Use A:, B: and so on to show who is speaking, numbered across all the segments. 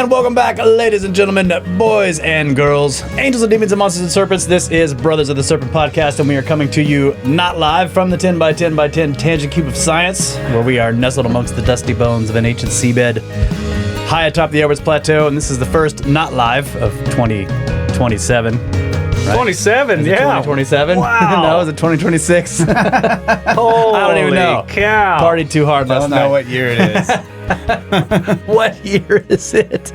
A: And welcome back, ladies and gentlemen, boys and girls, angels and demons and monsters and serpents. This is Brothers of the Serpent podcast, and we are coming to you not live from the 10 by 10 by 10 tangent cube of science, where we are nestled amongst the dusty bones of an ancient seabed high atop the Edwards Plateau. And this is the first not live of 2027. Right?
B: 27, yeah.
A: 2027?
B: Wow.
A: No, is it 2026?
B: Holy
A: I don't even know.
B: Cow.
A: Partied too hard last night.
C: I don't know what year it is.
A: What year is it?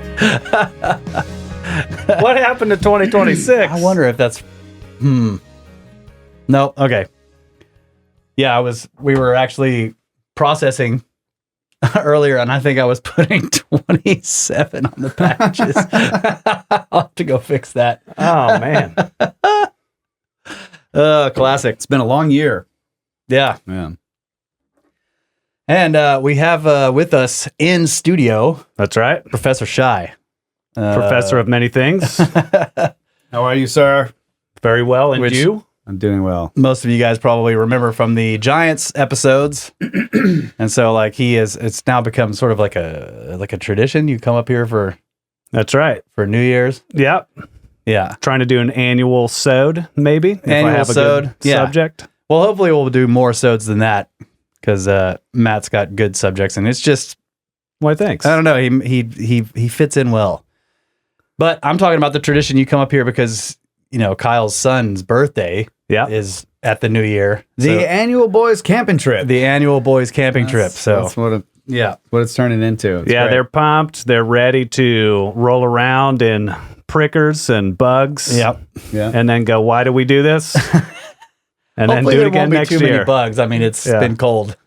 B: What happened to 2026?
A: I wonder if that's... No, okay. Yeah, we were actually processing earlier, and I think I was putting 27 on the packages. I'll have to go fix that.
B: Oh, man.
A: Classic.
C: It's been a long year.
A: Yeah.
C: Yeah.
A: And we have with us in studio
B: That's right.
A: Professor Shy.
B: Professor of many things.
C: How are you, sir?
B: Very well. And
A: Which-
B: you?
C: I'm doing well.
A: Most of you guys probably remember from the Giants episodes. And so it's now become sort of like a tradition. You come up here for
B: That's right.
A: New Year's.
B: Yep.
A: Yeah.
B: Trying to do an annual sode, maybe. If
A: Annual
B: I have a
A: sode,
B: good
A: yeah.
B: subject.
A: Well, hopefully we'll do more sods than that because Matt's got good subjects, and it's just,
B: Why, thanks.
A: I don't know, he fits in well. But I'm talking about the tradition. You come up here because, you know, Kyle's son's birthday is at the new year.
C: The annual boys camping trip.
A: The annual boys camping trip. So
C: that's what
A: yeah.
C: what it's turning into. It's
B: yeah,
C: great.
B: they're pumped. They're ready to roll around in prickers and bugs.
A: Yep.
C: Yeah.
B: And then go, why do we do this? And then
A: Hopefully
B: do it
A: there
B: again
A: won't be
B: next
A: too
B: year.
A: many bugs. I mean, it's been cold.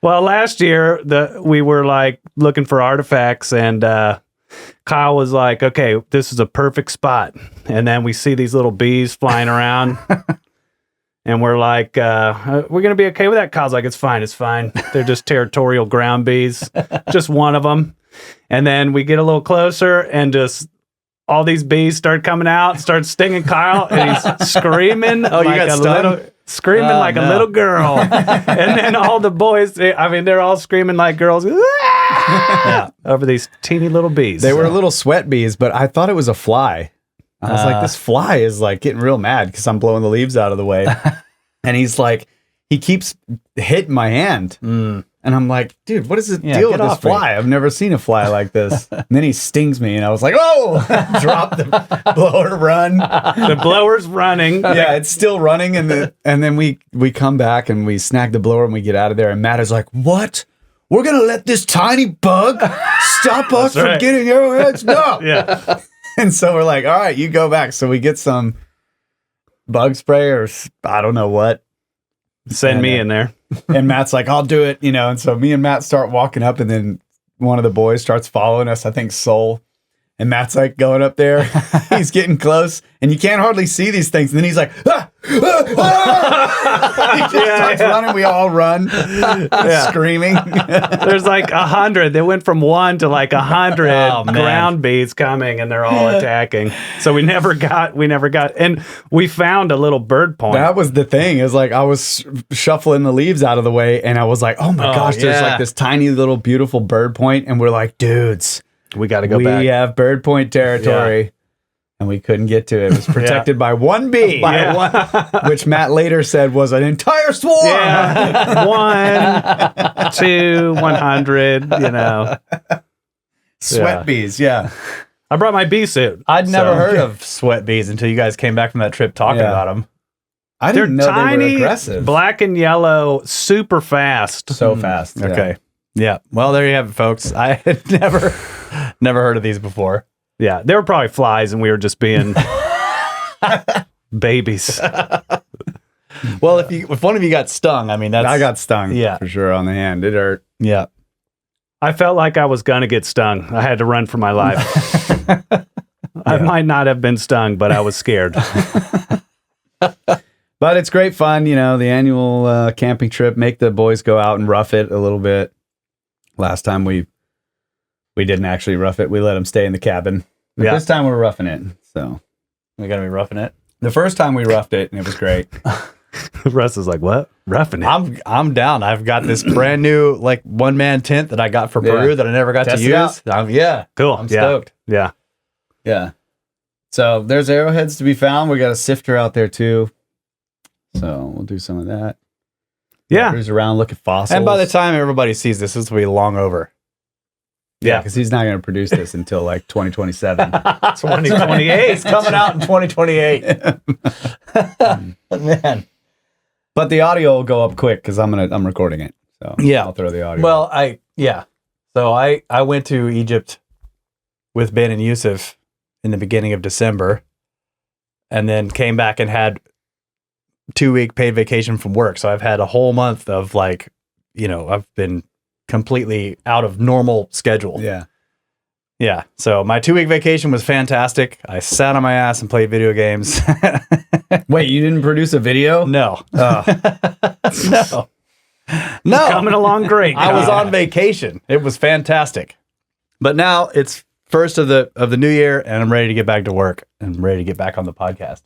B: Well, last year we were like looking for artifacts, and Kyle was like, "Okay, this is a perfect spot." And then we see these little bees flying around, and we're like, "We're gonna be okay with that." Kyle's like, "It's fine. It's fine. They're just territorial ground bees, just one of them." And then we get a little closer, and just all these bees start coming out, start stinging Kyle, and he's screaming
A: Oh, you got stung?
B: Screaming
A: Oh,
B: like
A: no.
B: a little girl. And then all the boys, I mean, they're all screaming like girls over these teeny little bees.
C: They were little sweat bees, but I thought it was a fly. I was like, this fly is like getting real mad because I'm blowing the leaves out of the way. And he's like, he keeps hitting my hand. And I'm like, dude, what is the deal with
A: get
C: this
A: off me.
C: fly? I've never seen a fly like this. And then he stings me, and I was like, oh, drop the blower, run.
B: The blower's running.
C: Yeah, it's still running, and then we come back and we snag the blower and we get out of there. And Matt is like, "What? We're gonna let this tiny bug stop us from
B: right.
C: getting arrowheads? No!"
B: Yeah.
C: And so we're like, "All right, you go back." So we get some bug spray or I don't know what,
B: Send me in there.
C: and Matt's like, "I'll do it," you know. And so me and Matt start walking up, and then one of the boys starts following us. I think Soul. And Matt's like going up there. He's getting close, and you can't hardly see these things. And then he's like, ah, ah, ah! He just starts running. We all run, screaming.
B: There's like 100. They went from 1 to like 100
A: Oh, man.
B: ground bees coming, and they're all attacking. So we never got, and we found a little bird point.
C: That was the thing. Is like I was shuffling the leaves out of the way, and I was like, "Oh my gosh!" There's
A: yeah.
C: like this tiny little beautiful bird point, and we're like, "Dudes,
B: we got to go
C: we
B: back.
C: have bird point territory." And we couldn't get to it. It was protected by one bee, which Matt later said was an entire swarm.
B: Yeah. 1, 2, 100, you know.
C: Sweat bees, yeah.
B: I brought my bee suit.
A: I'd never heard of sweat bees until you guys came back from that trip talking
C: Yeah.
A: about them.
C: I
B: They're
C: didn't know they
B: tiny,
C: were aggressive.
B: black and yellow, super fast.
C: So fast. Yeah.
A: Okay. Yeah. Well, there you have it, folks. I had never heard of these before.
B: Yeah, they were probably flies, and we were just being babies.
A: Well, if one of you got stung, I mean,
C: I got stung for sure on the hand. It hurt.
A: Yeah.
B: I felt like I was going to get stung. I had to run for my life. I might not have been stung, but I was scared.
C: But it's great fun, you know, the annual camping trip. Make the boys go out and rough it a little bit. Last time we didn't actually rough it. We let them stay in the cabin. But this time we're roughing it. So
A: We got to be roughing it.
C: the first time we roughed it, and it was great.
B: Russ is like, what? Roughing it.
A: I'm down. I've got this brand new like one man tent that I got for Peru that I never got
C: Test
A: to
C: it
A: use.
B: Cool.
A: I'm stoked.
B: Yeah.
C: Yeah. So there's arrowheads to be found. We got a sifter out there too. So we'll do some of that.
B: Yeah.
C: Cruise around, look at fossils.
A: And by the time everybody sees this, this will be long over.
C: Yeah, because he's not going to produce this until like 2027.
B: 2028.
A: It's coming out in 2028. Man.
C: But the audio will go up quick because I'm recording it. So
A: Yeah.
C: I'll throw the audio.
A: Well, So I went to Egypt with Ben and Yusuf in the beginning of December, and then came back and had 2-week paid vacation from work. So I've had a whole month of like, I've been completely out of normal schedule.
C: Yeah.
A: Yeah. So my 2-week vacation was fantastic. I sat on my ass and played video games.
C: Wait, you didn't produce a video?
A: No.
C: Oh.
A: No. No.
B: Coming along great.
A: I was on vacation. It was fantastic. But now it's first of the new year, and I'm ready to get back to work and ready to get back on the podcast.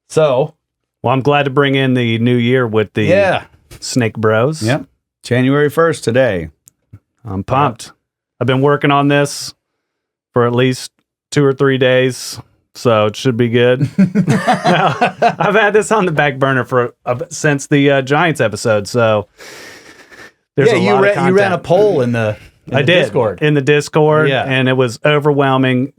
A: So,
B: Well, I'm glad to bring in the new year with the Snake Bros.
C: Yep. January 1st today.
B: I'm pumped. I've been working on this for at least 2 or 3 days, so it should be good. I've had this on the back burner for since the Giants episode, so there's a lot of content.
A: you ran a poll in the Discord.
B: In the Discord,
A: Yeah.
B: and it was overwhelming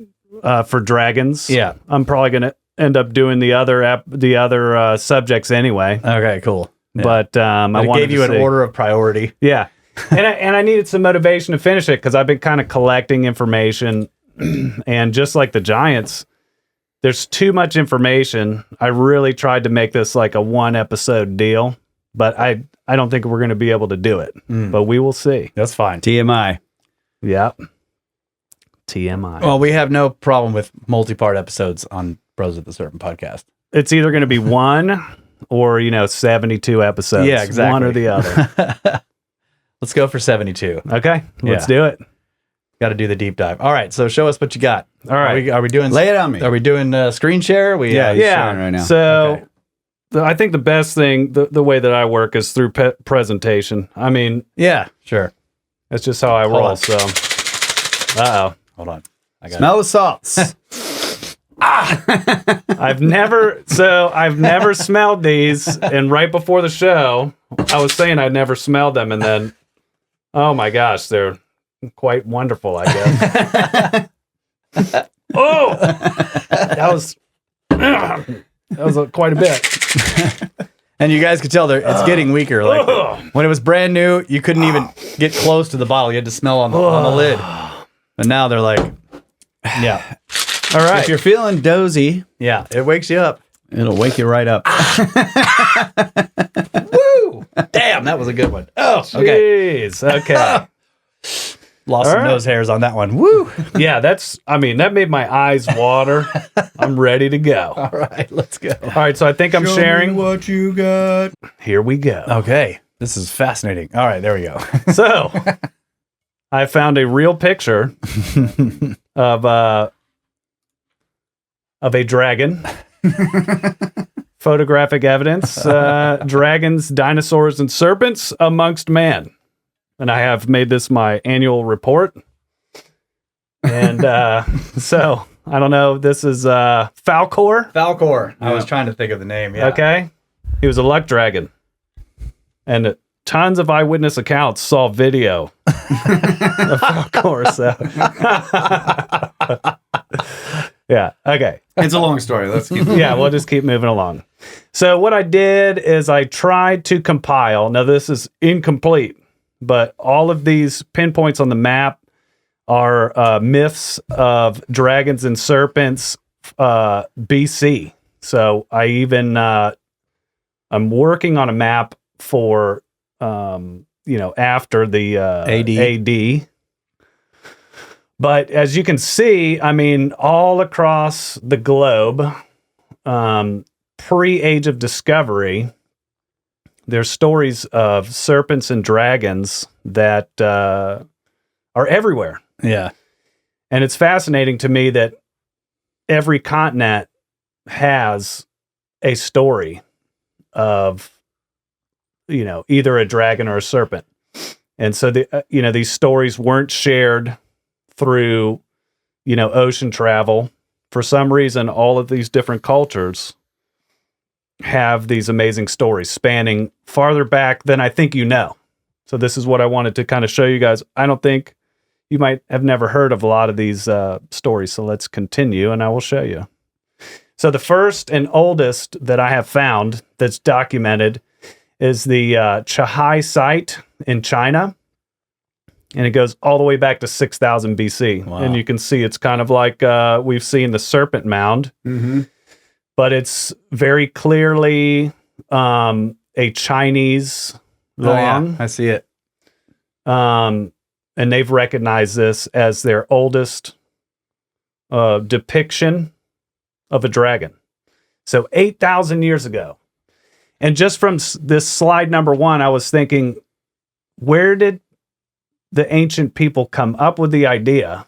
B: for dragons.
A: Yeah.
B: I'm probably going to end up doing the other subjects anyway.
A: Okay, cool. Yeah.
B: But I wanted
A: gave you
B: to
A: an
B: see.
A: order of priority.
B: Yeah. and I needed some motivation to finish it because I've been kind of collecting information. And just like the Giants, there's too much information. I really tried to make this like a 1-episode deal, but I don't think we're going to be able to do it. But we will see.
A: That's fine.
C: TMI.
B: Yep. TMI.
A: Well, we have no problem with multi-part episodes on Bros of the Serpent podcast.
B: It's either going to be 1 or 72 episodes.
A: Yeah, exactly.
B: One or the other.
A: Let's go for 72.
B: Okay, let's
A: Yeah.
B: do it.
A: Got to do the deep dive. All right, so show us what you got.
B: All right.
A: Are we doing?
C: Lay it on me.
A: Are we doing screen share?
C: Yeah, he's sharing right now.
B: So
A: Okay.
B: I think the best thing, the way that I work is through presentation. I mean,
A: Yeah, sure.
B: that's just how I
A: Hold
B: roll.
A: on.
B: So,
A: Hold on. I got
C: Smell the salts.
B: I've never smelled these. And right before the show, I was saying I'd never smelled them, and then, oh my gosh, they're quite wonderful, I guess. Oh, that was quite a bit.
A: And you guys could tell it's getting weaker. Like when it was brand new, you couldn't even get close to the bottle. You had to smell on the lid. But now they're like, yeah,
B: All right.
C: If you're feeling dozy,
A: yeah, it wakes you up.
C: it'll wake you right up.
A: Woo! Damn, that was a good one. Oh, okay.
B: Jeez. Okay.
A: Lost
B: All
A: some
B: right.
A: nose hairs on that one. Woo!
B: Yeah, that made my eyes water. I'm ready to go.
A: All right, let's go.
B: All right, so I think I'm sharing.
C: what you got.
B: Here we go.
A: Okay, this is fascinating. All right, there we go.
B: So, I found a real picture of a dragon. Photographic evidence: dragons, dinosaurs, and serpents amongst man. And I have made this my annual report. And so I don't know. This is Falcor.
A: Falcor. I was trying to think of the name. Yeah.
B: Okay, he was a luck dragon, and tons of eyewitness accounts saw video of Falcor. So, yeah, okay,
C: It's a long story. Let's keep
B: yeah, we'll just keep moving along. So what I did is I tried to compile. Now this is incomplete, but all of these pinpoints on the map are myths of dragons and serpents BC. So I even I'm working on a map for after the AD. But as you can see, I mean, all across the globe, pre-Age of Discovery, there's stories of serpents and dragons that are everywhere.
A: Yeah.
B: And it's fascinating to me that every continent has a story of, either a dragon or a serpent. And so these stories weren't shared through, ocean travel. For some reason, all of these different cultures have these amazing stories spanning farther back than I think So this is what I wanted to kind of show you guys. I don't think you might have never heard of a lot of these stories. So let's continue and I will show you. So the first and oldest that I have found that's documented is the Chahai site in China. And it goes all the way back to 6000 BC.
A: Wow.
B: And you can see it's kind of like we've seen the Serpent Mound.
C: Mm-hmm.
B: But it's very clearly a Chinese long.
A: Oh, yeah. I see it.
B: And they've recognized this as their oldest depiction of a dragon. So 8,000 years ago. And just from this slide number 1, I was thinking, where did the ancient people come up with the idea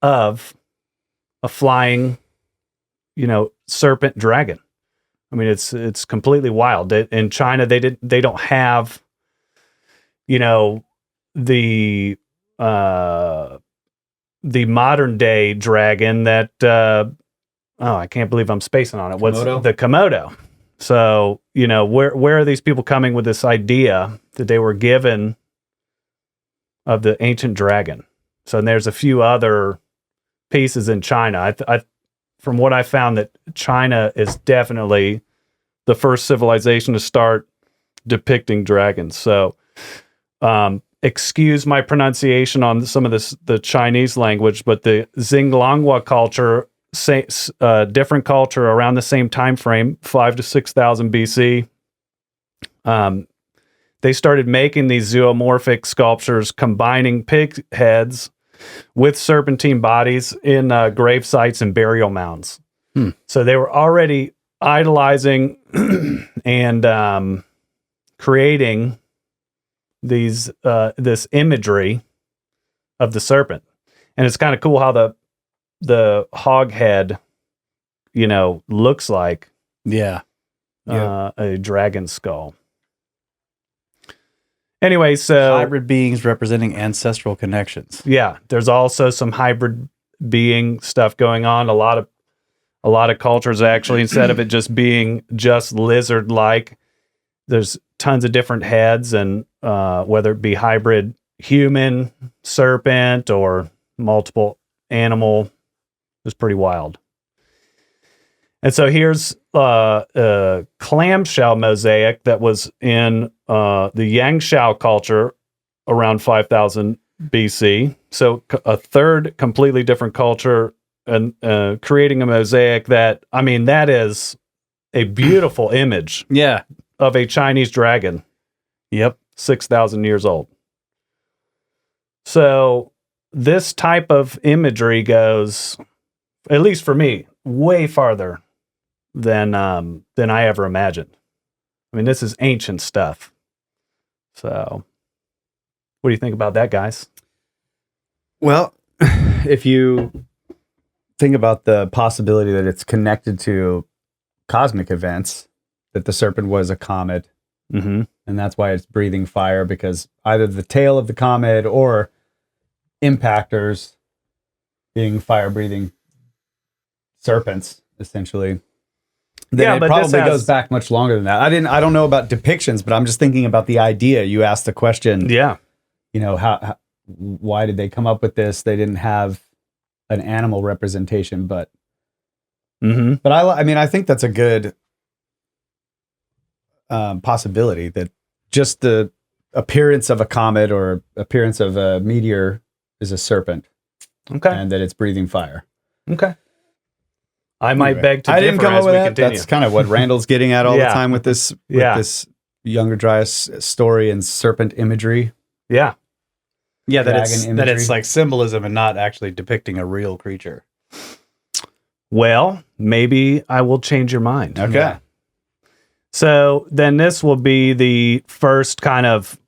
B: of a flying, serpent dragon? I mean, it's completely wild. In China, they don't have, the modern day dragon that I can't believe I'm spacing on it. What's the Komodo? So, where are these people coming with this idea that they were given of the ancient dragon? So there's a few other pieces in China. From what I found, that China is definitely the first civilization to start depicting dragons. So, excuse my pronunciation on some of the Chinese language, but the Xinglangwa culture, different culture around the same time frame, 5,000 to 6,000 BC. They started making these zoomorphic sculptures, combining pig heads with serpentine bodies in grave sites and burial mounds. So they were already idolizing and creating this imagery of the serpent. And it's kind of cool how the hog head, looks like a dragon skull. Anyway, so
A: hybrid beings representing ancestral connections.
B: Yeah, there's also some hybrid being stuff going on. A lot of cultures actually, instead of it just being just lizard-like, there's tons of different heads, and whether it be hybrid human, serpent, or multiple animal, is pretty wild. And so here's a clamshell mosaic that was in the Yangshao culture around 5,000 BC. So a third completely different culture, and creating a mosaic that is a beautiful image of a Chinese dragon.
A: Yep.
B: 6,000 years old. So this type of imagery goes, at least for me, way farther than I ever imagined. I mean, this is ancient stuff. So, what do you think about that, guys?
C: Well, if you think about the possibility that it's connected to cosmic events, that the serpent was a comet,
B: Mm-hmm.
C: and that's why it's breathing fire, because either the tail of the comet or impactors being fire-breathing serpents, essentially. Then it probably goes back much longer than that. I don't know about depictions, but I'm just thinking about the idea. You asked the question.
B: Yeah.
C: Why did they come up with this? They didn't have an animal representation, but I think that's a good possibility, that just the appearance of a comet or appearance of a meteor is a serpent.
B: Okay.
C: And that it's breathing fire.
B: Okay. I might beg to differ.
C: I didn't come up with that.
B: Continue.
C: That's kind of what Randall's getting at all the time with this Younger Dryas story and serpent imagery.
A: Yeah. Yeah, that
C: imagery.
A: it's like symbolism and not actually depicting a real creature.
B: Well, maybe I will change your mind.
C: Okay.
A: Yeah.
B: So then this will be the first kind of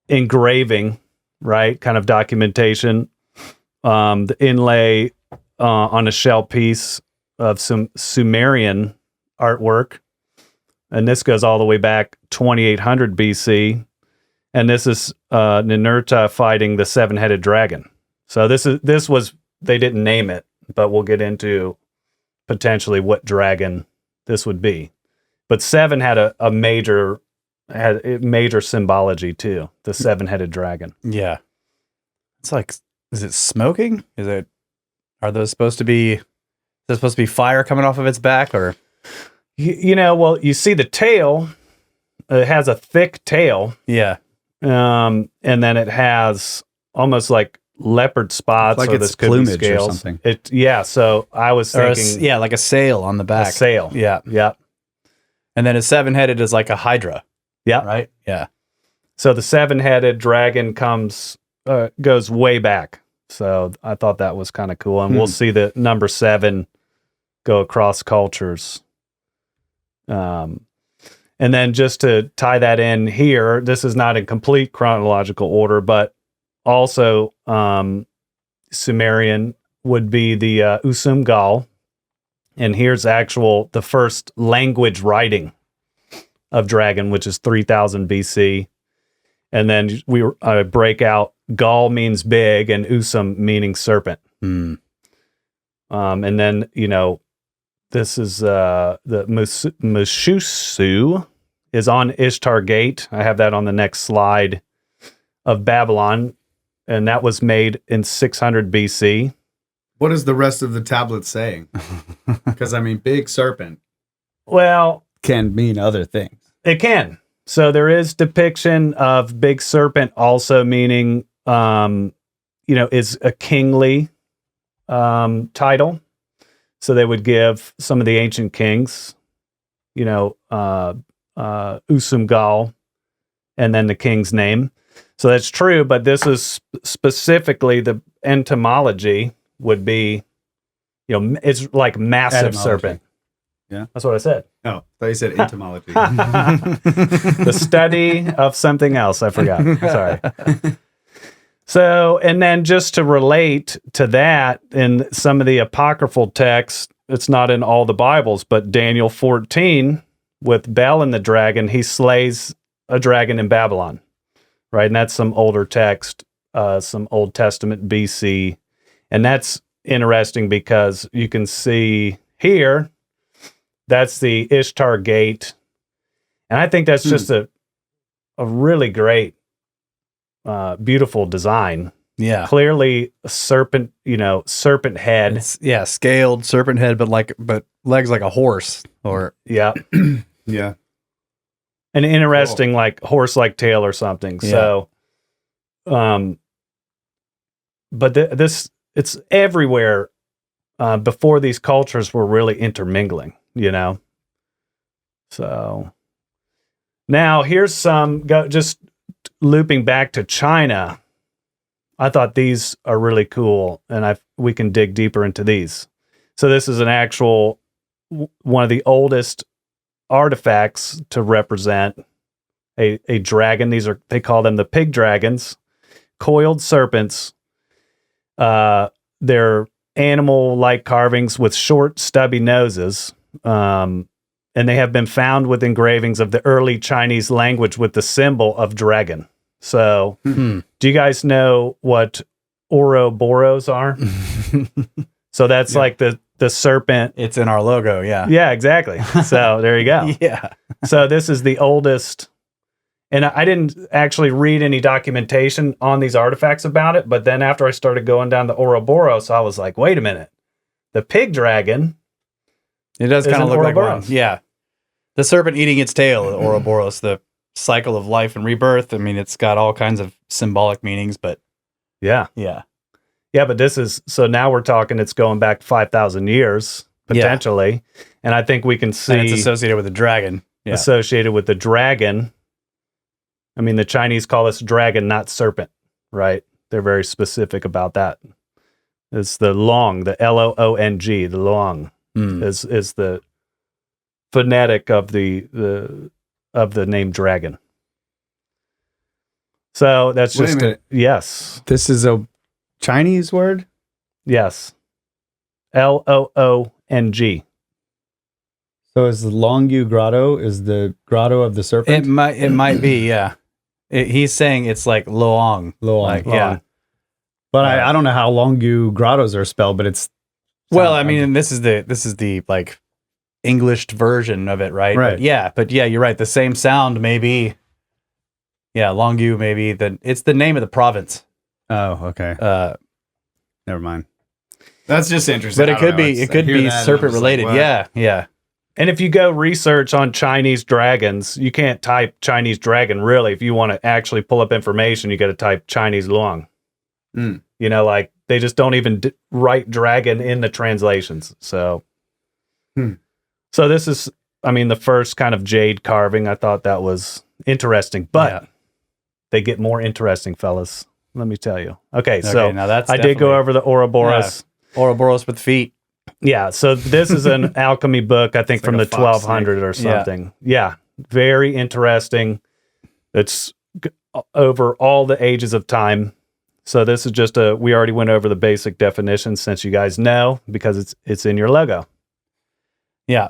B: engraving, right? Kind of documentation. The inlay on a shell piece of some Sumerian artwork and this goes all the way back 2800 BC. And this is Ninurta fighting the seven-headed dragon. So this was they didn't name it, but we'll get into potentially what dragon this would be. But seven had a major symbology too. The seven-headed dragon.
A: Yeah. It's like, is it smoking? Are those supposed to be? Is there supposed to be fire coming off of its back, or?
B: Well, you see the tail. It has a thick tail.
A: Yeah.
B: And then it has almost like leopard spots,
C: like
B: or
C: it's
B: this could be
C: plumage or
B: scales.
C: something.
B: So I was thinking,
A: like a sail on the back.
B: a sail.
A: Yeah.
B: Yeah.
A: And then a seven-headed is like a hydra.
B: Yeah.
A: Right? Yeah.
B: So the seven-headed dragon goes way back. So I thought that was kind of cool. And we'll see the number 7 go across cultures. And then just to tie that in here, this is not in complete chronological order, but also Sumerian would be the Usum-Gal. And here's the first language writing of dragon, which is 3000 BC. And then I break out Gal means big and Usum meaning serpent. And then, this is the Mushusu is on Ishtar Gate. I have that on the next slide of Babylon. And that was made in 600 BC.
C: What is the rest of the tablet saying? Because, big serpent
B: Well,
C: can mean other things.
B: it can. So there is depiction of big serpent also meaning, is a kingly title. So they would give some of the ancient kings, Usum-Gal, and then the king's name. So that's true, but this is specifically the entomology would be, it's like massive
C: Etymology.
B: serpent.
C: Yeah.
B: That's what I said.
C: Oh, I thought you said entomology.
B: The study of something else. I forgot. Sorry. So, and then just to relate to that, in some of the apocryphal texts, it's not in all the Bibles, but Daniel 14 with Bel and the dragon, he slays a dragon in Babylon, right? And that's some older text, some Old Testament BC. And that's interesting because you can see here, that's the Ishtar Gate. And I think that's just a really great, beautiful design.
A: Yeah.
B: Clearly a serpent, serpent head.
A: It's, scaled serpent head, but legs like a horse, or
B: Yeah.
C: Yeah.
B: An interesting, like horse-like tail or something.
A: Yeah.
B: So, but it's everywhere before these cultures were really intermingling, So now here's just looping back to China. I thought these are really cool, and we can dig deeper into these. So this is an actual one of the oldest artifacts to represent a dragon. They call them the pig dragons, coiled serpents. They're animal-like carvings with short, stubby noses, and they have been found with engravings of the early Chinese language with the symbol of dragon. So, do you guys know what Ouroboros are? So that's like the serpent.
A: it's in our logo. Yeah.
B: Yeah, exactly. So there you go.
A: Yeah.
B: So this is the oldest, and I didn't actually read any documentation on these artifacts about it, but then after I started going down the Ouroboros, I was like, wait a minute. The pig dragon.
A: It does kind of
B: an
A: look like one.
B: Ouroboros.
A: Yeah. The serpent eating its tail, the Ouroboros, the cycle of life and rebirth. It's got all kinds of symbolic meanings, but
B: Yeah.
A: yeah.
B: Yeah, but so now we're talking, it's going back 5,000 years, potentially. And I think we can see.
A: And it's associated with a dragon. Yeah.
B: Associated with the dragon. The Chinese call this dragon, not serpent, right? They're very specific about that. It's the long, the Loong, the long is the phonetic of the name dragon. So that's
C: Wait a
B: just
C: minute.
B: yes.
C: This is a Chinese word?
B: Yes. Loong.
C: So is the Longu Grotto is the grotto of the serpent?
A: It might be, yeah. He's saying it's like Loong.
C: Loong.
A: Like, yeah.
C: But I don't know how Longu grottos are spelled, but it's
A: Well, I mean, this is the like Englished version of it, right?
C: Right.
A: But yeah, you're right. The same sound maybe. Yeah, Longu maybe it's the name of the province.
C: Oh, okay. Never mind. That's just interesting.
A: But it could be serpent related. Like, yeah.
B: And if you go research on Chinese dragons, you can't type Chinese dragon, really. If you want to actually pull up information, you got to type Chinese luang.
C: Mm.
B: You know, like they just don't even write dragon in the translations. So, So this is, I mean, the first kind of jade carving. I thought that was interesting, but they get more interesting, fellas. Let me tell you. Okay, so
A: now that's
B: I did go over the Ouroboros.
A: Yeah. Ouroboros with feet.
B: Yeah, so this is an alchemy book, I think,
C: It's
B: from
C: like
B: the
C: a fox
B: 1200 or something. Yeah, very interesting. It's over all the ages of time. So this is just we already went over the basic definition since you guys know, because it's in your logo.
A: Yeah.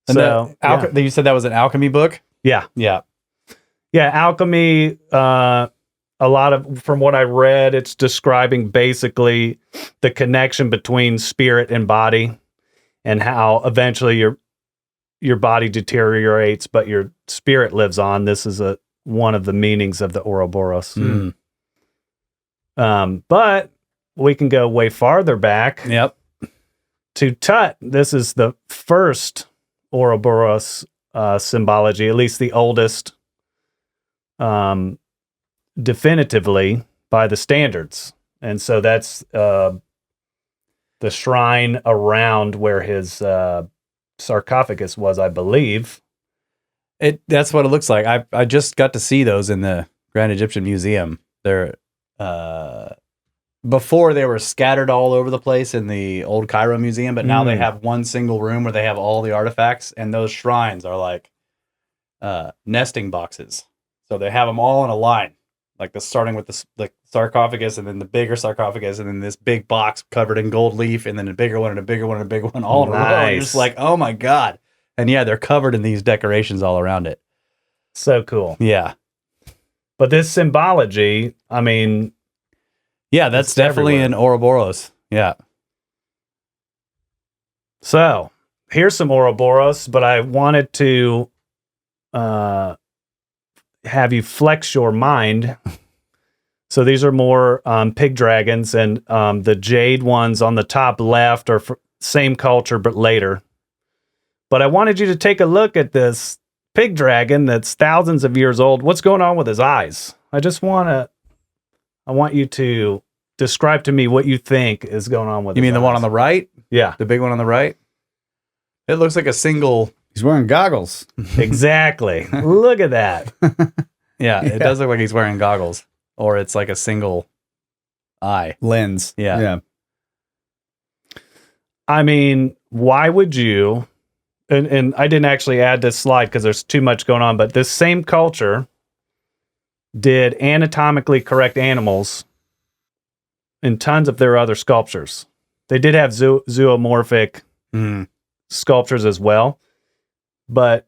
A: And
B: So
A: you said that was an alchemy book?
B: yeah.
A: Yeah.
B: Yeah, alchemy, a lot of, from what I read, it's describing basically the connection between spirit and body and how eventually your body deteriorates, but your spirit lives on. This is one of the meanings of the Ouroboros. But we can go way farther back.
A: Yep.
B: To Tut. This is the first Ouroboros symbology, at least the oldest, definitively by the standards. And so that's the shrine around where his sarcophagus was, I believe.
A: That's what it looks like. I just got to see those in the Grand Egyptian Museum. They're before they were scattered all over the place in the old Cairo Museum, but now they have one single room where they have all the artifacts, and those shrines are like nesting boxes. So they have them all in a line, like starting with the sarcophagus, and then the bigger sarcophagus, and then this big box covered in gold leaf, and then a bigger one, and a bigger one, and a bigger one, all in a row. You're just like, oh my God. And yeah, they're covered in these decorations all around it.
B: So cool.
A: Yeah.
B: But this symbology, I mean...
A: Yeah, that's definitely
B: everywhere.
A: in Ouroboros. Yeah.
B: So, here's some Ouroboros, but I wanted to have you flex your mind. So these are more pig dragons, and the jade ones on the top left are same culture, but later. But I wanted you to take a look at this pig dragon that's thousands of years old. What's going on with his eyes? I want you to describe to me what you think is going on with
A: You
B: his
A: mean the one on
B: eyes.
A: the right?
B: Yeah,
A: The big one on the right? It looks like a single.
C: He's wearing goggles.
B: exactly. Look at that.
A: Yeah, it does look like he's wearing goggles. Or it's like a single eye.
C: Lens.
A: Yeah.
B: I mean, why would you... And I didn't actually add this slide because there's too much going on, but this same culture did anatomically correct animals in tons of their other sculptures. They did have zoomorphic sculptures as well, but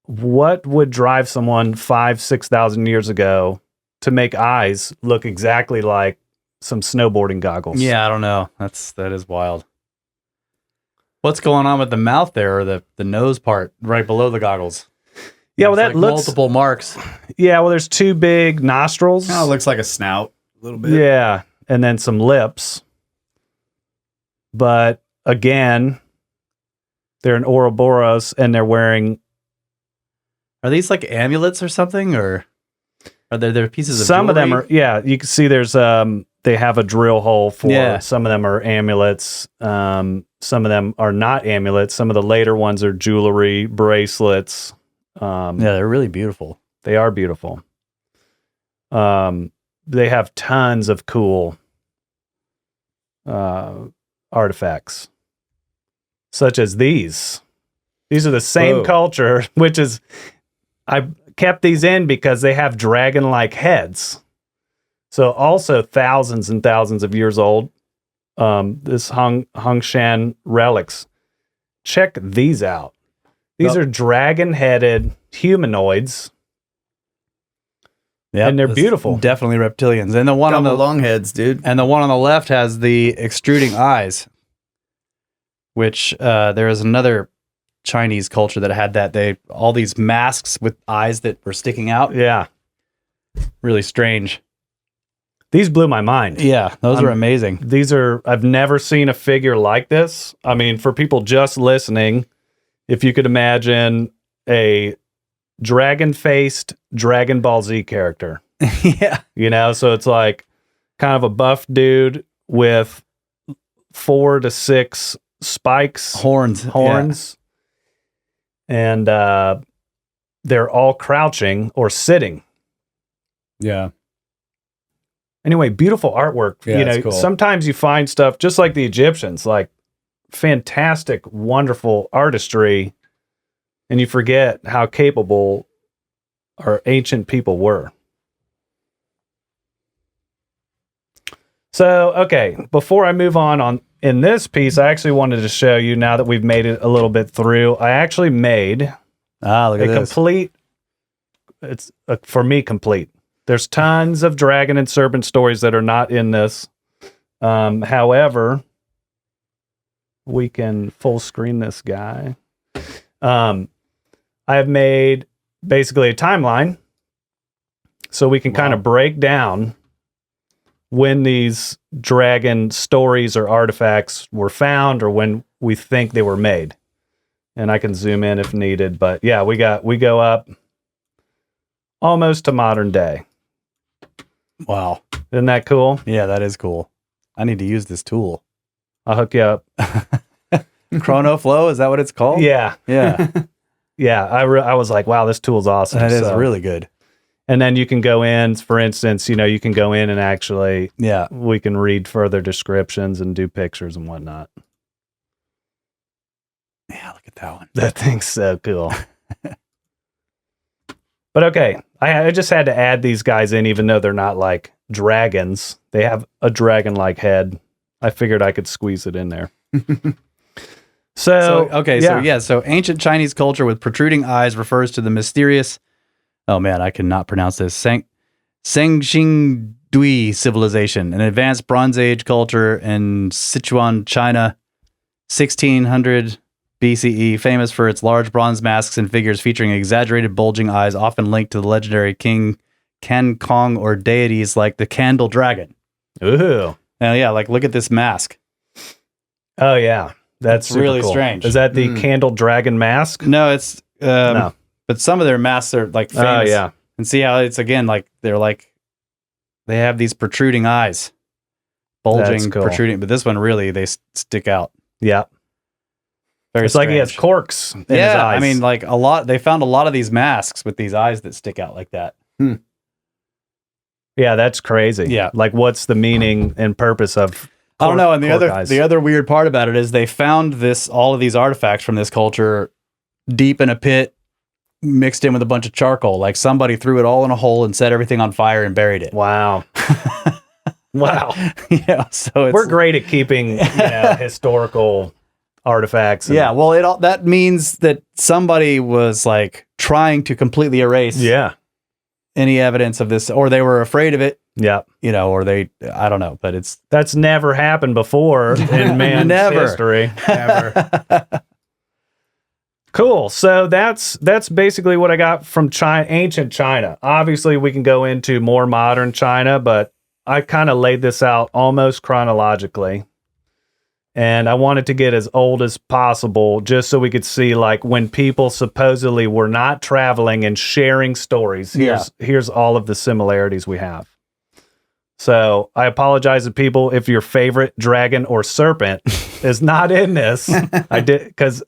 B: what would drive someone 5,000-6,000 years ago to make eyes look exactly like some snowboarding goggles?
A: Yeah, I don't know. That is wild. What's going on with the mouth there, or the nose part right below the goggles?
B: Yeah, well,
A: It's
B: that
A: like
B: looks...
A: multiple marks.
B: Yeah, well, there's two big nostrils.
C: Kind of looks like a snout a little bit.
B: Yeah, and then some lips. But again, they're in Ouroboros, and they're wearing...
A: Are these like amulets or something, or are there pieces of
B: Some of them
A: jewelry?
B: are... Yeah, you can see there's... they have a drill hole for...
A: Yeah.
B: Some of them are amulets. Some of them are not amulets. Some of the later ones are jewelry, bracelets.
A: Yeah, they're really beautiful.
B: They are beautiful. They have tons of cool artifacts, such as these. These are the same
C: Whoa.
B: culture, which is... I kept these in because they have dragon-like heads. So also thousands and thousands of years old. This Hongshan relics. check these out. These are dragon-headed humanoids.
A: Yeah,
B: and they're beautiful.
A: Definitely reptilians. And the one on the
C: long heads, dude.
A: And the one on the left has the extruding eyes, which there is another Chinese culture that had that. All these masks with eyes that were sticking out.
B: Yeah.
A: Really strange.
B: These blew my mind.
A: Yeah, those are amazing.
B: I've never seen a figure like this. I mean, for people just listening, if you could imagine a dragon-faced Dragon Ball Z character.
A: Yeah.
B: You know, so it's like kind of a buff dude with 4 to 6 spikes.
A: Horns.
B: Yeah. And they're all crouching or sitting.
C: Yeah.
B: Anyway, beautiful artwork.
C: Yeah,
B: you know,
C: it's cool.
B: Sometimes you find stuff just like the Egyptians, like fantastic, wonderful artistry, and you forget how capable our ancient people were. So, okay, before I move on in this piece, I actually wanted to show you, now that we've made it a little bit through, I actually made
A: Look at this.
B: complete, for me, complete. There's tons of dragon and serpent stories that are not in this. However, we can full screen this guy. I have made basically a timeline so we can kind of break down when these dragon stories or artifacts were found or when we think they were made. And I can zoom in if needed, but yeah, we go up almost to modern day.
A: Wow.
B: Isn't that cool?
A: Yeah, that is cool. I need to use this tool.
B: I'll hook you up.
A: Chrono Flow, is that what it's called?
B: Yeah.
A: Yeah.
B: Yeah. I was like, wow, this tool's awesome.
A: That is really good.
B: And then you can go in, for instance, you can go in and actually, we can read further descriptions and do pictures and whatnot.
A: Yeah, look at that one.
B: That thing's so cool. But okay, I just had to add these guys in, even though they're not like dragons. They have a dragon-like head. I figured I could squeeze it in there. So
A: ancient Chinese culture with protruding eyes refers to the mysterious, oh man, I cannot pronounce this, Sengxingdui civilization, an advanced Bronze Age culture in Sichuan, China, 1600 BCE, famous for its large bronze masks and figures featuring exaggerated bulging eyes, often linked to the legendary King Ken Kong or deities like the Candle Dragon.
B: Ooh.
A: Now, yeah, like look at this mask.
B: Oh yeah, that's
A: really
B: cool.
A: strange.
B: Is that the Candle Dragon mask?
A: No, it's
B: no.
A: But some of their masks are like famous.
B: Oh yeah,
A: and see how it's again like they have these protruding eyes, bulging,
B: cool.
A: protruding. But this one really they stick out.
B: Yeah.
A: Very
B: it's
A: strange.
B: like he has corks in his
A: Yeah,
B: eyes.
A: I mean, like they found a lot of these masks with these eyes that stick out like that.
B: Yeah, that's crazy.
A: Yeah.
B: Like what's the meaning and purpose of
A: I don't know. And
B: eyes?
A: the other weird part about it is they found all of these artifacts from this culture deep in a pit, mixed in with a bunch of charcoal. Like somebody threw it all in a hole and set everything on fire and buried it.
B: Wow. Wow.
A: Yeah, so
B: we're great at keeping historical artifacts.
A: Yeah, well, that means that somebody was like trying to completely erase any evidence of this, or they were afraid of it.
B: Yeah,
A: or I don't know, but
B: that's never happened before in man's history.
C: Never.
B: Cool. So that's basically what I got from ancient China. Obviously, we can go into more modern China, but I kind of laid this out almost chronologically. And I wanted to get as old as possible just so we could see like when people supposedly were not traveling and sharing stories. Here's all of the similarities we have. So I apologize to people if your favorite dragon or serpent is not in this. I did because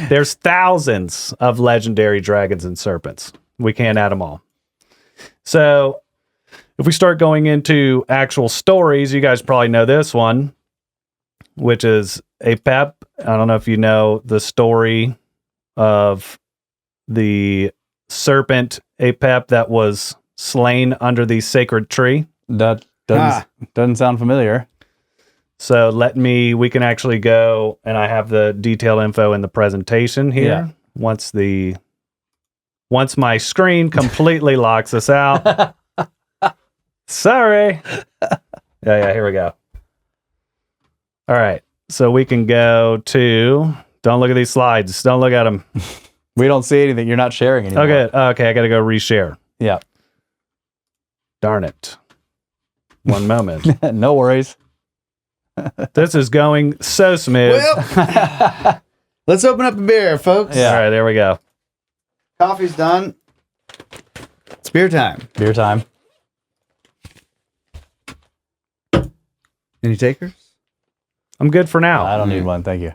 B: there's thousands of legendary dragons and serpents. We can't add them all. So if we start going into actual stories, you guys probably know this one, which is Apep. I don't know if you know the story of the serpent Apep that was slain under the sacred tree.
A: That doesn't sound familiar.
B: So we can actually go, and I have the detailed info in the presentation here.
A: Yeah.
B: Once my screen completely locks us out. Sorry. Yeah, here we go. All right. So we can go to, don't look at these slides. Don't look at them.
A: We don't see anything. You're not sharing anymore.
B: Okay, I got to go reshare.
A: Yeah.
B: Darn it. One moment.
A: No worries.
B: This is going so smooth.
C: Well, let's open up a beer, folks.
A: Yeah.
B: All right, there we go.
C: Coffee's done. It's beer time.
A: Beer time.
C: Any takers?
B: I'm good for now.
A: I don't need one. Thank you.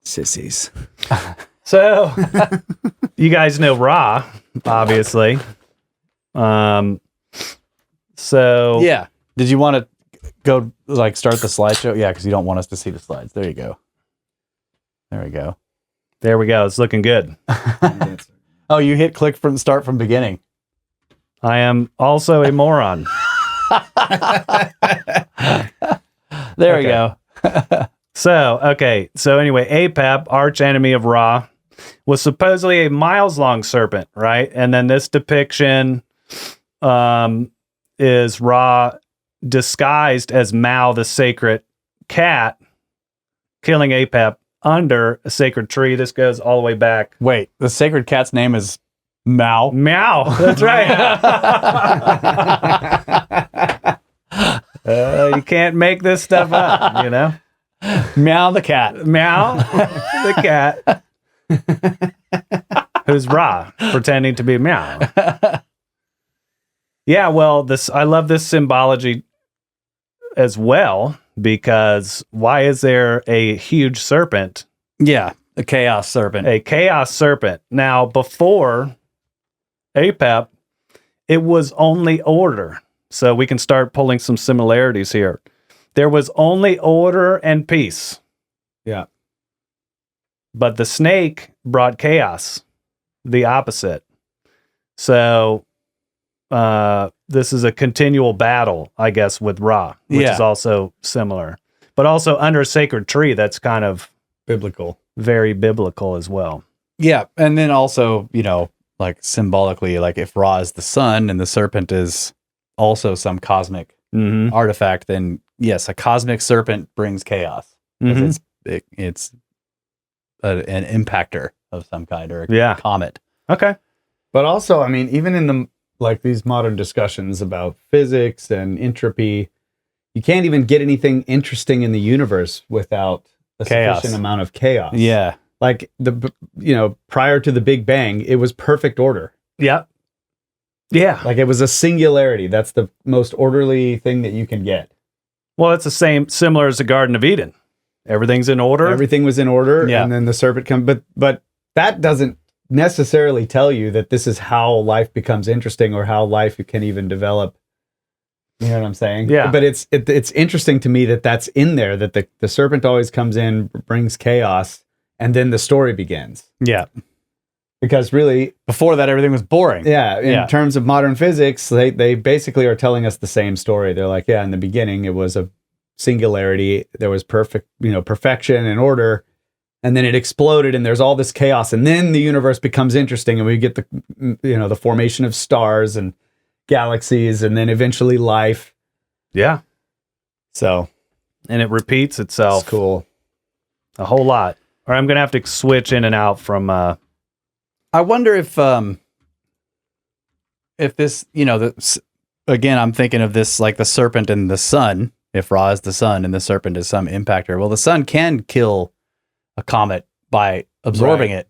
C: Sissies.
B: So, you guys know Ra, obviously. So
A: Yeah. Did you want to go start the slideshow? Yeah, because you don't want us to see the slides. There you go. There we go.
B: there we go. It's looking good.
A: Oh, you hit click from start from beginning.
B: I am also a moron.
A: There we go.
B: So anyway, Apep, arch enemy of Ra, was supposedly a miles-long serpent, right? And then this depiction is Ra disguised as Mao, the sacred cat, killing Apep under a sacred tree. This goes all the way back.
A: Wait, the sacred cat's name is Mao.
B: Meow. That's right. You can't make this stuff up, you know?
A: Meow the cat.
B: Meow, the cat, who's Ra, pretending to be Meow. Yeah, well, I love this symbology as well, because why is there a huge serpent?
A: Yeah, a chaos serpent.
B: A chaos serpent. Now, before Apep, it was only order. So we can start pulling some similarities here. There was only order and peace.
C: Yeah.
B: But the snake brought chaos, the opposite. So this is a continual battle, I guess, with Ra, which is also similar. But also under a sacred tree, that's kind of
C: Biblical.
B: very biblical as well.
A: Yeah, and then also, like symbolically, like if Ra is the sun and the serpent is also some cosmic artifact, then yes, a cosmic serpent brings chaos. It's an impactor of some kind, or a comet.
B: Okay.
C: But also, I mean, even in these modern discussions about physics and entropy, you can't even get anything interesting in the universe without a
A: Chaos.
C: sufficient amount of chaos.
A: Yeah.
C: Like prior to the Big Bang, it was perfect order.
B: Yeah. Yeah.
C: Like it was a singularity. That's the most orderly thing that you can get.
B: Well, it's similar as the Garden of Eden. Everything's in order.
C: Everything was in order,
A: Yeah.
C: and then the serpent comes. But that doesn't necessarily tell you that this is how life becomes interesting or how life can even develop. You know what I'm saying?
B: Yeah.
C: But it's interesting to me that that's in there. That the serpent always comes in, brings chaos, and then the story begins.
A: Yeah.
C: Because really,
A: Before that, everything was boring.
C: in terms of modern physics, they basically are telling us the same story. They're like, in the beginning, it was a singularity. There was perfection and order, and then it exploded, and there's all this chaos, and then the universe becomes interesting, and we get the formation of stars and galaxies, and then eventually life.
B: Yeah.
C: So,
B: And it repeats itself
C: it's cool.
B: a whole lot. Or I'm going to have to switch in and out from...
A: I wonder if this, again, I'm thinking of this like the serpent and the sun. If Ra is the sun and the serpent is some impactor, well, the sun can kill a comet by absorbing it.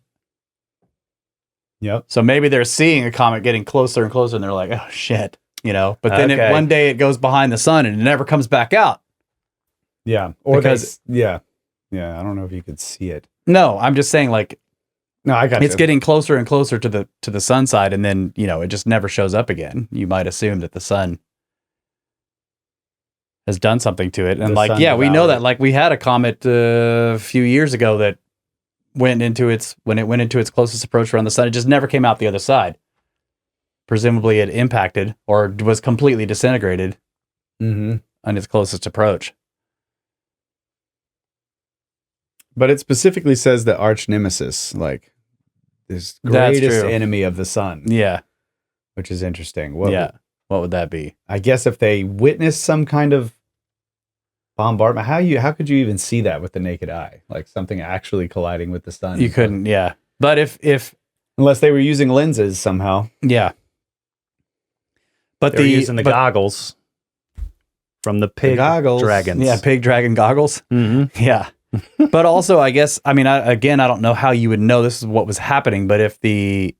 C: Yep.
A: So maybe they're seeing a comet getting closer and closer, and they're like, "Oh shit," But then one day it goes behind the sun and it never comes back out.
C: Yeah. Or
A: Because-
C: yeah. I don't know if you could see it.
A: No, I'm just saying like
C: No, I got
A: it's getting closer and closer to the sun side, and then it just never shows up again. You might assume that the sun has done something to it, and we know that. Like we had a comet a few years ago that when it went into its closest approach around the sun, it just never came out the other side. Presumably, it impacted or was completely disintegrated.
C: Mm-hmm.
A: on its closest approach.
C: But it specifically says the arch nemesis, like this
A: That's
C: greatest
A: true.
C: enemy of the sun,
A: Yeah.
C: which is interesting.
A: What would that be?
C: I guess if they witnessed some kind of bombardment, how could you even see that with the naked eye? Like something actually colliding with the sun?
A: You couldn't, yeah. But if
C: unless they were using lenses somehow.
A: yeah. But
B: They're using the goggles from the pig
C: goggles.
B: dragons.
A: Yeah, pig dragon goggles.
B: Mm-hmm.
A: Yeah. But also, I guess, I mean, I don't know how you would know this is what was happening, but and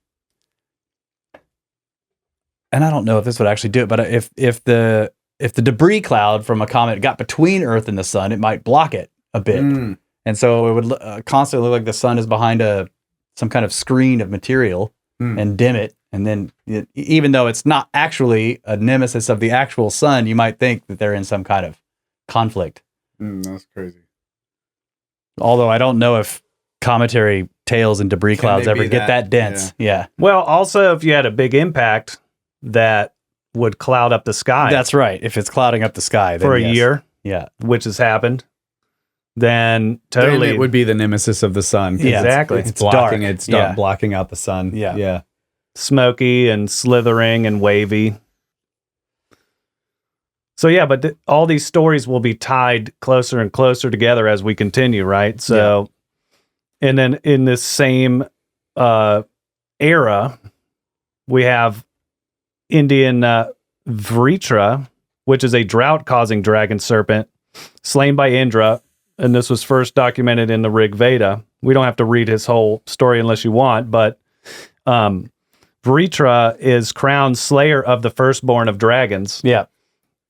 A: I don't know if this would actually do it, but if the debris cloud from a comet got between Earth and the sun, it might block it a bit.
C: Mm.
A: And so it would constantly look like the sun is behind some kind of screen of material and dim it. And then even though it's not actually a nemesis of the actual sun, you might think that they're in some kind of conflict.
C: That's crazy.
A: Although I don't know if cometary tails and debris clouds
C: they
A: ever
C: be
A: get that dense. Yeah.
B: Well, also, if you had a big impact that would cloud up the sky
A: That's right. If it's clouding up the sky then
B: for a
A: yes.
B: year,
A: Yeah.
B: which has happened, then
C: Then
B: totally
C: it would be the nemesis of the sun. 'Cause
A: Yeah,
B: exactly.
C: It's
A: It's
C: blocking
A: dark.
C: it's
A: Yeah.
C: blocking out the sun.
A: Yeah.
C: Yeah.
B: smoky and slithering and wavy. So yeah, but all these stories will be tied closer and closer together as we continue, right? So, and then in this same era, we have Indian Vritra, which is a drought-causing dragon serpent slain by Indra, and this was first documented in the Rig Veda. We don't have to read his whole story unless you want, but Vritra is crowned slayer of the firstborn of dragons.
A: Yeah.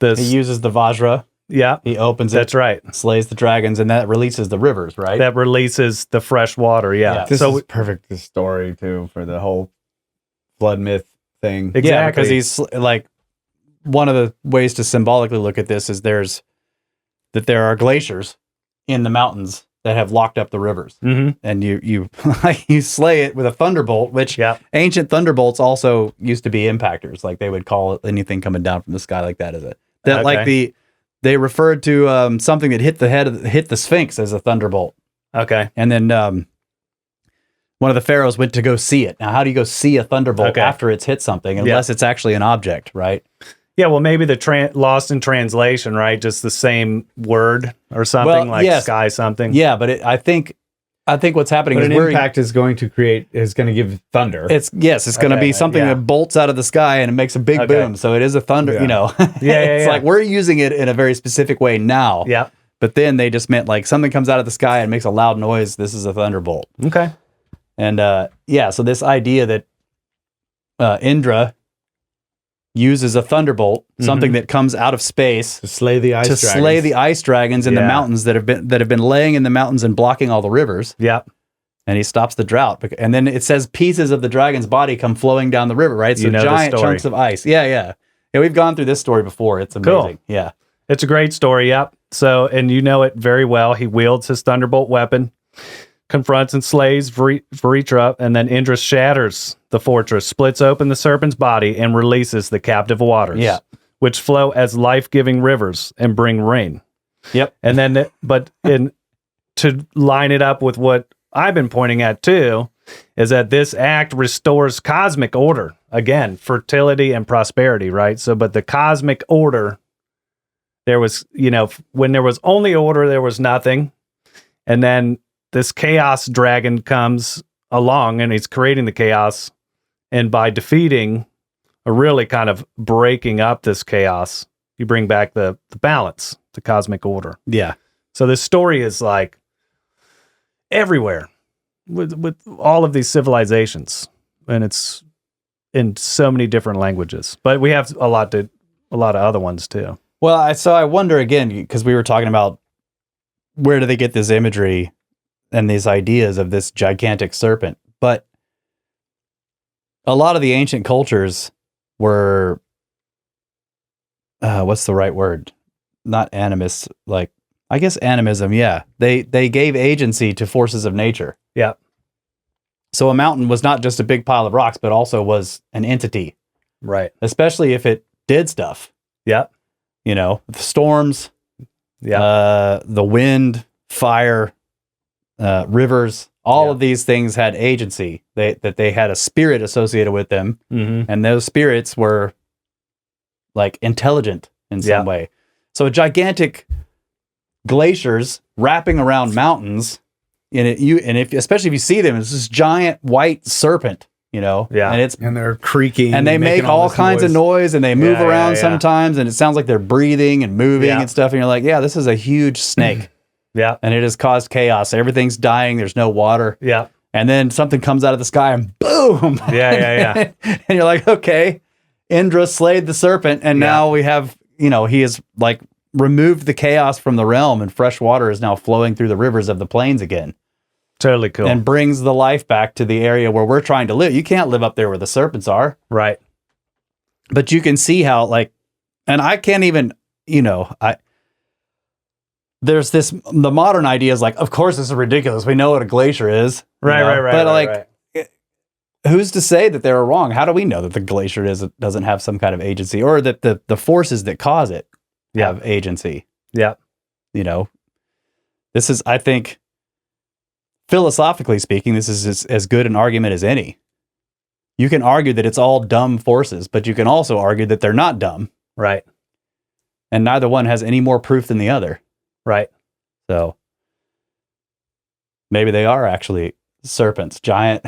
B: This,
A: He uses the Vajra.
B: yeah,
A: He opens it.
B: that's right.
A: Slays the dragons, and that releases the rivers, right?
B: That releases the fresh water. Yeah.
A: Yeah.
C: This
B: So
C: is perfect this story too for the whole flood myth thing.
B: Exactly.
A: Yeah, because he's like, one of the ways to symbolically look at this is there are glaciers in the mountains that have locked up the rivers,
B: Mhm.
A: and you you slay it with a thunderbolt, which
B: Yeah.
A: ancient thunderbolts also used to be impactors. Like they would call anything coming down from the sky like that
B: Okay.
A: they referred to something that hit the Sphinx as a thunderbolt.
B: Okay.
A: And then one of the pharaohs went to go see it. Now, how do you go see a thunderbolt
B: Okay.
A: after it's hit something, unless it's actually an object, right?
B: Yeah. Well, maybe the lost in translation, right? Just the same word or something
A: Well,
B: like
A: yes.
B: sky something.
A: Yeah, but I think what's happening
C: But
A: is
C: an
A: we're
C: impact is going to give thunder.
A: it's going to
B: Okay,
A: be something
B: yeah.
A: that bolts out of the sky and it makes a big
B: Okay.
A: boom. So it is a thunder,
C: Yeah.
A: you know.
B: Yeah,
A: It's
B: yeah.
A: like we're using it in a very specific way now.
B: Yeah.
A: But then they just meant like something comes out of the sky and makes a loud noise. This is a thunderbolt.
B: Okay.
A: And so this idea that Indra uses a thunderbolt, something that comes out of space,
C: to slay the ice
A: to
C: dragons.
A: slay the ice dragons in the
B: Yeah.
A: mountains that have been laying in the mountains and blocking all the rivers.
B: Yeah.
A: And he stops the drought. And then it says pieces of the dragon's body come flowing down the river, right? So
B: You know the
A: giant
B: story.
A: chunks of ice. Yeah. Yeah, we've gone through this story before. It's amazing.
B: Cool.
A: Yeah.
B: It's a great story. Yep. So, and you know it very well. He wields his thunderbolt weapon, confronts and slays Vritra, and then Indra shatters the fortress, splits open the serpent's body, and releases the captive waters,
A: Yeah.
B: which flow as life-giving rivers and bring rain.
A: Yep.
B: And then, to line it up with what I've been pointing at too, is that this act restores cosmic order. Again, fertility and prosperity, right? So, but the cosmic order, there was, when there was only order, there was nothing. And then this chaos dragon comes along and he's creating the chaos. And by defeating or really kind of breaking up this chaos, you bring back the balance, the cosmic order.
A: Yeah.
B: So this story is like everywhere with all of these civilizations, and it's in so many different languages. But we have a lot of other ones too.
A: Well, I wonder again, because we were talking about where do they get this imagery and these ideas of this gigantic serpent. But a lot of the ancient cultures were, what's the right word? Not animist, like, I guess animism, yeah. They gave agency to forces of nature.
B: Yeah.
A: So a mountain was not just a big pile of rocks, but also was an entity,
B: Right.
A: especially if it did stuff.
B: Yeah.
A: the storms,
B: Yeah.
A: the wind, fire, rivers, all of these things had agency. That they had a spirit associated with them, and those spirits were like intelligent in some way. So gigantic glaciers wrapping around mountains, especially if you see them, it's this giant white serpent, and
C: they're creaking,
A: and they make all kinds of noise, and they move around sometimes, and it sounds like they're breathing and moving and stuff, and you're like, yeah, this is a huge snake. And it has caused chaos. Everything's dying. There's no water. And then something comes out of the sky and boom. And you're like, okay, Indra slayed the serpent, and now we have, he has like removed the chaos from the realm, and fresh water is now flowing through the rivers of the plains again.
B: Totally cool.
A: And brings the life back to the area where we're trying to live. You can't live up there where the serpents are.
B: Right.
A: But you can see how, like, and I can't even, there's the modern idea is like, of course this is ridiculous. We know what a glacier is.
B: Right.
A: But who's to say that they're wrong? How do we know that the glacier doesn't have some kind of agency, or that the forces that cause it have agency? This is, I think, philosophically speaking, this is as good an argument as any. You can argue that it's all dumb forces, but you can also argue that they're not dumb.
B: Right.
A: And neither one has any more proof than the other.
B: Right.
A: So maybe they are actually serpents, giant,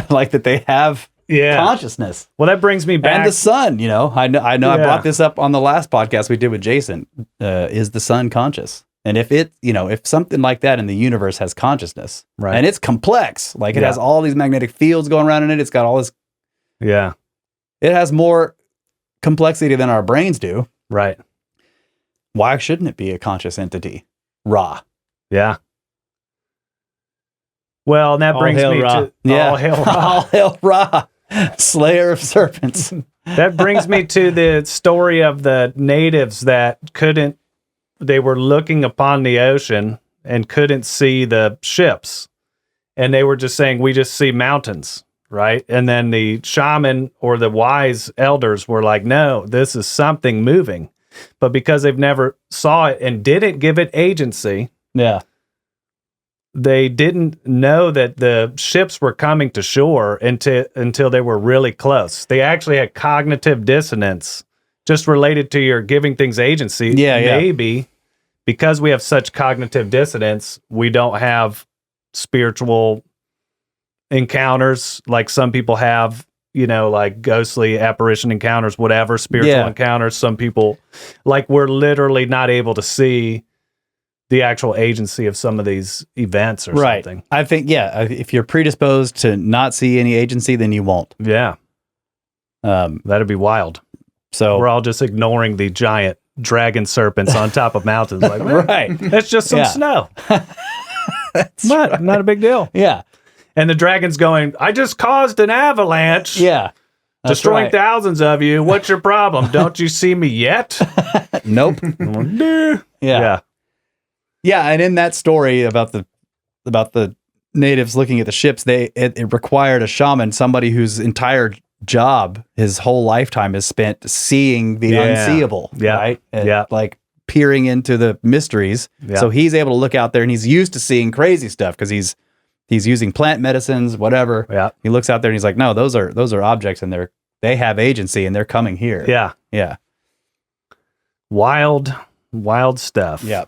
A: like that they have consciousness.
B: Well, that brings me back.
A: And the sun, I know I brought this up on the last podcast we did with Jason. Is the sun conscious? And if if something like that in the universe has consciousness,
B: right,
A: and it's complex, like it has all these magnetic fields going around in it, it's got all this.
B: Yeah.
A: It has more complexity than our brains do.
B: Right.
A: Why shouldn't it be a conscious entity? Ra.
B: Yeah. Well, and that brings me to
A: all hail Ra. All hail Ra, slayer of serpents.
B: That brings me to the story of the natives that they were looking upon the ocean and couldn't see the ships. And they were just saying, we just see mountains, right? And then the shaman or the wise elders were like, no, this is something moving. But because they've never saw it and didn't give it agency, they didn't know that the ships were coming to shore until they were really close. They actually had cognitive dissonance just related to your giving things agency. Maybe because we have such cognitive dissonance, we don't have spiritual encounters like some people have, like ghostly apparition encounters, whatever, spiritual encounters. Some people, like, we're literally not able to see the actual agency of some of these events or something.
A: I think, if you're predisposed to not see any agency, then you won't.
B: Yeah. That'd be wild.
A: So
B: we're all just ignoring the giant dragon serpents on top of mountains. Like,
A: right.
B: That's just some snow. Not a big deal.
A: Yeah.
B: And the dragon's going, I just caused an avalanche.
A: Yeah.
B: Destroying thousands of you. What's your problem? Don't you see me yet?
A: Nope.
B: Yeah.
A: Yeah, and in that story about the natives looking at the ships, it required a shaman, somebody whose entire job, his whole lifetime, is spent seeing the unseeable, right? And like peering into the mysteries. Yeah. So he's able to look out there, and he's used to seeing crazy stuff because he's using plant medicines, whatever.
B: Yeah.
A: He looks out there and he's like, no, those are objects, and they have agency, and they're coming here.
B: Yeah.
A: Yeah.
B: Wild stuff.
A: Yeah.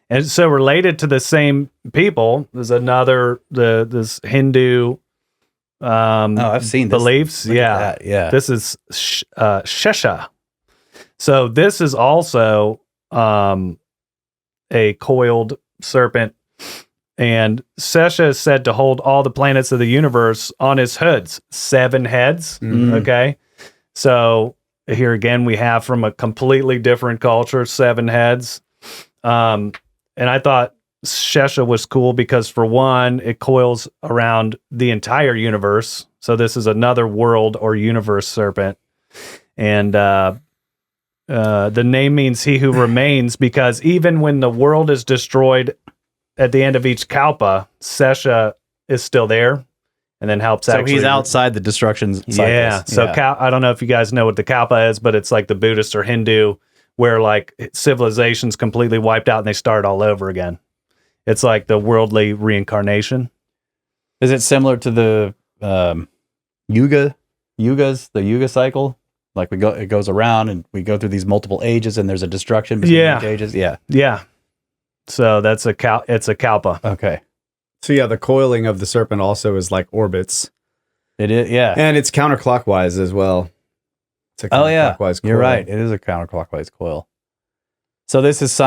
B: And so related to the same people, there's this Hindu
A: I've seen this.
B: beliefs. Yeah. This is Shesha. So this is also a coiled serpent, and Shesha is said to hold all the planets of the universe on his hoods, 7 heads.
A: Mm-hmm.
B: Okay. So here again, we have from a completely different culture, 7 heads. And I thought Shesha was cool because, for one, it coils around the entire universe. So this is another world or universe serpent. And the name means he who remains, because even when the world is destroyed at the end of each kalpa, Shesha is still there and then helps
A: So he's outside the destruction cycles.
B: Yeah. So I don't know if you guys know what the kalpa is, but it's like the Buddhist or Hindu where like civilization's completely wiped out and they start all over again. It's like the worldly reincarnation.
A: Is it similar to the yugas, the yuga cycle? Like it goes around and we go through these multiple ages and there's a destruction between each ages. Yeah.
B: Yeah. So that's it's a kalpa.
A: Okay.
C: So yeah, the coiling of the serpent also is like orbits.
A: It is, yeah.
C: And it's counterclockwise as well. It's a counterclockwise coil.
A: You're right. It is a counterclockwise coil. So this is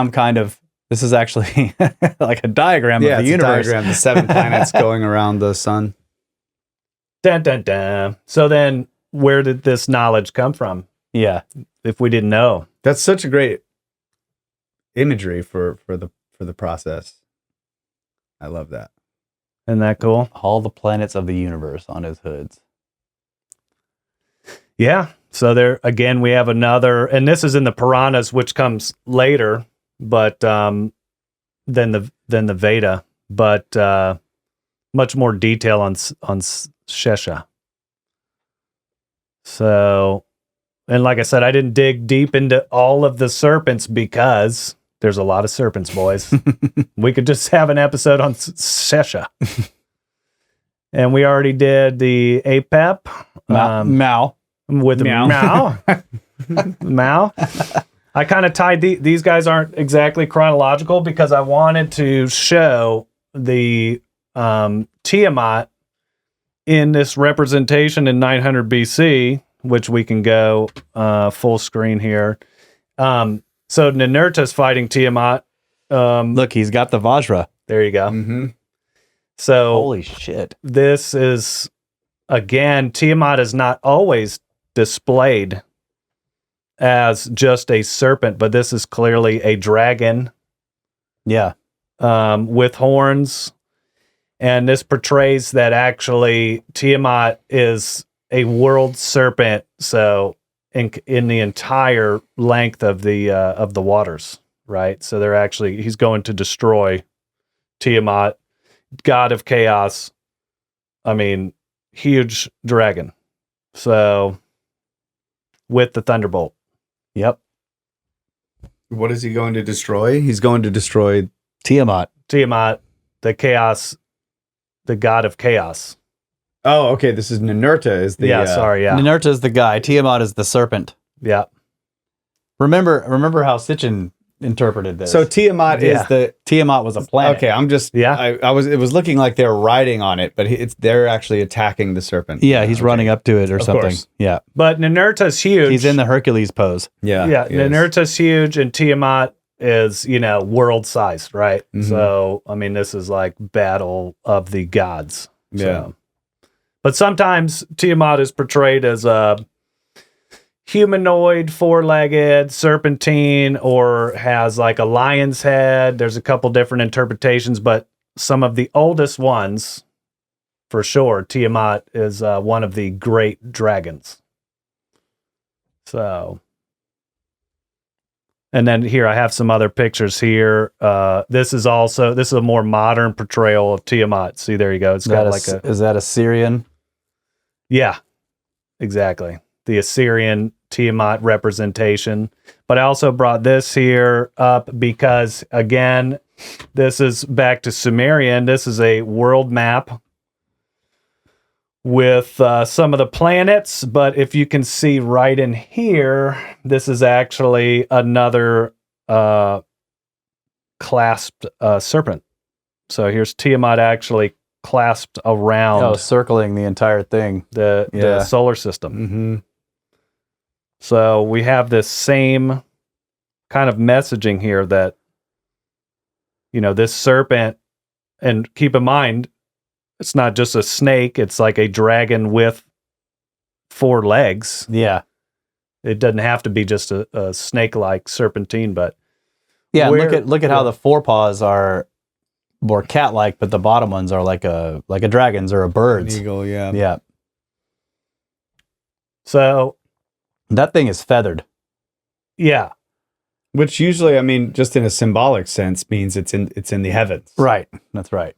A: actually like a diagram of the universe.
C: A diagram, the 7 planets going around the sun.
B: Dun, dun, dun. So then where did this knowledge come from?
A: Yeah.
B: If we didn't know.
C: That's such a great imagery for the process. I love that.
B: Isn't that cool?
A: All the planets of the universe on his hoods.
B: Yeah. So there again, we have another, and this is in the Puranas, which comes later, but than the Veda, but much more detail on Shesha. So, and like I said, I didn't dig deep into all of the serpents because there's a lot of serpents, boys. We could just have an episode on Shesha. And we already did the APEP.
A: Mao.
B: With Mao. Mao. I kind of tied these guys aren't exactly chronological because I wanted to show the Tiamat in this representation in 900 BC, which we can go full screen here. So Ninurta's fighting Tiamat.
A: Look, he's got the Vajra.
B: There you go.
C: Mm-hmm.
B: So
A: holy shit.
B: This is, again, Tiamat is not always displayed as just a serpent, but this is clearly a dragon.
A: Yeah.
B: With horns. And this portrays that actually Tiamat is a world serpent. So in the entire length of the waters, right? So he's going to destroy Tiamat, god of chaos. I mean, huge dragon. So with the thunderbolt. Yep.
C: What is he going to destroy? He's going to destroy
A: Tiamat.
B: Tiamat, the chaos, the god of chaos.
C: Oh, okay. This is Ninurta is the
A: Ninurta is the guy. Tiamat is the serpent.
B: Yeah.
A: Remember how Sitchin interpreted this.
C: So Tiamat is
A: Tiamat was a planet.
C: Okay, I'm just it was looking like they were riding on it, but they're actually attacking the serpent.
A: Yeah, he's running up to it or something.
C: Course.
A: Yeah.
B: But Ninurta's huge.
A: He's in the Hercules pose.
C: Yeah.
B: Yeah, Ninurta's huge and Tiamat is, world sized, right?
C: Mm-hmm.
B: So, I mean, this is like battle of the gods.
C: Yeah.
B: So. But sometimes Tiamat is portrayed as a humanoid, 4-legged, serpentine, or has like a lion's head. There's a couple different interpretations, but some of the oldest ones, for sure, Tiamat is one of the great dragons. So, and then here I have some other pictures here. This is a more modern portrayal of Tiamat. See, there you go. It's got
A: is that Assyrian?
B: Yeah, exactly. The Assyrian Tiamat representation. But I also brought this here up because, again, this is back to Sumerian. This is a world map with some of the planets. But if you can see right in here, this is actually another clasped serpent. So here's Tiamat actually clasped around.
A: Circling the entire thing.
B: The solar system.
C: Mm-hmm.
B: So we have this same kind of messaging here that, this serpent, and keep in mind, it's not just a snake, it's like a dragon with 4 legs.
A: Yeah.
B: It doesn't have to be just a snake-like serpentine, but
A: yeah, look at how the forepaws are more cat-like, but the bottom ones are like a dragon's or a bird's.
C: An eagle, yeah.
A: Yeah.
B: So
A: that thing is feathered.
B: Yeah.
C: Which usually, I mean, just in a symbolic sense, means it's in the heavens.
A: Right. That's right.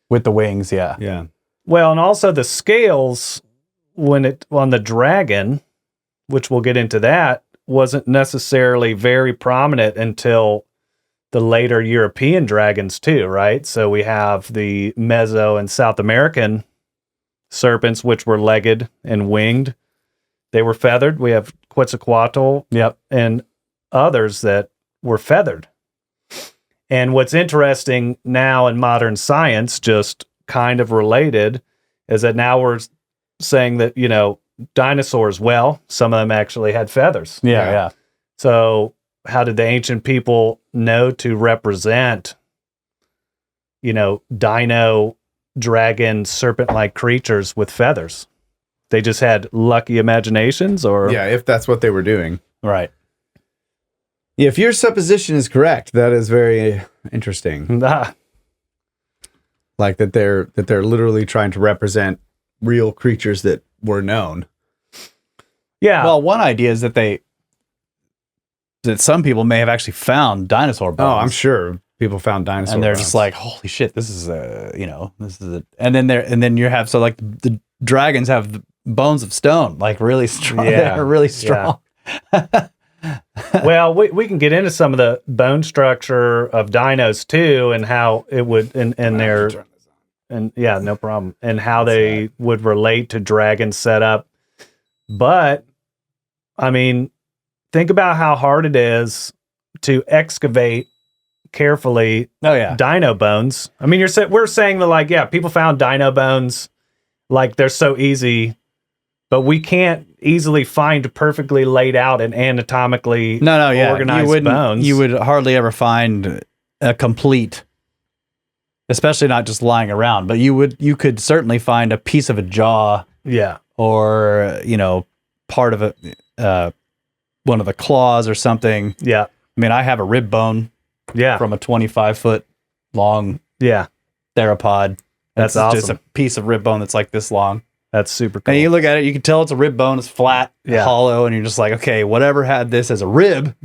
A: With the wings, yeah.
C: Yeah.
B: Well, and also the scales on the dragon, which we'll get into that, wasn't necessarily very prominent until the later European dragons too, right? So we have the Meso and South American serpents, which were legged and winged. They were feathered. We have Quetzalcoatl, and others that were feathered. And what's interesting now in modern science, just kind of related, is that now we're saying that, dinosaurs, well, some of them actually had feathers.
A: Yeah.
B: So how did the ancient people know to represent, dino, dragon, serpent-like creatures with feathers? They just had lucky imaginations, or?
C: Yeah, if that's what they were doing.
A: Right.
C: Yeah, if your supposition is correct, that is very interesting. Like that they're literally trying to represent real creatures that were known.
B: Yeah.
A: Well, one idea is that some people may have actually found dinosaur bones.
C: Oh, I'm sure people found dinosaur
A: and they're
C: bones.
A: just like, holy shit, this is and then you have, so like the dragons have the bones of stone, like really strong.
B: Yeah.
A: They're really strong.
B: Yeah. Well, we can get into some of the bone structure of dinos too, and how it would, no problem, and how they would relate to dragon setup. But I mean, think about how hard it is to excavate carefully.
A: Oh yeah,
B: dino bones. I mean, we're saying that, like, yeah, people found dino bones, like they're so easy, but we can't easily find perfectly laid out and anatomically organized bones.
A: You would hardly ever find a complete, especially not just lying around, but you could certainly find a piece of a jaw.
B: Yeah.
A: Or, part of one of the claws or something.
B: Yeah.
A: I mean, I have a rib bone from a 25-foot long theropod.
B: That's
A: awesome.
B: awesome.
A: Just a piece of rib bone that's like this long.
B: That's super cool.
A: And you look at it, you can tell it's a rib bone. It's flat, hollow, and you're just like, okay, whatever had this as a rib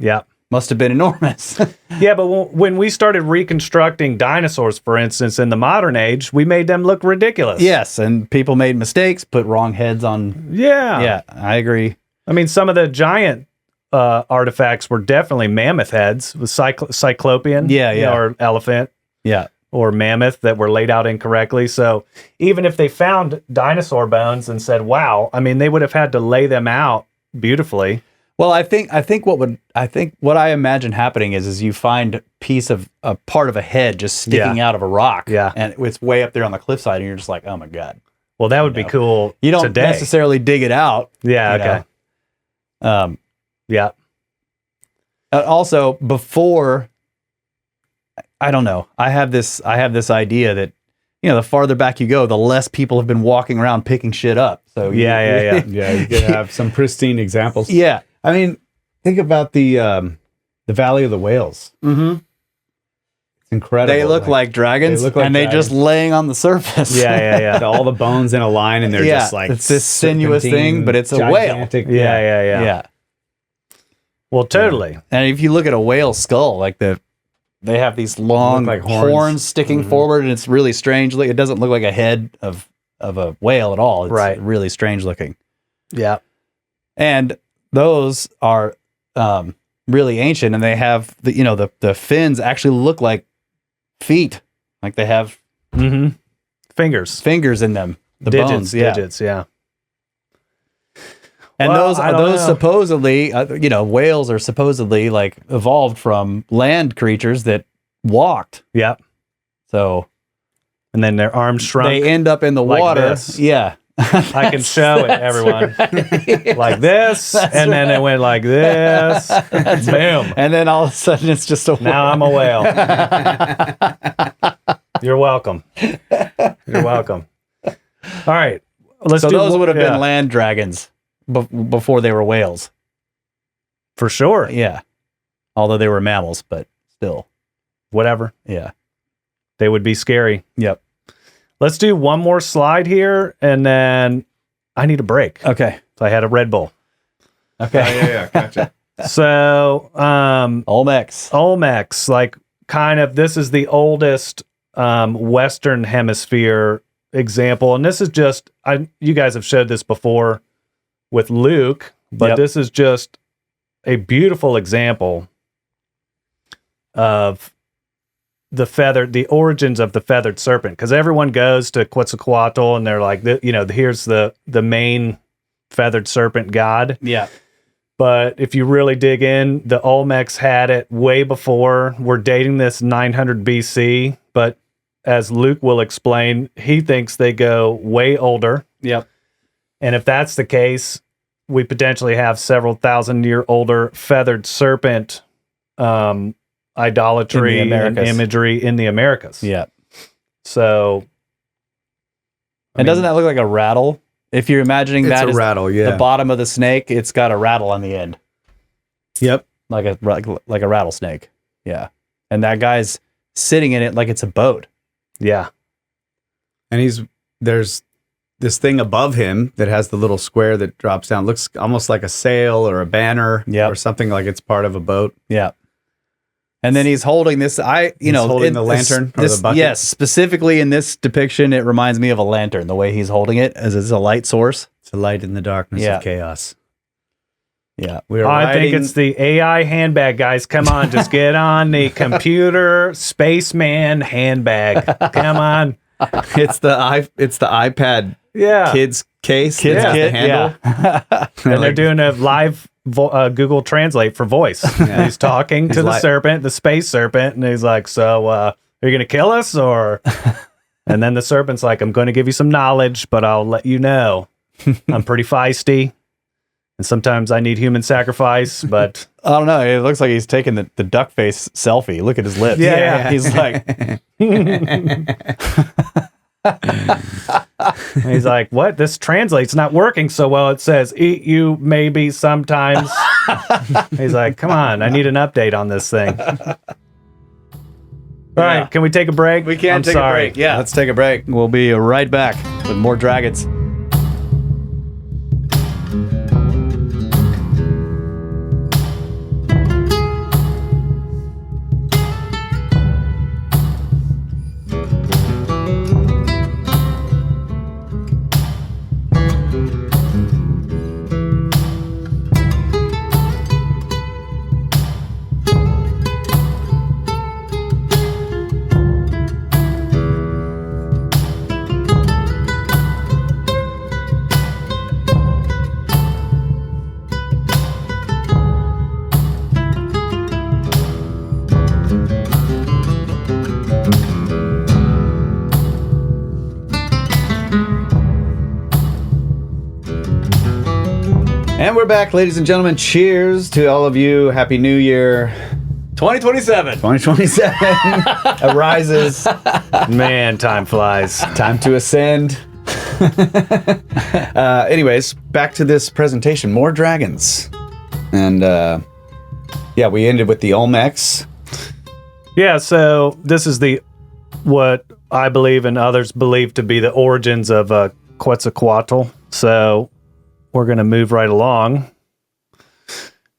A: must have been enormous.
B: Yeah, but when we started reconstructing dinosaurs, for instance, in the modern age, we made them look ridiculous.
A: Yes, and people made mistakes, put wrong heads on.
B: Yeah.
A: Yeah, I agree.
B: I mean, some of the giant artifacts were definitely mammoth heads with cyclopean or elephant.
A: Yeah.
B: Or mammoth that were laid out incorrectly. So even if they found dinosaur bones and said, wow, I mean, they would have had to lay them out beautifully.
A: Well, I think what I imagine happening is you find a part of a head just sticking out of a rock.
B: Yeah.
A: And it's way up there on the cliffside, and you're just like, oh my God.
B: Well, that would be cool.
A: You don't
B: today.
A: necessarily dig it out.
B: Yeah, okay. Yeah.
A: Also, before, I don't know. I have this idea that, the farther back you go, the less people have been walking around picking shit up. So
C: yeah, you could have some pristine examples.
A: Yeah.
C: I mean, think about the Valley of the Whales.
A: Mm-hmm.
C: It's incredible.
A: They look like dragons, they just laying on the surface.
B: Yeah.
C: All the bones in a line, and they're just like
A: it's this sinuous thing, but it's a whale.
B: Yeah. Well, totally.
A: And if you look at a whale skull, like they have these long
C: like
A: horns sticking forward, and it's really strange. It doesn't look like a head of a whale at all. It's really strange looking.
B: Yeah.
A: And those are really ancient, and they have the fins actually look like feet. Like they have fingers in them. The bones,
B: digits, yeah.
A: And those supposedly, whales are supposedly like evolved from land creatures that walked.
B: Yeah.
A: So,
B: and then their arms shrunk.
A: They end up in the
B: like
A: water.
B: This.
A: Yeah.
B: I can show it, everyone.
A: Right.
B: Like this, and then it went like this. Boom.
A: And then all of a sudden it's just a whale.
B: Now I'm a whale. You're welcome. You're welcome. All right.
A: So those would have been land dragons before they were whales.
B: For sure.
A: Yeah. Although they were mammals, but still.
B: Whatever.
A: Yeah.
B: They would be scary.
A: Yep.
B: Let's do one more slide here, and then I need a break.
A: Okay.
B: So I had a Red Bull.
A: Okay.
C: Yeah, gotcha.
B: So,
A: Olmecs,
B: like this is the oldest Western Hemisphere example, and this is just you guys have showed this before with Luke, but this is just a beautiful example of the origins of the feathered serpent, because everyone goes to Quetzalcoatl and they're like, here's the main feathered serpent god.
A: Yeah.
B: But if you really dig in, the Olmecs had it way before. We're dating this 900 BC, but as Luke will explain, he thinks they go way older.
A: Yep.
B: And if that's the case, we potentially have several thousand-year-older feathered serpent idolatry and imagery in the Americas.
A: Yeah.
B: So,
A: and doesn't that look like a rattle? If you're imagining
C: It's
A: that
C: a
A: is
C: rattle, yeah.
A: the bottom of the snake, it's got a rattle on the end,
C: Yep.
A: like a rattlesnake. Yeah. And that guy's sitting in it like it's a boat.
B: yeah.
C: And there's this thing above him that has the little square that drops down. Looks almost like a sail or a banner or something, like it's part of a boat.
A: Yeah. And then he's holding this.
C: Holding the lantern or the bucket.
A: Yes, specifically in this depiction, it reminds me of a lantern. The way he's holding it, as it's a light source.
C: It's a light in the darkness
A: Yeah.
C: of chaos.
A: Yeah,
B: I think it's the AI handbag, guys. Come on, just get on the computer spaceman handbag. Come on.
C: It's the iPad
B: Yeah.
C: kids case.
A: Kids
C: that has
A: kit,
C: the handle.
B: And they're doing a live Google Translate for voice.
C: Yeah.
B: He's talking to the serpent, the space serpent, and he's like, so are you going to kill us? Or, and then the serpent's like, I'm going to give you some knowledge, but I'll let you know. I'm pretty feisty. And sometimes I need human sacrifice, but
A: I don't know. It looks like he's taking the duck face selfie. Look at his lips.
B: Yeah.
A: He's like,
B: he's like, what? This translate's not working so well. It says, eat you maybe sometimes. He's like, come on, I need an update on this thing. All right, can we take a break?
A: we can't take a break. Yeah.
C: Let's take a break.
A: We'll be right back with more dragons.
C: And we're back, ladies and gentlemen. Cheers to all of you. Happy New Year.
A: 2027.
C: 2027 arises.
B: Man, time flies.
C: Time to ascend. Anyways, back to this presentation. More dragons. And we ended with the Olmecs.
B: Yeah, so this is what I believe and others believe to be the origins of Quetzalcoatl. So we're going to move right along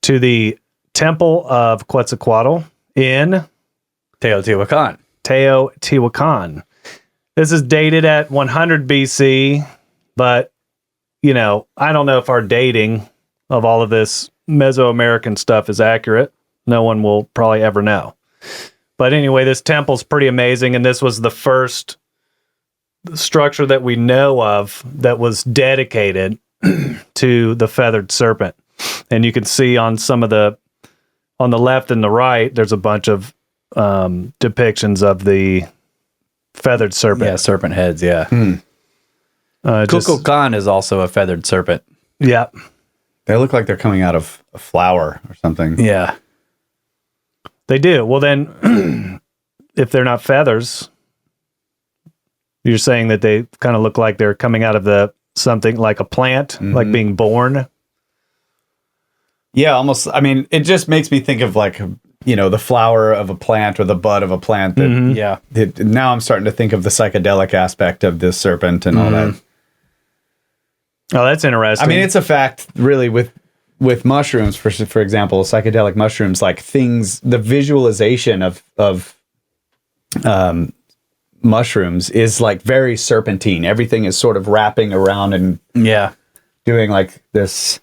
B: to the Temple of Quetzalcoatl in
A: Teotihuacan.
B: This is dated at 100 BC, but, I don't know if our dating of all of this Mesoamerican stuff is accurate. No one will probably ever know. But anyway, this temple's pretty amazing, and this was the first structure that we know of that was dedicated to the feathered serpent. And you can see on on the left and the right, there's a bunch of depictions of the feathered serpent.
A: Yeah, serpent heads, yeah.
B: Just-
A: Kukulkan is also a feathered serpent.
B: yeah.
C: They look like they're coming out of a flower or something.
A: Yeah.
B: They do. Well, then, if they're not feathers, you're saying that they kind of look like they're coming out of something like a plant, like being born.
C: Yeah, almost. I mean, it just makes me think of the flower of a plant or the bud of a plant. That,
A: Yeah.
C: Now I'm starting to think of the psychedelic aspect of this serpent and all that.
B: Oh, that's interesting.
C: I mean, it's a fact, really, with mushrooms, for example, psychedelic mushrooms, like the visualization of mushrooms is like very serpentine. Everything is sort of wrapping around and
A: Yeah.
C: doing like this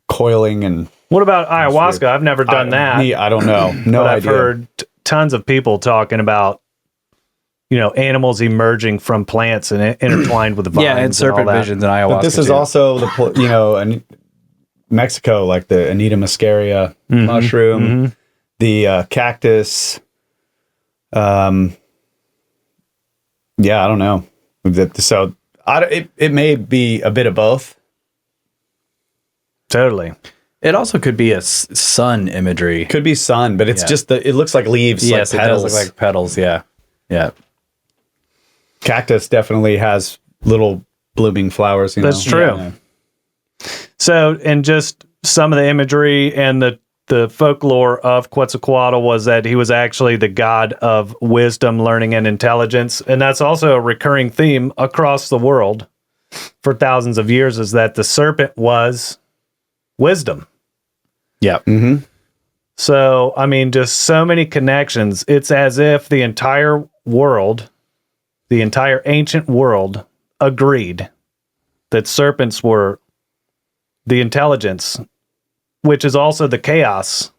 C: coiling and
B: What about ayahuasca? I've never done that.
C: I don't know. No
B: but I've
C: idea.
B: heard tons of people talking about, animals emerging from plants and intertwined with the vines.
A: Yeah, and serpent visions and ayahuasca.
C: But this is
A: too.
C: also Mexico, like the Anita muscaria mushroom, the cactus. Yeah, I don't know. So it may be a bit of both.
B: Totally.
A: It also could be a sun imagery.
C: Could be sun, but it's just it looks like leaves.
A: Yes,
C: like
A: it
C: petals.
A: does look like petals. Yeah, yeah.
C: Cactus definitely has little blooming flowers.
B: That's true.
C: Yeah.
B: So, and just some of the imagery and the folklore of Quetzalcoatl was that he was actually the god of wisdom, learning, and intelligence. And that's also a recurring theme across the world for thousands of years, is that the serpent was wisdom.
A: Yeah.
C: Mm-hmm.
B: So, I mean, just so many connections. It's as if the entire world, the entire ancient world, agreed that serpents were the intelligence, which is also the chaos.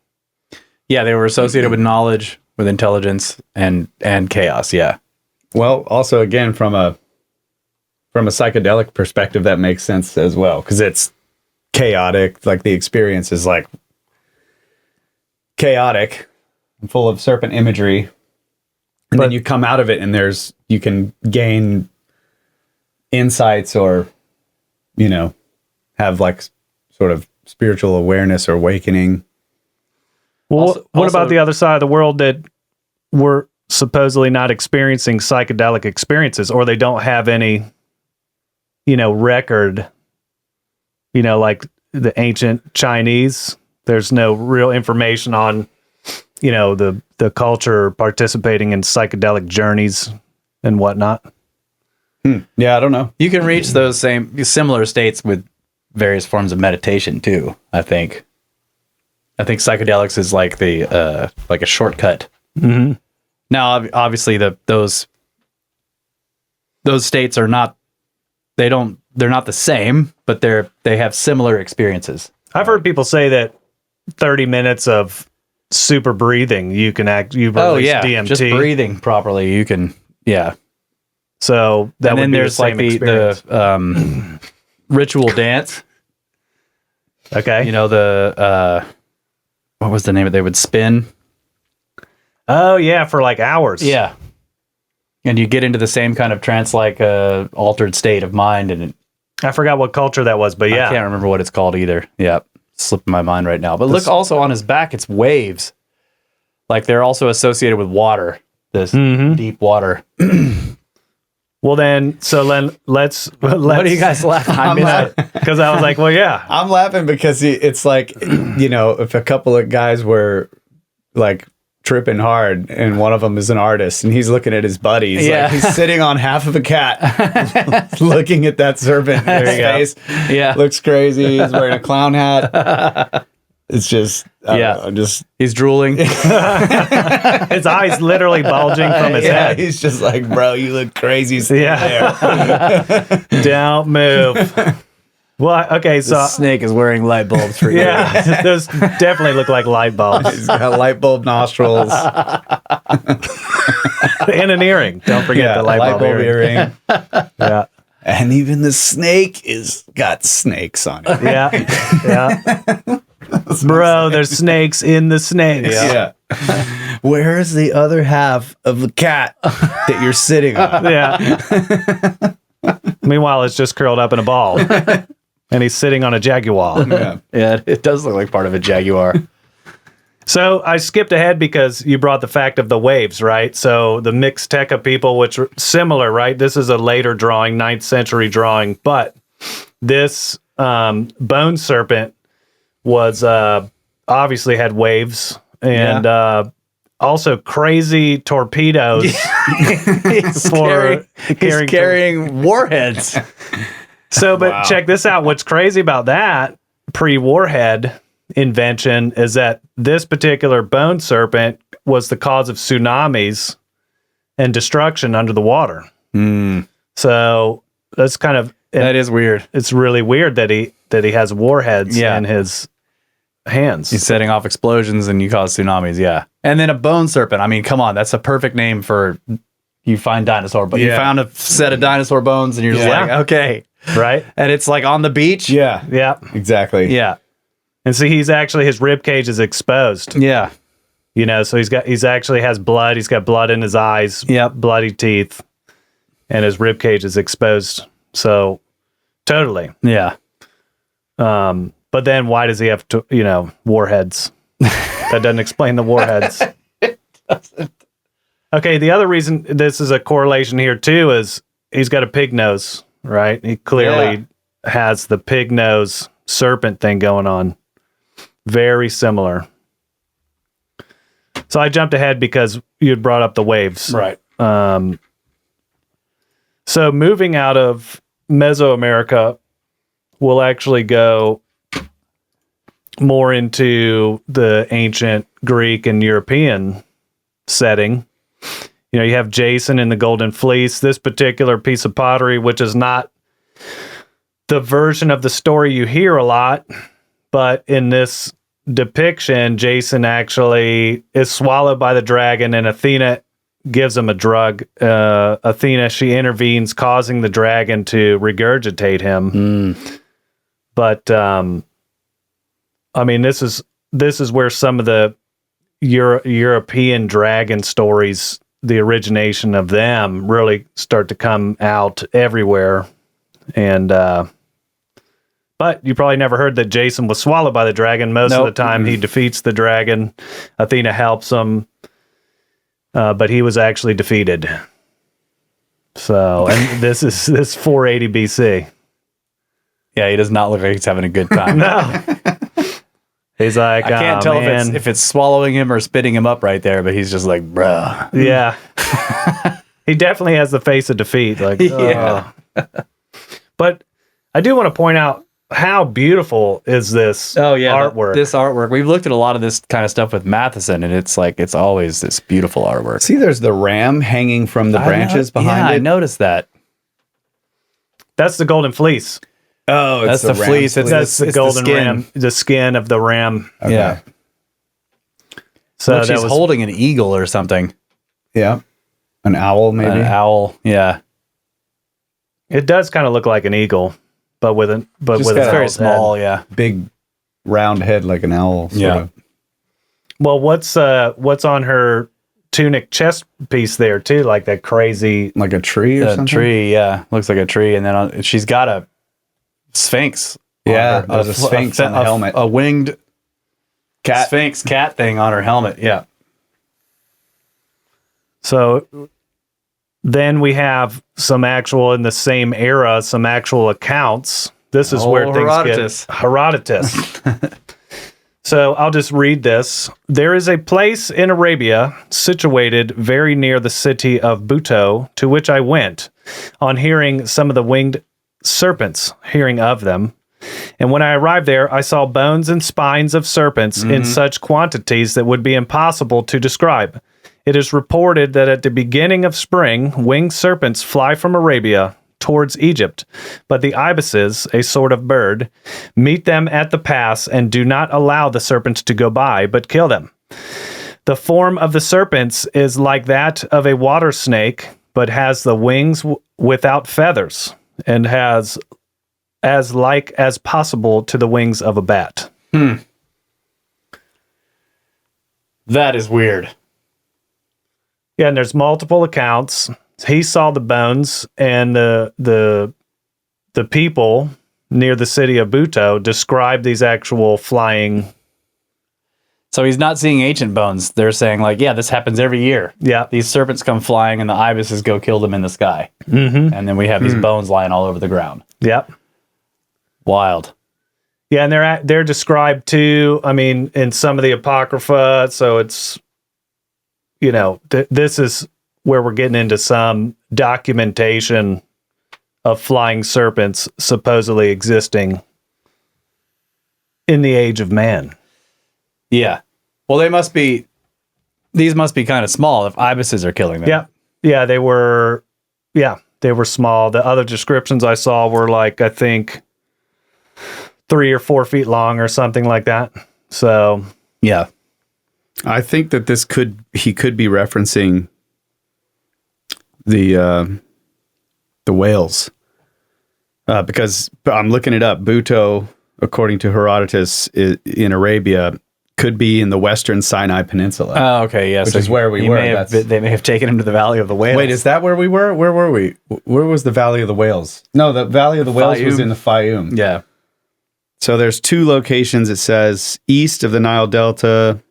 A: Yeah, they were associated with knowledge, with intelligence, and chaos. Yeah.
C: Well, also again from a psychedelic perspective, that makes sense as well, because it's chaotic. Like the experience is like chaotic and full of serpent imagery, and then you come out of it and you can gain insights or have like sort of spiritual awareness or awakening.
B: Well, what about the other side of the world that were supposedly not experiencing psychedelic experiences, or they don't have any record, like the ancient Chinese? There's no real information on, the culture participating in psychedelic journeys and whatnot.
C: Yeah, I don't know.
A: You can reach those similar states with various forms of meditation too. I think psychedelics is like like a shortcut.
B: Mm-hmm.
A: Now, obviously, those states are not. They're not the same, but they have similar experiences.
B: I've heard people say that 30 minutes of super breathing, you can release DMT.
A: Just breathing properly, you can. Yeah.
B: So that
A: and
B: would
A: then
B: be
A: there's
B: the same experience.
A: the ritual dance.
B: Okay.
A: What was the name of it? They would spin.
B: Oh yeah, for like hours.
A: Yeah. And you get into the same kind of trance-like altered state of mind, and
B: I forgot what culture that was, but yeah.
A: I can't remember what it's called either. Yeah, slipping my mind right now. But look also on his back, it's waves. Like they're also associated with water, this deep water.
B: Well then, let's
A: What are you guys laughing? I missed it.
B: Because I was like, well, yeah.
C: I'm laughing because it's like, if a couple of guys were like tripping hard and one of them is an artist and he's looking at his buddies, like he's sitting on half of a cat looking at that serpent in his face.
A: Yeah.
C: Looks crazy. He's wearing a clown hat. It's just,
A: he's drooling.
B: His eyes literally bulging from his head.
C: He's just like, bro, you look crazy. There.
B: Don't move. Well, okay, so
A: The snake is wearing light bulbs for you.
B: yeah, those definitely look like light bulbs.
C: He's got light bulb nostrils.
B: And an earring. Don't forget the light bulb earring. Yeah.
C: And even the snake got snakes on it.
B: Yeah. Bro, there's snakes in the snakes.
C: Yeah. Where's the other half of the cat that you're sitting on?
B: Yeah. Meanwhile, it's just curled up in a ball. And he's sitting on a jaguar.
A: Yeah, it does look like part of a jaguar.
B: So I skipped ahead because you brought the fact of the waves, right? So the Mixteca people, which are similar, right? This is a later drawing, 9th century drawing, but this bone serpent was obviously had waves and also crazy torpedoes.
A: He's carrying warheads.
B: So, but check this out. What's crazy about that pre-warhead invention is that this particular bone serpent was the cause of tsunamis and destruction under the water. So that's kind of
A: that is weird.
B: It's really weird that he has warheads in his hands.
A: He's setting off explosions and you cause tsunamis. Yeah. And then a bone serpent. I mean, come on. That's a perfect name for you find dinosaur. But you found a set of dinosaur bones and you're just like, okay.
B: Right.
A: And it's like on the beach.
C: Yeah.
B: Yeah.
C: Exactly.
A: Yeah.
B: And see, his rib cage is exposed.
A: Yeah.
B: You know, so he's actually has blood. He's got blood in his eyes.
A: Yep.
B: Bloody teeth. And his rib cage is exposed. So totally.
A: Yeah.
B: But then why does he have to, warheads? That doesn't explain the warheads.
A: It doesn't.
B: Okay, the other reason this is a correlation here too is he's got a pig nose, right? He clearly has the pig nose serpent thing going on. Very similar. So I jumped ahead because you had brought up the waves.
A: Right.
B: So moving out of Mesoamerica, we'll actually go more into the ancient Greek and European setting. You know, you have Jason in the Golden Fleece. This particular piece of pottery, which is not the version of the story you hear a lot, but in this depiction, Jason actually is swallowed by the dragon and Athena gives him a drug. Athena, she intervenes, causing the dragon to regurgitate him. But I mean, this is where some of the European dragon stories, the origination of them, really start to come out everywhere. And but you probably never heard that Jason was swallowed by the dragon. Most of the time, he defeats the dragon. Athena helps him, but he was actually defeated. So, and this is 480 BC.
A: Yeah, he does not look like he's having a good time.
B: No. He's like,
A: I can't tell if it's swallowing him or spitting him up right there, but he's just like, bruh.
B: Yeah. He definitely has the face of defeat. Like,
A: Yeah.
B: But I do want to point out how beautiful is this artwork.
A: This artwork. We've looked at a lot of this kind of stuff with Matheson, and it's like, it's always this beautiful artwork.
C: See, there's the ram hanging from the branches behind it.
A: I noticed that.
B: That's the golden fleece.
C: Oh,
A: That's the fleece.
B: That's the golden
A: skin.
B: ram, the skin of the ram.
C: Okay.
A: Yeah.
B: So
A: Look, she's holding an eagle or something.
C: Yeah. An owl, maybe.
A: An owl. Yeah.
B: It does kind of look like an eagle, but with a
C: Just got
B: a
C: a
A: Very
B: owl's
A: small.
B: head.
A: Yeah.
C: Big round head like an owl. Sort
A: Yeah.
C: of.
B: Well, what's on her tunic chest piece there too? Like that crazy.
C: Like a tree or
A: A
C: something?
A: tree. Yeah. Looks like a tree. And then she's got a sphinx. on
C: Yeah,
A: her.
C: there's a sphinx on the helmet.
A: A winged
C: Cat.
A: sphinx cat thing on her helmet. Yeah.
B: So then we have some actual in the same era, some actual accounts. This is where things
A: Herodotus.
B: get Herodotus. So I'll just read this. There is a place in Arabia situated very near the city of Buto, to which I went on hearing some of the winged serpents, hearing of them. And when I arrived there, I saw bones and spines of serpents in such quantities that would be impossible to describe. It is reported that at the beginning of spring, winged serpents fly from Arabia towards Egypt, but the ibises, a sort of bird, meet them at the pass and do not allow the serpents to go by, but kill them. The form of the serpents is like that of a water snake, but has the wings without feathers, and has as like as possible to the wings of a bat.
A: That is weird.
B: Yeah, and there's multiple accounts. He saw the bones, and the people near the city of Buto describe these actual flying.
A: So he's not seeing ancient bones. They're saying like, yeah, this happens every year.
B: Yeah,
A: These serpents come flying and the ibises go kill them in the sky. And then we have these bones lying all over the ground.
B: yep.
A: Wild.
B: Yeah, and they're described too. I mean, in some of the apocrypha. So it's, this is where we're getting into some documentation of flying serpents supposedly existing in the age of man.
A: Yeah. Well, these must be kind of small if ibises are killing them.
B: Yeah. Yeah, they were small. The other descriptions I saw were like, I think 3 or 4 feet long or something like that. So
A: Yeah.
C: I think that he could be referencing the whales. Because I'm looking it up. Buto, according to Herodotus, in Arabia, could be in the western Sinai Peninsula.
A: Oh, okay. Yeah.
C: Which is where we were.
A: They may have taken him to the Valley of the Whales.
C: Wait, is that where we were? Where were we? Where was the Valley of the Whales? No, the Valley of the Whales was in the Fayum.
A: Yeah.
C: So there's 2 locations. It says east of the Nile Delta,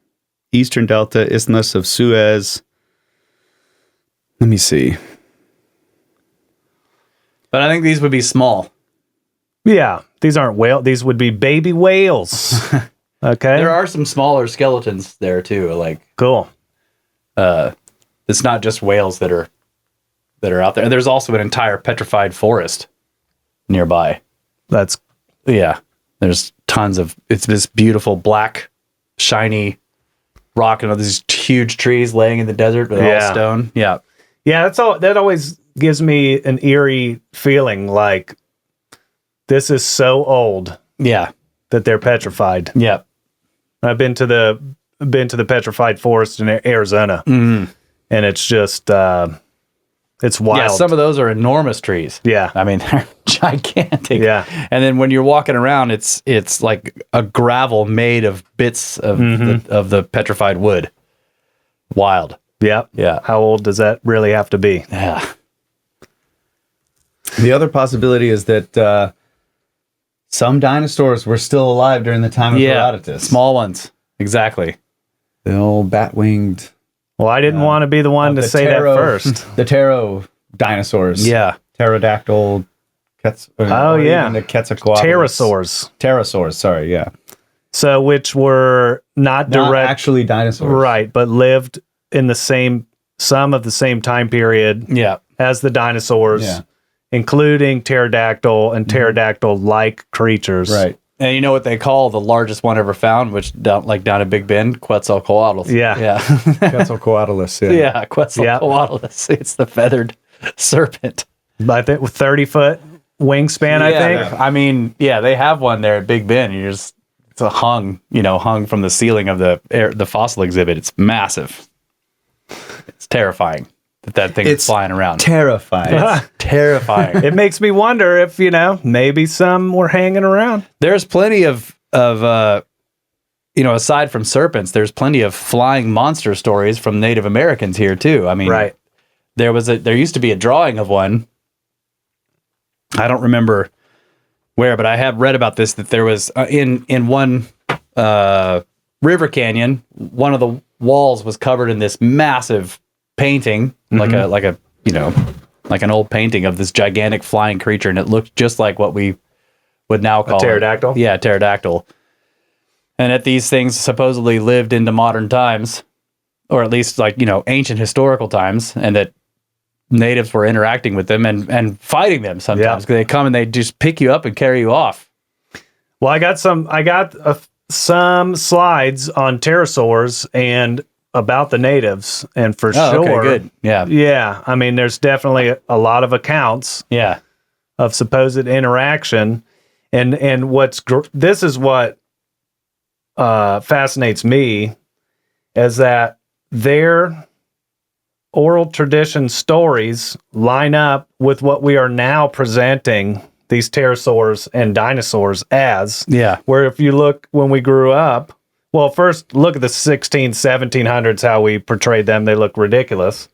C: Eastern Delta, Isthmus of Suez. Let me see.
A: But I think these would be small.
B: yeah, these aren't whale. These would be baby whales. Okay.
A: There are some smaller skeletons there too. Like,
B: cool.
A: it's not just whales that are out there. And there's also an entire petrified forest nearby.
B: That's
A: Yeah. There's tons of, it's this beautiful black, shiny rock and all these huge trees laying in the desert, but they're all stone. Yeah.
B: yeah. That's all. That always gives me an eerie feeling, like this is so old
A: Yeah.
B: that they're petrified.
A: Yeah.
B: I've been to the petrified forest in Arizona, and it's just it's wild.
A: Yeah, some of those are enormous trees.
B: Yeah.
A: I mean, they're gigantic.
B: Yeah.
A: And then when you're walking around, it's like a gravel made of bits of the petrified wood. Wild.
B: Yeah.
A: Yeah.
B: How old does that really have to be?
A: Yeah.
C: The other possibility is that some dinosaurs were still alive during the time of Herodotus.
A: Small ones. Exactly.
C: The old bat-winged...
B: Well, I didn't want to be the one to say that first.
C: The ptero dinosaurs.
A: Yeah.
C: Pterodactyl. The Quetzalcoatl.
B: Pterosaurs.
C: Sorry, yeah.
B: So, which were not direct,
C: actually dinosaurs.
B: right, but lived in some of the same time period
A: Yeah.
B: as the dinosaurs,
C: Yeah.
B: including pterodactyl and pterodactyl-like creatures.
C: Right.
A: And you know what they call the largest one ever found, which down at Big Bend? Quetzalcoatl.
B: Yeah.
A: Yeah.
C: Quetzalcoatlus, yeah.
A: Yeah, Quetzalcoatl. It's the feathered serpent.
B: I think with 30-foot wingspan, I think.
A: I mean, yeah, they have one there at Big Bend. It's hung from the ceiling of the fossil exhibit. It's massive. It's terrifying that thing is flying around.
C: Terrifying.
A: It's terrifying.
B: It makes me wonder if, maybe some were hanging around.
A: There's plenty of aside from serpents, there's plenty of flying monster stories from Native Americans here too. I mean,
B: Right.
A: there used to be a drawing of one. I don't remember where, but I have read about this, that there was in one river canyon, one of the walls was covered in this massive painting, like an old painting of this gigantic flying creature, and it looked just like what we would now call
B: A pterodactyl?
A: Yeah, pterodactyl. And that these things supposedly lived into modern times, or at least ancient historical times, and that natives were interacting with them and fighting them sometimes, because they come and they just pick you up and carry you off.
B: Well, I got some slides on pterosaurs and about the natives, and for sure.
A: Okay, good. Yeah.
B: Yeah. I mean, there's definitely a lot of accounts
A: Yeah.
B: of supposed interaction. And this is what fascinates me, is that their oral tradition stories line up with what we are now presenting these pterosaurs and dinosaurs as.
A: Yeah.
B: Where if you look when we grew up, well, first look at the 1700s, how we portrayed them. They look ridiculous.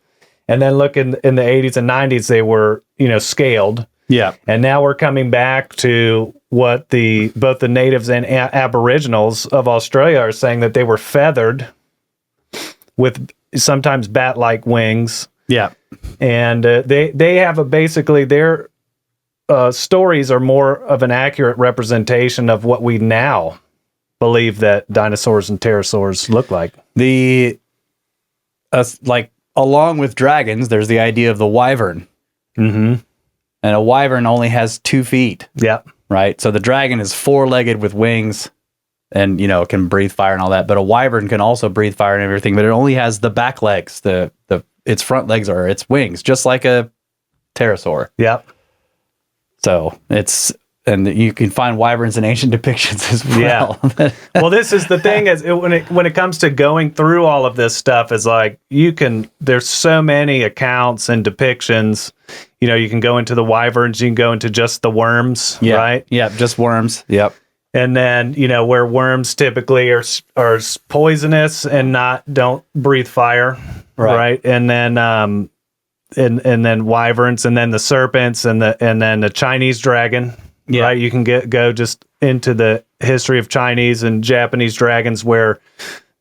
B: And then look in the 80s and 90s, they were, scaled.
A: Yeah.
B: And now we're coming back to what both the natives and aboriginals of Australia are saying, that they were feathered with sometimes bat-like wings.
A: Yeah.
B: And they have basically their stories are more of an accurate representation of what we now believe that dinosaurs and pterosaurs look like.
A: Along with dragons, there's the idea of the wyvern.
B: Mm-hmm.
A: And a wyvern only has 2 feet.
B: Yeah.
A: Right. So the dragon is 4-legged with wings and, can breathe fire and all that. But a wyvern can also breathe fire and everything, but it only has the back legs. Its front legs are its wings, just like a pterosaur.
B: Yeah.
A: So it's and you can find wyverns in ancient depictions as well.
B: Yeah. Well, this is the thing is when it comes to going through all of this stuff is like there's so many accounts and depictions. You know, you can go into the wyverns, you can go into just the worms, right?
A: Yeah, just worms. Yep.
B: And then, you know, where worms typically are poisonous and don't breathe fire, right? And then and then wyverns, and then the serpents, and then the Chinese dragon. Yeah. Right, you can go just into the history of Chinese and Japanese dragons where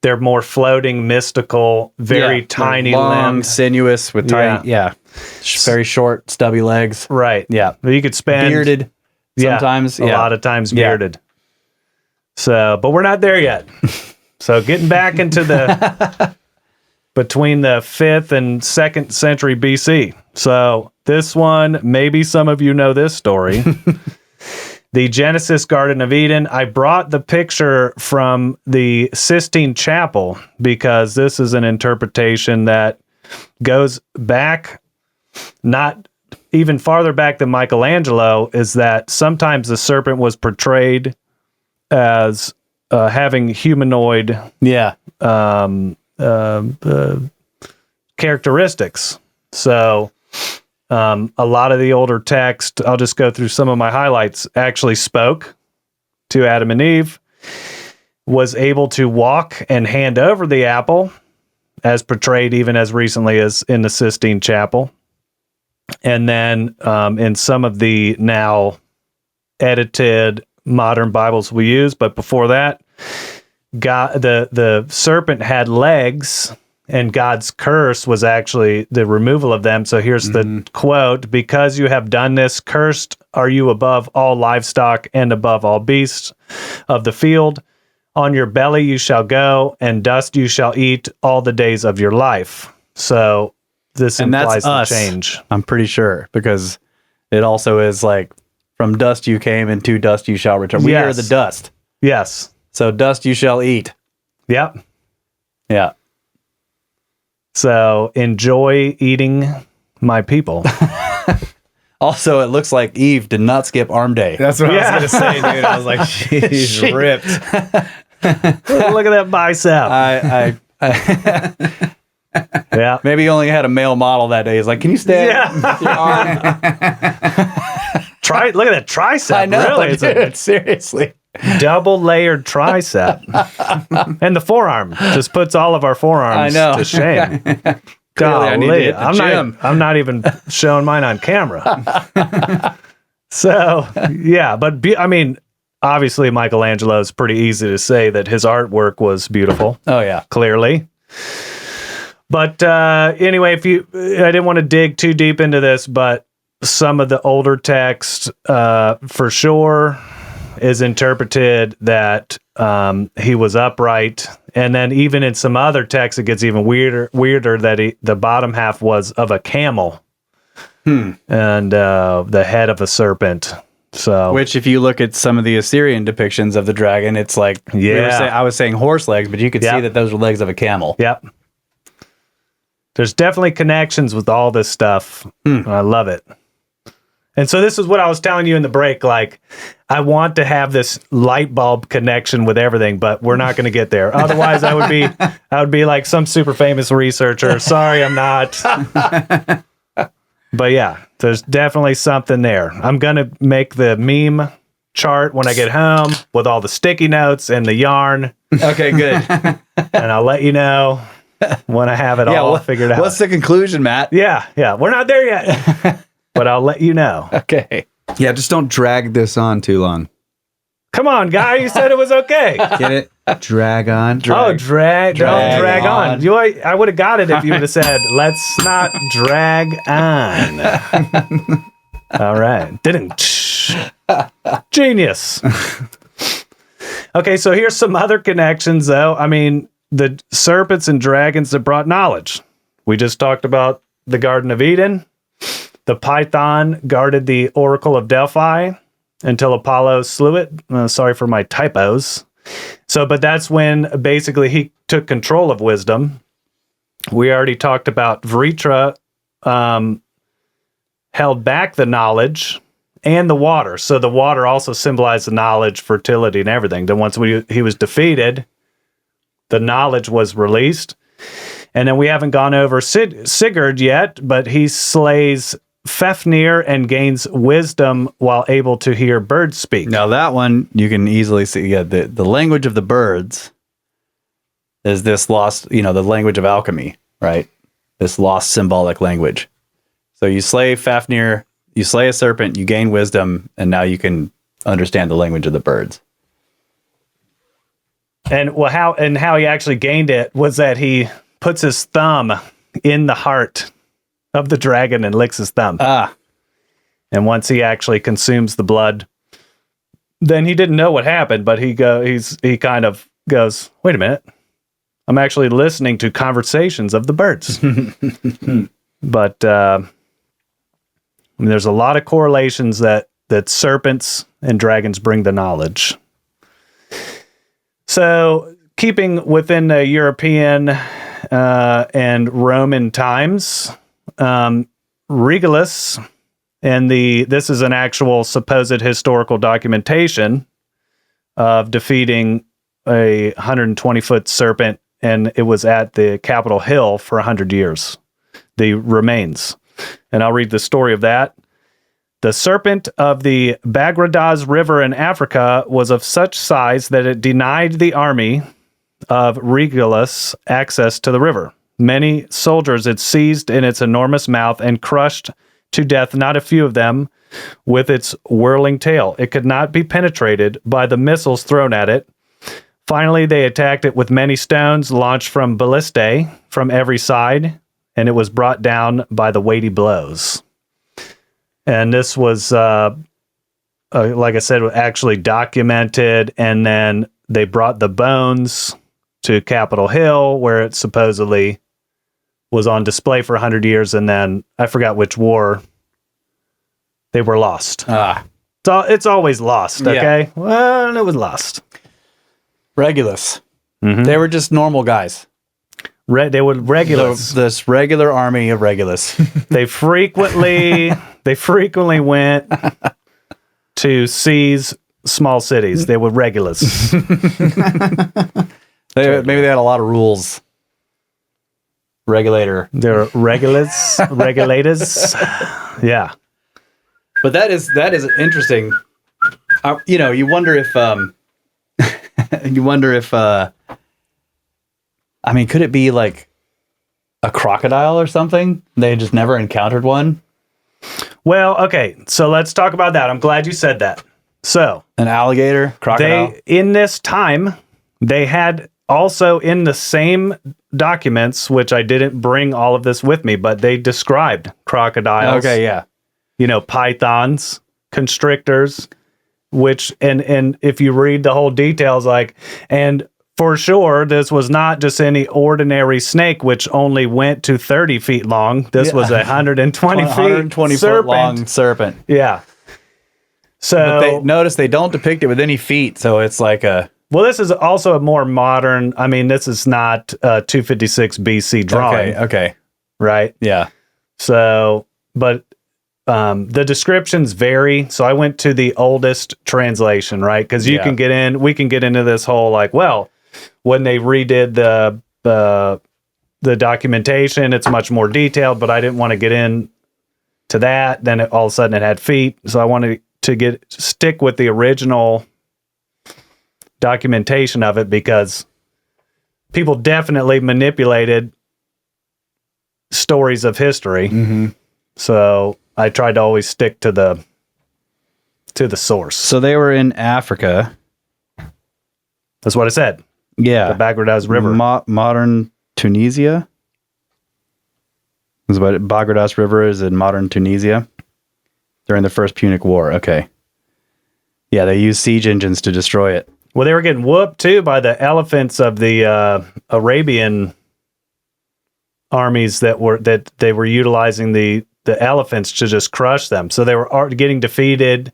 B: they're more floating, mystical, very tiny
A: long,
B: limbs,
A: sinuous with tiny, very short, stubby legs.
B: Right. Yeah, you could spend
A: bearded. Sometimes,
B: a lot of times bearded. So, but we're not there yet. So, getting back into the between the 5th and 2nd century BC. So, this one, maybe some of you know this story. The Genesis Garden of Eden. I brought the picture from the Sistine Chapel because this is an interpretation that goes back, not even farther back than Michelangelo, is that sometimes the serpent was portrayed as having humanoid characteristics. So a lot of the older text, I'll just go through some of my highlights, actually spoke to Adam and Eve, was able to walk and hand over the apple, as portrayed even as recently as in the Sistine Chapel. And then in some of the now edited modern Bibles we use, but before that, God, the serpent had legs, and God's curse was actually the removal of them. So here's the quote: "Because you have done this, cursed are you above all livestock and above all beasts of the field. On your belly you shall go, and dust you shall eat all the days of your life." So this implies the change.
A: I'm pretty sure, because it also is like, from dust you came, and to dust you shall return. We are the dust.
B: Yes.
A: So dust you shall eat.
B: Yep.
A: Yeah.
B: So enjoy eating my people.
A: Also, it looks like Eve did not skip arm day.
C: That's what I was going to say, dude. I was like, she's ripped.
B: Look at that bicep. Yeah.
A: Maybe he only had a male model that day. He's like, can you stand with your arm?
B: Look at that tricep.
A: I know,
B: really.
A: dude, seriously.
B: Double layered tricep. And the forearm just puts all of our forearms to shame.
A: Clearly, I need to hit the gym.
B: I'm not even showing mine on camera. So, yeah, but I mean, obviously Michelangelo is pretty easy to say that his artwork was beautiful.
A: Oh yeah,
B: clearly. But anyway, I didn't want to dig too deep into this, but some of the older text for sure is interpreted that he was upright, and then even in some other texts it gets even weirder that the bottom half was of a camel and the head of a serpent. So,
A: which, if you look at some of the Assyrian depictions of the dragon, it's like, I was saying horse legs, but you could see that those were legs of a camel.
B: Yep. There's definitely connections with all this stuff. I love it. And so this is what I was telling you in the break. Like, I want to have this light bulb connection with everything, but we're not going to get there. Otherwise, I would be like some super famous researcher. Sorry, I'm not. But yeah, there's definitely something there. I'm going to make the meme chart when I get home with all the sticky notes and the yarn.
A: Okay, good.
B: And I'll let you know when I have it all figured out.
A: What's the conclusion, Matt?
B: Yeah. We're not there yet. But I'll let you know.
A: Okay.
C: Yeah, just don't drag this on too long.
B: Come on, guy. You said it was okay.
C: Get it? Drag on.
B: Drag on. I would have got it if you would have said, let's not drag on. All right. Genius. Okay, so here's some other connections, though. I mean, the serpents and dragons that brought knowledge. We just talked about the Garden of Eden. The python guarded the Oracle of Delphi until Apollo slew it. Sorry for my typos. But that's when basically he took control of wisdom. We already talked about Vritra held back the knowledge and the water. So the water also symbolized the knowledge, fertility, and everything. Then once he was defeated, the knowledge was released. And then we haven't gone over Sigurd yet, but he slays Fafnir and gains wisdom while able to hear birds speak.
A: Now that one you can easily see. Yeah, the language of the birds is this lost, the language of alchemy, right? This lost symbolic language. So you slay Fafnir, you slay a serpent, you gain wisdom, and now you can understand the language of the birds.
B: And how he actually gained it was that he puts his thumb in the heart of the dragon and licks his thumb. And once he actually consumes the blood, then he didn't know what happened, but he kind of goes, wait a minute, I'm actually listening to conversations of the birds. But there's a lot of correlations that serpents and dragons bring the knowledge. So keeping within the European and Roman times, Regulus, and this is an actual supposed historical documentation of defeating a 120-foot serpent, and it was at the Capitol Hill for 100 years, the remains. And I'll read the story of that. The serpent of the Bagradaz River in Africa was of such size that it denied the army of Regulus access to the river. Many soldiers it seized in its enormous mouth and crushed to death not a few of them with its whirling tail. It could not be penetrated by the missiles thrown at it. Finally, they attacked it with many stones launched from ballistae from every side, and it was brought down by the weighty blows. And this was, like I said, actually documented, and then they brought the bones to Capitol Hill, where it supposedly was on display for 100 years, and then I forgot which war they were lost. So it's always lost, okay?
A: Yeah.
B: Well, it was lost.
A: Regulus.
B: Mm-hmm.
A: They were just normal guys.
B: They would Regulus.
A: This regular army of Regulus.
B: They frequently went to seize small cities. They were Regulus.
A: Maybe they had a lot of rules. Regulator.
B: They're regulators. Yeah.
A: But that is interesting. You wonder if could it be like a crocodile or something? They just never encountered one.
B: Well, okay, so let's talk about that. I'm glad you said that. So,
A: an alligator, crocodile.
B: In this time, they had also in the same documents, which I didn't bring all of this with me, but they described crocodiles.
A: Okay, yeah.
B: Pythons, constrictors, which, and if you read the whole details, and for sure, this was not just any ordinary snake, which only went to 30 feet long. This was 120
A: foot long serpent.
B: Yeah. So
A: but notice they don't depict it with any feet, so it's like a...
B: Well, this is also a more modern... this is not 256 BC drawing.
A: Okay.
B: Right?
A: Yeah.
B: So, but the descriptions vary. So I went to the oldest translation, right? Because we can get into this whole when they redid the documentation, it's much more detailed, but I didn't want to get in to that. Then all of a sudden it had feet. So I wanted to stick with the original documentation of it, because people definitely manipulated stories of history.
A: Mm-hmm.
B: So I tried to always stick to the source.
A: So they were in Africa.
B: That's what I said.
A: Yeah.
B: The Bagradaz River.
A: Modern Tunisia. Is what Bagradaz River is in modern Tunisia during the First Punic War. Okay. Yeah, they used siege engines to destroy it.
B: Well, they were getting whooped too by the elephants of the Arabian armies that they were utilizing the elephants to just crush them. So they were getting defeated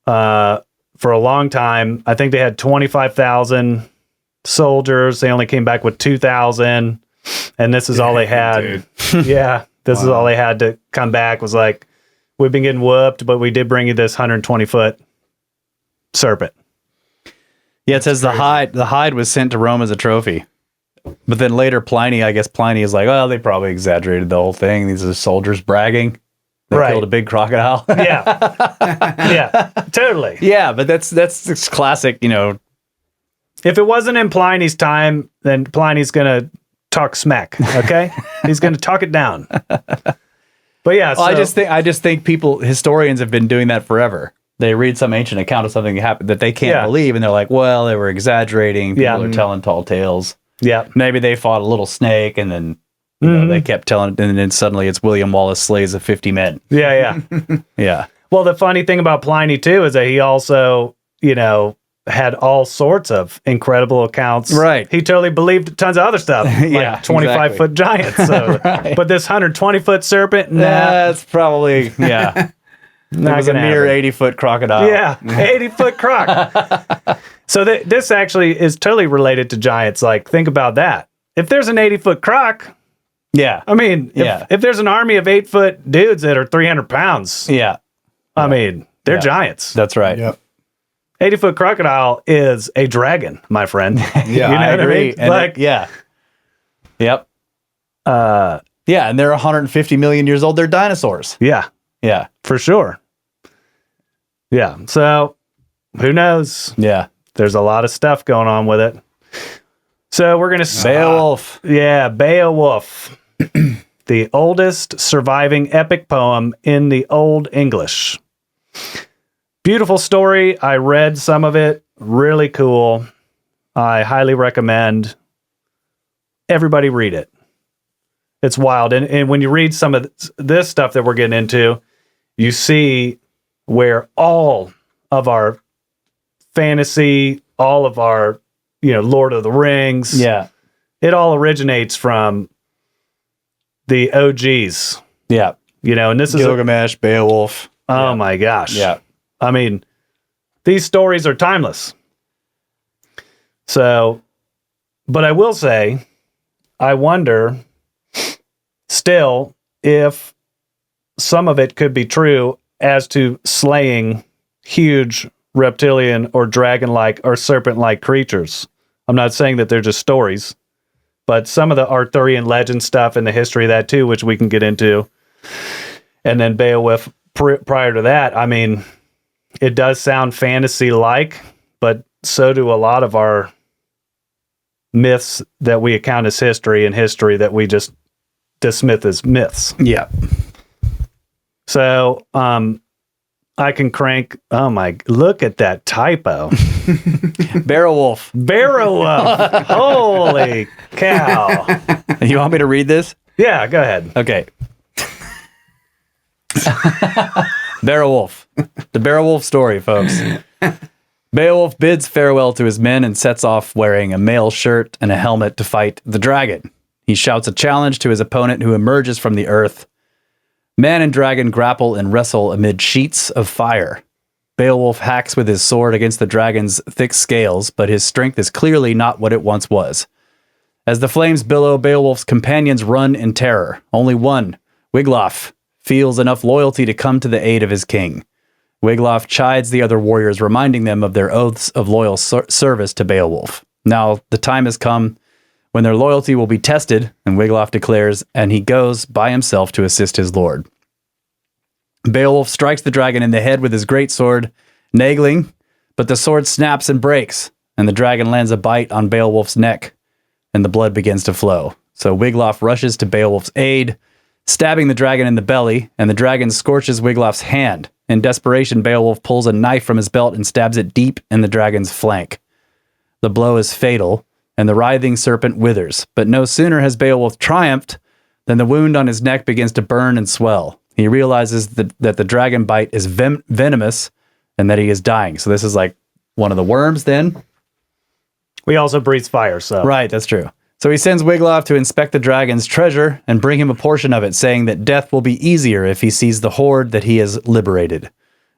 B: for a long time. I think they had 25,000 soldiers. They only came back with 2,000, and this is all they had.
A: Dude.
B: Yeah, this is all they had to come back was we've been getting whooped, but we did bring you this 120-foot serpent.
A: Yeah, it says the hide was sent to Rome as a trophy. But then later Pliny is like, well, they probably exaggerated the whole thing. These are soldiers bragging. They killed a big crocodile.
B: Yeah. Yeah, totally.
A: Yeah, but that's classic, you know.
B: If it wasn't in Pliny's time, then Pliny's going to talk smack, okay? He's going to talk it down. But yeah,
A: Well, I just think historians have been doing that forever. They read some ancient account of something that happened that they can't believe, and they're like, well, they were exaggerating. People are telling tall tales.
B: Yeah.
A: Maybe they fought a little snake, and then you know, they kept telling it, and then suddenly it's William Wallace slays of 50 men.
B: Yeah.
A: Yeah.
B: Well, the funny thing about Pliny, too, is that he also, you know, had all sorts of incredible accounts.
A: Right.
B: He totally believed tons of other stuff, like 25-foot giants. So, but this 120-foot serpent,
A: That's probably, yeah. It was a mere 80-foot crocodile.
B: Yeah, 80-foot croc. So this actually is totally related to giants. Like, think about that. If there's an 80-foot croc,
A: Yeah.
B: I mean, if there's an army of 8-foot dudes that are 300 pounds,
A: Yeah.
B: I mean, they're giants.
A: That's right.
C: Yep.
B: 80-foot crocodile is a dragon, my friend.
C: Yeah,
B: you know
A: I
B: what
A: agree.
B: mean?
A: And
B: Like,
A: yeah. Yep. Yeah, and they're 150 million years old. They're dinosaurs.
B: yeah,
A: Yeah.
B: for sure. Yeah. So who knows?
A: Yeah.
B: There's a lot of stuff going on with it. So we're going to
A: Beowulf.
B: Yeah, Beowulf. The oldest surviving epic poem in the Old English. Beautiful story. I read some of it. Really cool. I highly recommend everybody read it. It's wild. And when you read some of this stuff that we're getting into, you see where all of our fantasy, all of our, you know, Lord of the Rings,
A: Yeah.
B: it all originates from the OGs,
A: Yeah.
B: you know, and this is,
A: Gilgamesh, Beowulf.
B: oh my gosh.
A: Yeah.
B: I mean, these stories are timeless. So, but I will say, I wonder still if some of it could be true as to slaying huge reptilian or dragon-like or serpent-like creatures. I'm not saying that they're just stories, but some of the Arthurian legend stuff and the history of that too, which we can get into. And then Beowulf prior to that, I mean, it does sound fantasy-like, but so do a lot of our myths that we account as history and history that we just dismiss as myths.
A: Yeah.
B: So, I can crank. Oh my! Look at that typo.
A: Beowulf.
B: Beowulf. Holy cow!
A: You want me to read this?
B: Yeah, go ahead.
A: Okay. Beowulf. The Beowulf story, folks. Beowulf bids farewell to his men and sets off wearing a mail shirt and a helmet to fight the dragon. He shouts a challenge to his opponent who emerges from the earth. Man and dragon grapple and wrestle amid sheets of fire. Beowulf hacks with his sword against the dragon's thick scales, but his strength is clearly not what it once was. As the flames billow, Beowulf's companions run in terror. Only one, Wiglaf, feels enough loyalty to come to the aid of his king. Wiglaf chides the other warriors, reminding them of their oaths of loyal service to Beowulf. Now, the time has come when their loyalty will be tested, and Wiglaf declares, and he goes by himself to assist his lord. Beowulf strikes the dragon in the head with his great sword, nagling, but the sword snaps and breaks, and the dragon lands a bite on Beowulf's neck, and the blood begins to flow. So Wiglaf rushes to Beowulf's aid, stabbing the dragon in the belly, and the dragon scorches Wiglaf's hand. In desperation, Beowulf pulls a knife from his belt and stabs it deep in the dragon's flank. The blow is fatal, and the writhing serpent withers. But no sooner has Beowulf triumphed than the wound on his neck begins to burn and swell. He realizes that the dragon bite is venomous and that he is dying. So this is like one of the worms then.
B: We also breathe fire, so.
A: Right, that's true. So he sends Wiglaf to inspect the dragon's treasure and bring him a portion of it, saying that death will be easier if he sees the hoard that he has liberated.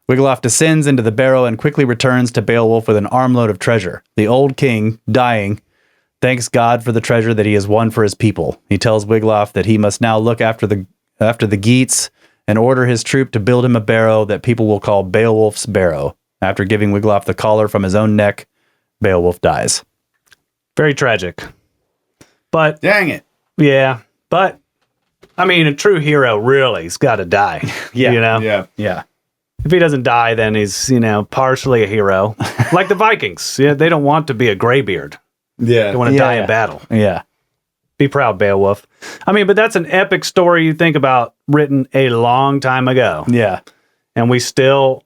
A: Wiglaf descends into the barrow and quickly returns to Beowulf with an armload of treasure. The old king, dying, thanks God for the treasure that he has won for his people. He tells Wiglaf that he must now look after the Geats and order his troop to build him a barrow that people will call Beowulf's Barrow. After giving Wiglaf the collar from his own neck, Beowulf dies.
B: Very tragic. But
C: Dang it.
B: yeah, but I mean, a true hero really has got to die.
A: Yeah,
B: you know.
A: Yeah.
B: If he doesn't die, then he's partially a hero, like the Vikings. Yeah, they don't want to be a graybeard.
C: Yeah.
B: They want to die in battle.
A: Yeah.
B: Be proud, Beowulf. I mean, but that's an epic story you think about, written a long time ago.
A: Yeah.
B: And we still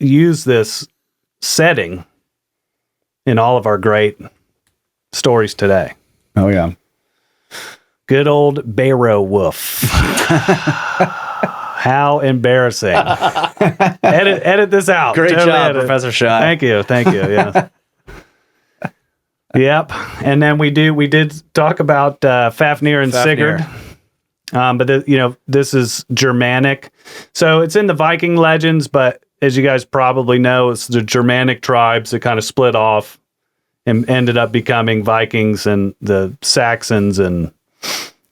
B: use this setting in all of our great stories today.
C: Oh, yeah.
B: Good old Beowulf. How embarrassing. edit this out.
A: Great
B: Totally
A: job,
B: edit.
A: Professor Shy.
B: Thank you. Yeah. Yep. And then we did talk about Fafnir and Sigurd. But this is Germanic. So it's in the Viking legends, but as you guys probably know, it's the Germanic tribes that kind of split off and ended up becoming Vikings and the Saxons, and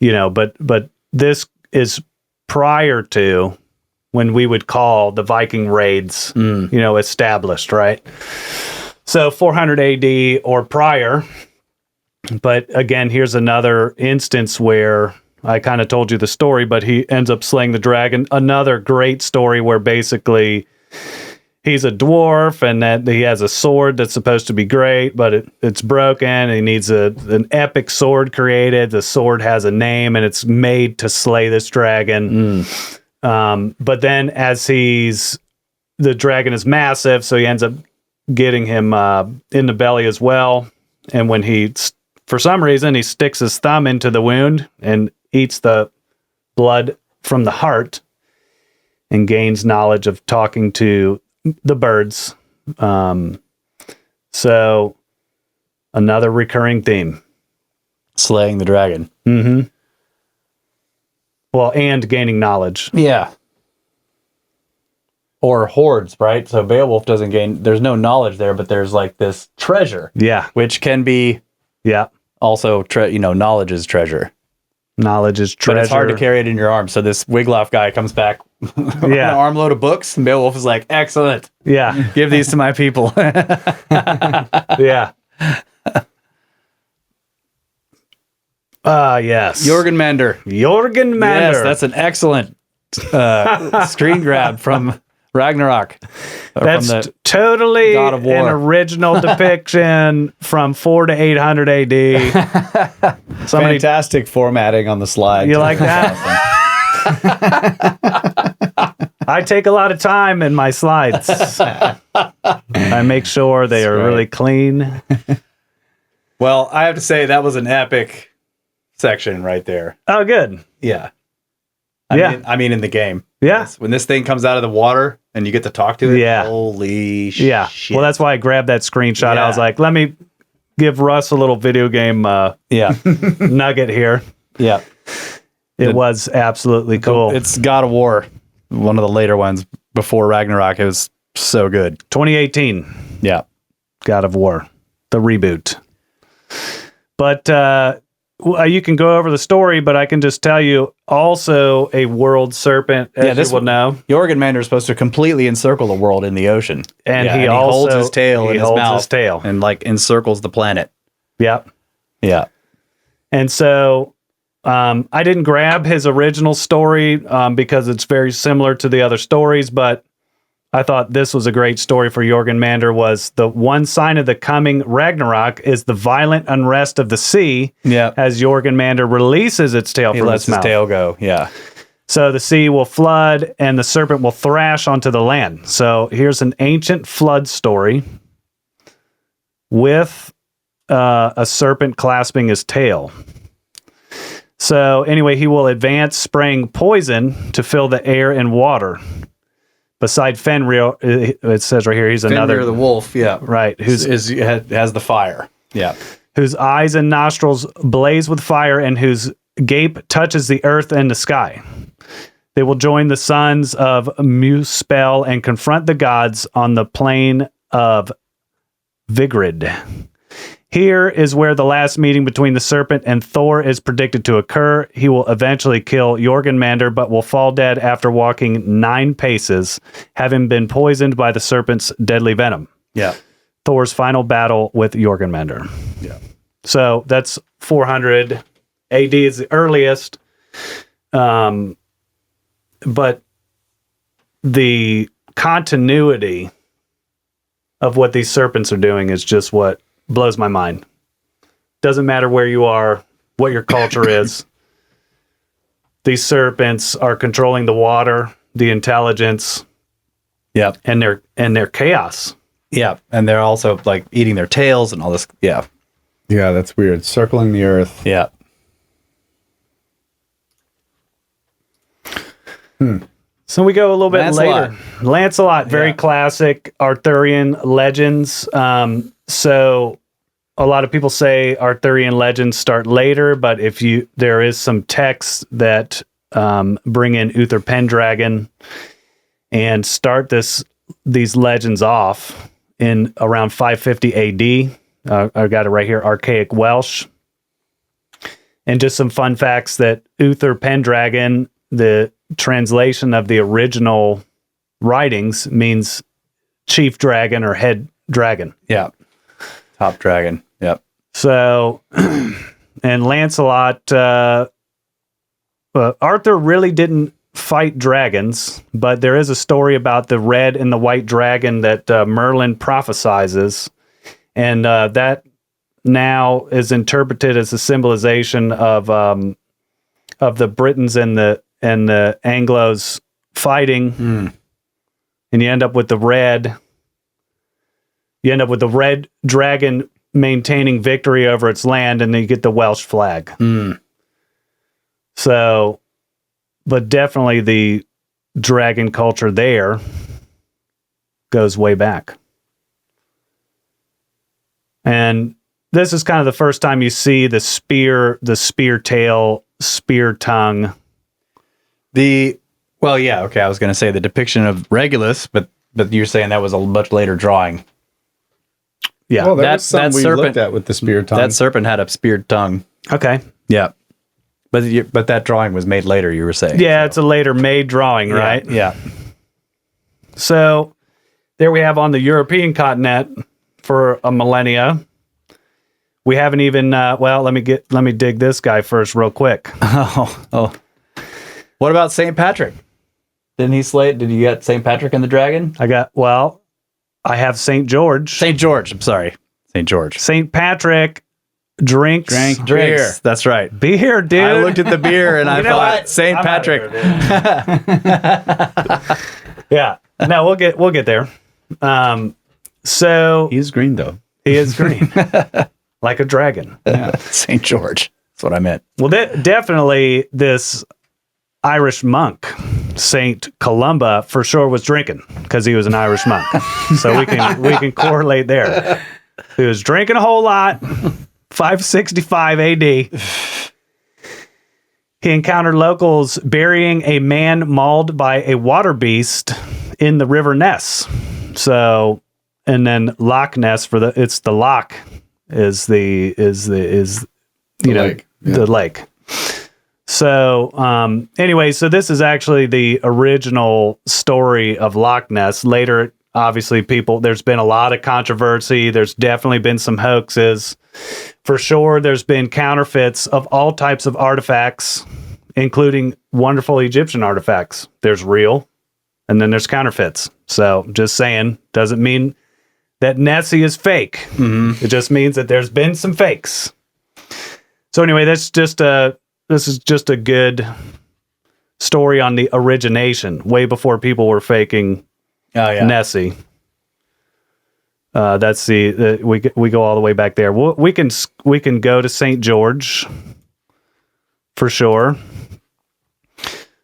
B: but this is prior to when we would call the Viking raids established, right? So 400 AD or prior. But again, here's another instance where I kind of told you the story, but he ends up slaying the dragon. Another great story where basically he's a dwarf and that he has a sword that's supposed to be great, but it's broken. And he needs an epic sword created. The sword has a name and it's made to slay this dragon. But then the dragon is massive, so he ends up getting him in the belly as well. And when for some reason, he sticks his thumb into the wound and eats the blood from the heart and gains knowledge of talking to the birds. So another recurring theme.
A: Slaying the dragon.
B: Mm-hmm. Well, and gaining knowledge.
A: Yeah. Or hordes, right? So Beowulf doesn't gain, there's no knowledge there, but there's like this treasure.
B: Yeah.
A: Which can be also, knowledge is treasure.
B: Knowledge is treasure.
A: But it's hard to carry it in your arms. So this Wiglaf guy comes back with an armload of books, and Beowulf is like, excellent.
B: Yeah.
A: Give these to my people.
B: Yeah. Yes.
A: Jorgenmander.
B: Jorgenmander.
A: Yes, that's an excellent screen grab from Ragnarok.
B: That's totally
A: God of War.
B: an original depiction from 400 to 800 AD.
C: Fantastic formatting on the slide.
B: You like that? I take a lot of time in my slides. I make sure they are really clean.
A: Well, I have to say that was an epic section right there.
B: Oh, good.
A: Yeah. I mean in the game.
B: Yeah.
A: When this thing comes out of the water and you get to talk to it,
B: Yeah.
A: holy
B: Yeah.
A: shit.
B: Well, that's why I grabbed that screenshot.
A: Yeah.
B: I was like, let me give Russ a little video game nugget here.
A: Yeah.
B: It was absolutely cool.
A: It's God of War, one of the later ones before Ragnarok. It was so good.
B: 2018.
A: Yeah.
B: God of War, the reboot. But you can go over the story, but I can just tell you also a world serpent, as you will know.
A: Jorgenmander is supposed to completely encircle the world in the ocean.
B: And
A: he
B: also
A: holds his tail in his mouth.
B: His tail.
A: And like encircles the planet.
B: Yep.
A: Yeah.
B: And so I didn't grab his original story because it's very similar to the other stories, but I thought this was a great story for Jorgenmander. Was the one sign of the coming Ragnarok is the violent unrest of the sea.
A: Yeah.
B: As Jorgenmander releases its tail from its mouth.
A: He lets his tail go. Yeah.
B: So the sea will flood and the serpent will thrash onto the land. So here's an ancient flood story with a serpent clasping his tail. So anyway, he will advance spraying poison to fill the air and water. Beside Fenrir, it says right here, he's another...
A: Fenrir the wolf, yeah.
B: Right.
A: Has the fire. Yeah.
B: Whose eyes and nostrils blaze with fire and whose gape touches the earth and the sky. They will join the sons of Muspel and confront the gods on the plain of Vigrid. Here is where the last meeting between the serpent and Thor is predicted to occur. He will eventually kill Jorgenmander, but will fall dead after walking 9 paces, having been poisoned by the serpent's deadly venom.
A: Yeah.
B: Thor's final battle with Jorgenmander.
A: Yeah.
B: So that's 400 AD is the earliest. But the continuity of what these serpents are doing is just what blows my mind. Doesn't matter where you are, what your culture is. These serpents are controlling the water, the intelligence,
A: Yeah.
B: and their chaos.
A: Yeah. And they're also like eating their tails and all this. Yeah.
C: Yeah, that's weird. Circling the earth.
A: Yeah.
B: So we go a little bit
A: Lancelot.
B: later. Lancelot, very
A: Yeah.
B: classic Arthurian legends. So a lot of people say Arthurian legends start later, but there is some texts that bring in Uther Pendragon and start these legends off in around 550 AD. I got it right here, Archaic Welsh. And just some fun facts that Uther Pendragon, the translation of the original writings, means chief dragon or head dragon.
A: Yeah. Top dragon. Yep.
B: So, and Lancelot, Arthur really didn't fight dragons, but there is a story about the red and the white dragon that Merlin prophesizes, and that now is interpreted as a symbolization of the Britons and the Anglos fighting, and you end up with the red. You end up with the red dragon maintaining victory over its land, and then you get the Welsh flag. So, but definitely the dragon culture there goes way back. And this is kind of the first time you see the spear tail, spear tongue.
A: Well, yeah, okay. I was going to say the depiction of Regulus, but you're saying that was a much later drawing.
B: Yeah.
C: Well, there
A: that-
C: was some
A: that
C: we
A: serpent-
C: looked at with the spear tongue.
A: That serpent had a speared tongue.
B: Okay.
A: Yeah. But that drawing was made later, you were saying.
B: Yeah, it's a later made drawing,
A: Yeah,
B: right?
A: Yeah.
B: So there we have on the European continent for a millennia. We haven't even let me dig this guy first real quick.
A: Oh. What about St. Patrick? Did you get St. Patrick and the dragon?
B: I have St. George.
A: St. George. I'm sorry. St. George.
B: St. Patrick drinks
C: Drank
A: Drinks.
C: beer.
A: That's right.
B: beer, dude.
A: I looked at the beer and I
B: You know
A: thought
B: what?
A: St.
B: I'm outta
A: Patrick.
B: Yeah. No, we'll get there. So
C: He is green, though.
B: he is green. Like a dragon.
C: Yeah.
A: St. George. That's what I meant.
B: Well, definitely this Irish monk, Saint Columba, for sure was drinking because he was an Irish monk. So we can correlate there. He was drinking a whole lot. 565 AD. He encountered locals burying a man mauled by a water beast in the river Ness. So, and then Loch Ness it's the Loch is the
C: lake. Yeah.
B: the lake. So, anyway, so this is actually the original story of Loch Ness. Later, obviously, there's been a lot of controversy. There's definitely been some hoaxes. For sure, there's been counterfeits of all types of artifacts, including wonderful Egyptian artifacts. There's real, and then there's counterfeits. So, just saying, doesn't mean that Nessie is fake.
A: Mm-hmm.
B: It just means that there's been some fakes. So anyway, this is just a good story on the origination, way before people were faking
A: Oh, yeah.
B: Nessie. That's we go all the way back there. We can go to St. George for sure.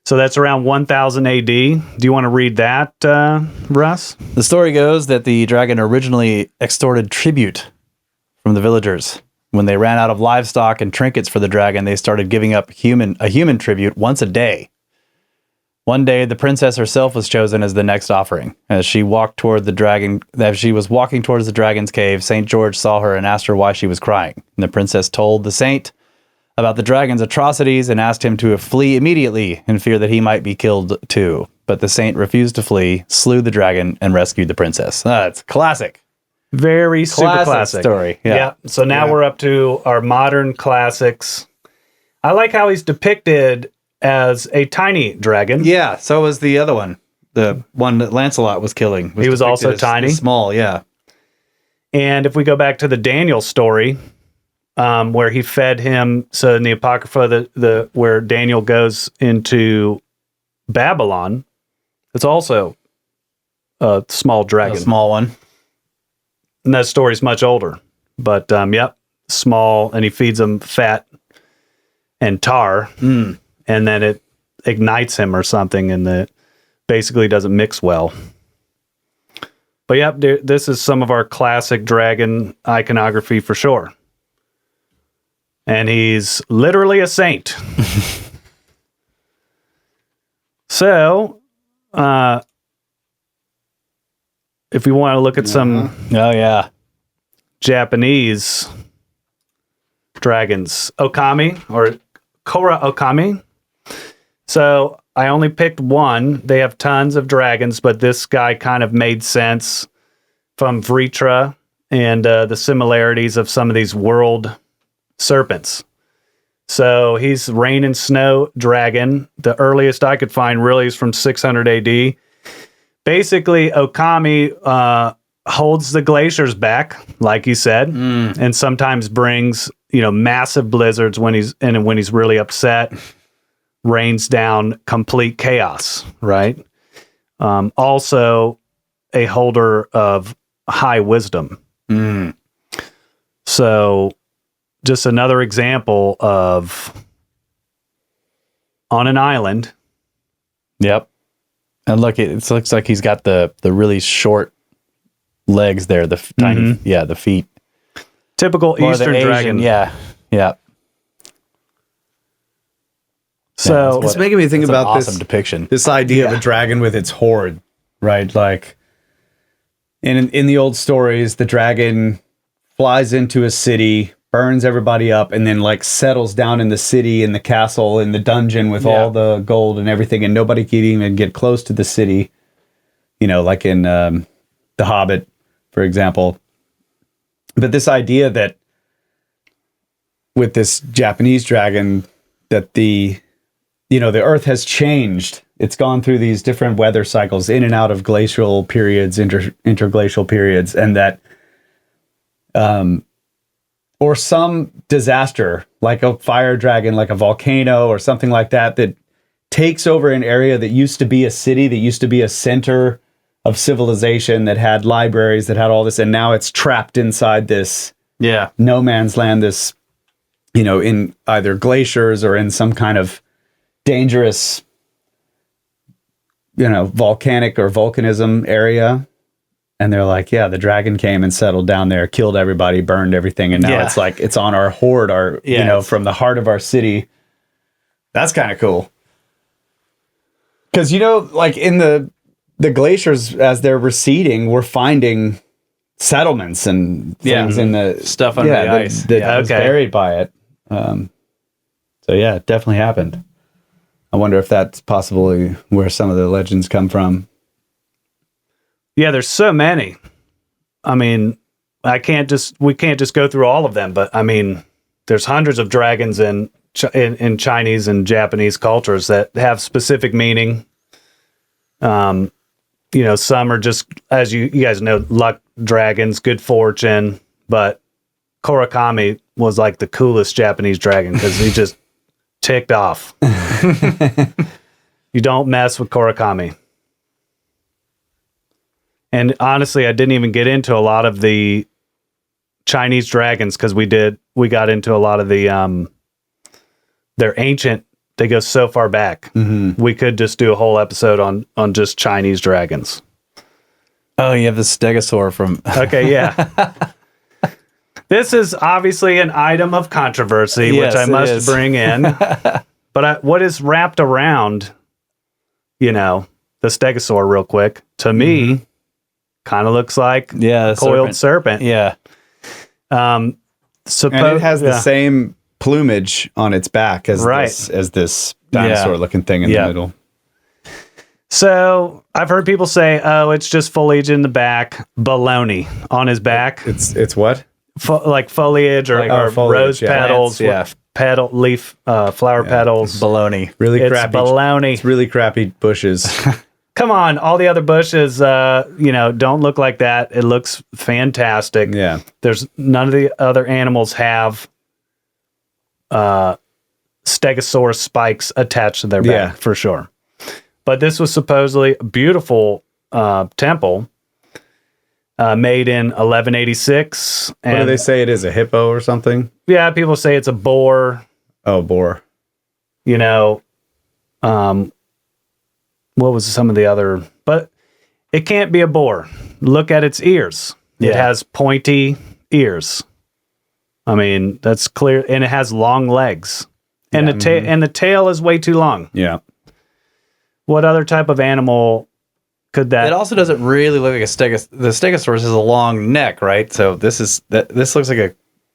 B: So that's around 1000 AD. Do you want to read that, Russ?
A: The story goes that the dragon originally extorted tribute from the villagers. When they ran out of livestock and trinkets for the dragon, they started giving up a human tribute once a day. One day, the princess herself was chosen as the next offering. As she was walking towards the dragon's cave, St. George saw her and asked her why she was crying. And the princess told the saint about the dragon's atrocities and asked him to flee immediately in fear that he might be killed too. But the saint refused to flee, slew the dragon, and rescued the princess. That's classic.
B: Very super classic
A: story. Yeah.
B: So now we're up to our modern classics. I like how he's depicted as a tiny dragon.
A: Yeah, so was the other one. The one that Lancelot was killing.
B: He was also tiny.
A: Small, yeah.
B: And if we go back to the Daniel story, where he fed him, so in the Apocrypha, where Daniel goes into Babylon, it's also a small dragon.
A: A small one.
B: And that story's much older. But, small, and he feeds him fat and tar. And then it ignites him or something, and it basically doesn't mix well. But this is some of our classic dragon iconography for sure. And he's literally a saint. So, if we want to look at some Japanese dragons, Okami or Kora Okami. So I only picked one. They have tons of dragons, but this guy kind of made sense from Vritra and the similarities of some of these world serpents. So he's rain and snow dragon. The earliest I could find really is from 600 AD. Basically, Okami holds the glaciers back, like you said, and sometimes brings massive blizzards when he's really upset. Rains down complete chaos, right? Also a holder of high wisdom. So just another example of on an island.
A: Yep. And look, it looks like he's got the really short legs there, the tiny, the feet.
B: Typical Eastern dragon.
A: Yeah.
C: So it's making me think about
A: awesome depiction.
C: This idea of a dragon with its horde, right? Like in the old stories, the dragon flies into a city, burns everybody up, and then like settles down in the city, in the castle, in the dungeon with all the gold and everything, and nobody can even get close to the city. Like in The Hobbit, for example. But this idea that with this Japanese dragon, that the earth has changed. It's gone through these different weather cycles, in and out of glacial periods, interglacial periods, and that, or some disaster, like a fire dragon, like a volcano or something like that, that takes over an area that used to be a city, that used to be a center of civilization, that had libraries, that had all this, and now it's trapped inside this no man's land, this, in either glaciers or in some kind of dangerous, volcanic or volcanism area. And they're like, the dragon came and settled down there, killed everybody, burned everything. And now it's like, it's on our horde, from the heart of our city. That's kind of cool. Because, like in the glaciers, as they're receding, we're finding settlements and things in the
A: stuff under the ice
C: that was buried by it. So it definitely happened. I wonder if that's possibly where some of the legends come from.
B: Yeah, there's so many. I mean, we can't just go through all of them, but I mean, there's hundreds of dragons in Chinese and Japanese cultures that have specific meaning. Some are just, as you guys know, luck dragons, good fortune, but Korakami was like the coolest Japanese dragon because he just ticked off. You don't mess with Korakami. And honestly, I didn't even get into a lot of the Chinese dragons because we got into a lot of the they're ancient. They go so far back. We could just do a whole episode on just Chinese dragons.
A: Oh, you have the stegosaur from
B: Okay, yeah. This is obviously an item of controversy,
A: Yes,
B: which I
A: it
B: must
A: is.
B: bring in. But what is wrapped around the stegosaur real quick. To me, kind of looks like coiled serpent.
A: Yeah.
C: And it has the same plumage on its back as this dinosaur-looking thing in the middle.
B: So I've heard people say, "Oh, it's just foliage in the back." Baloney. On his back,
C: it's what?
B: Like foliage or rose petals, flower petals.
A: Baloney.
C: Really
B: It's
C: crappy.
B: baloney.
C: It's really crappy bushes.
B: Come on, all the other bushes, don't look like that. It looks fantastic.
C: Yeah.
B: There's none of the other animals have stegosaurus spikes attached to their back for sure. But this was supposedly a beautiful temple made in 1186.
C: What do they say it is? A hippo or something?
B: Yeah, people say it's a boar.
C: Oh, boar.
B: What was some of the other? But it can't be a boar. Look at its ears. It has pointy ears. I mean, that's clear. And it has long legs. And the tail is way too long.
C: Yeah.
B: What other type of animal could that?
A: It also doesn't really look like a stegosaurus. The stegosaurus has a long neck, right? So this looks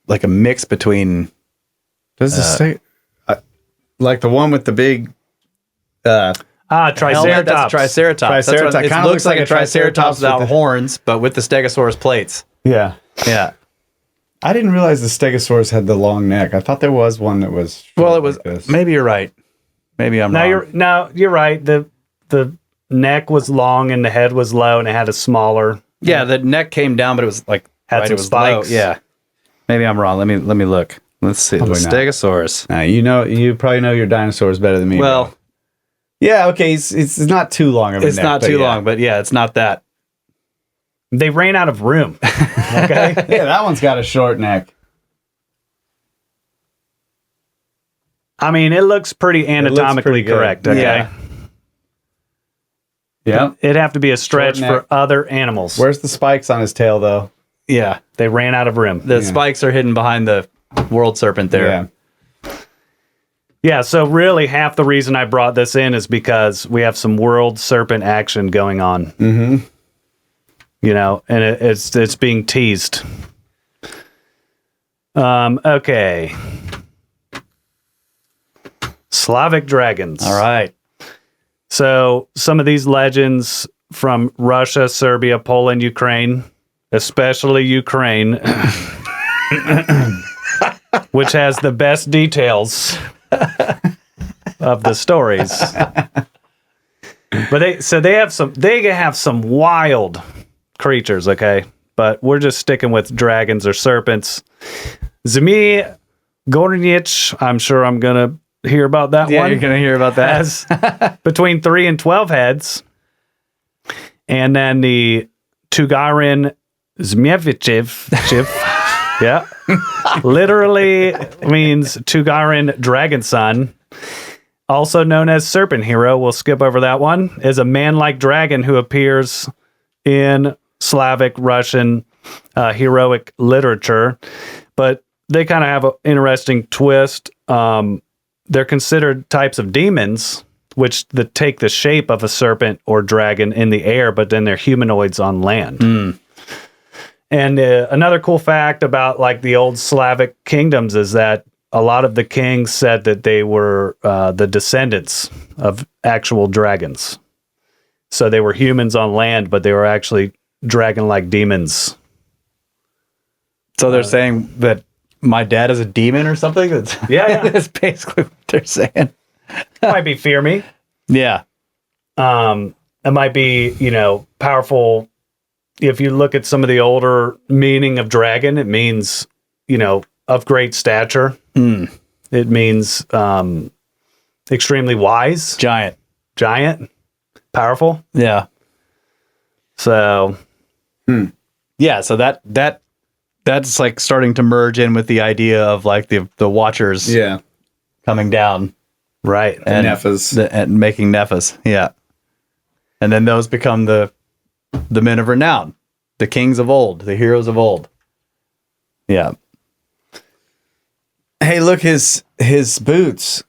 A: like a mix between.
C: Does it say like the one with the big?
B: Triceratops.
A: That's a triceratops. It kind of looks like a triceratops without horns, but with the stegosaurus plates.
C: Yeah.
A: Yeah.
C: I didn't realize the stegosaurus had the long neck. I thought there was one that was.
A: Well, it was. Like maybe you're right. Maybe I'm wrong.
B: You're right. The neck was long and the head was low, and it had a smaller.
A: Yeah, the neck came down, but it was like
B: had some spikes.
A: Low. Yeah. Maybe I'm wrong. Let me look. Let's see. The stegosaurus.
C: You probably know your dinosaurs better than me.
A: Well.
C: Bro. Yeah. Okay. It's not too long of a neck.
A: It's not too long, but it's not that.
B: They ran out of room. Okay.
C: Yeah, that one's got a short neck.
B: I mean, it looks pretty anatomically correct. Okay.
C: Yeah.
B: It'd have to be a stretch for other animals.
C: Where's the spikes on his tail, though?
A: Yeah.
B: They ran out of room.
A: The spikes are hidden behind the world serpent there.
C: Yeah.
B: Yeah, so really half the reason I brought this in is because we have some world serpent action going on.
C: Mm-hmm.
B: And it's being teased. Okay. Slavic dragons.
A: All right.
B: So some of these legends from Russia, Serbia, Poland, Ukraine, especially Ukraine, which has the best details of the stories. But they have some wild creatures, okay? But we're just sticking with dragons or serpents. Zmi Gornich, I'm sure I'm going to hear about that one.
A: Yeah, you're going to hear about that.
B: Has between 3 and 12 heads. And then the Tugarin Zmievichev, yeah, literally means Tugarin dragon son, also known as Serpent Hero. We'll skip over that one. Is a man-like dragon who appears in Slavic, Russian, heroic literature, but they kind of have an interesting twist. They're considered types of demons, which take the shape of a serpent or dragon in the air, but then they're humanoids on land.
A: Mm.
B: And another cool fact about like the old Slavic kingdoms is that a lot of the kings said that they were the descendants of actual dragons. So they were humans on land, but they were actually dragon-like demons.
A: So they're saying that my dad is a demon or something?
B: Yeah.
A: That's basically what they're saying.
B: It might be fear me.
A: Yeah.
B: It might be, powerful. If you look at some of the older meaning of dragon, it means, of great stature.
A: Mm.
B: It means extremely wise.
A: Giant.
B: Powerful.
A: Yeah.
B: So.
A: Yeah, so that's like starting to merge in with the idea of like the Watchers coming down.
B: Right.
A: And
C: Nephas.
A: And making Nephas. Yeah. And then those become the men of renown, the kings of old, the heroes of old. Yeah.
C: Hey, look, his boots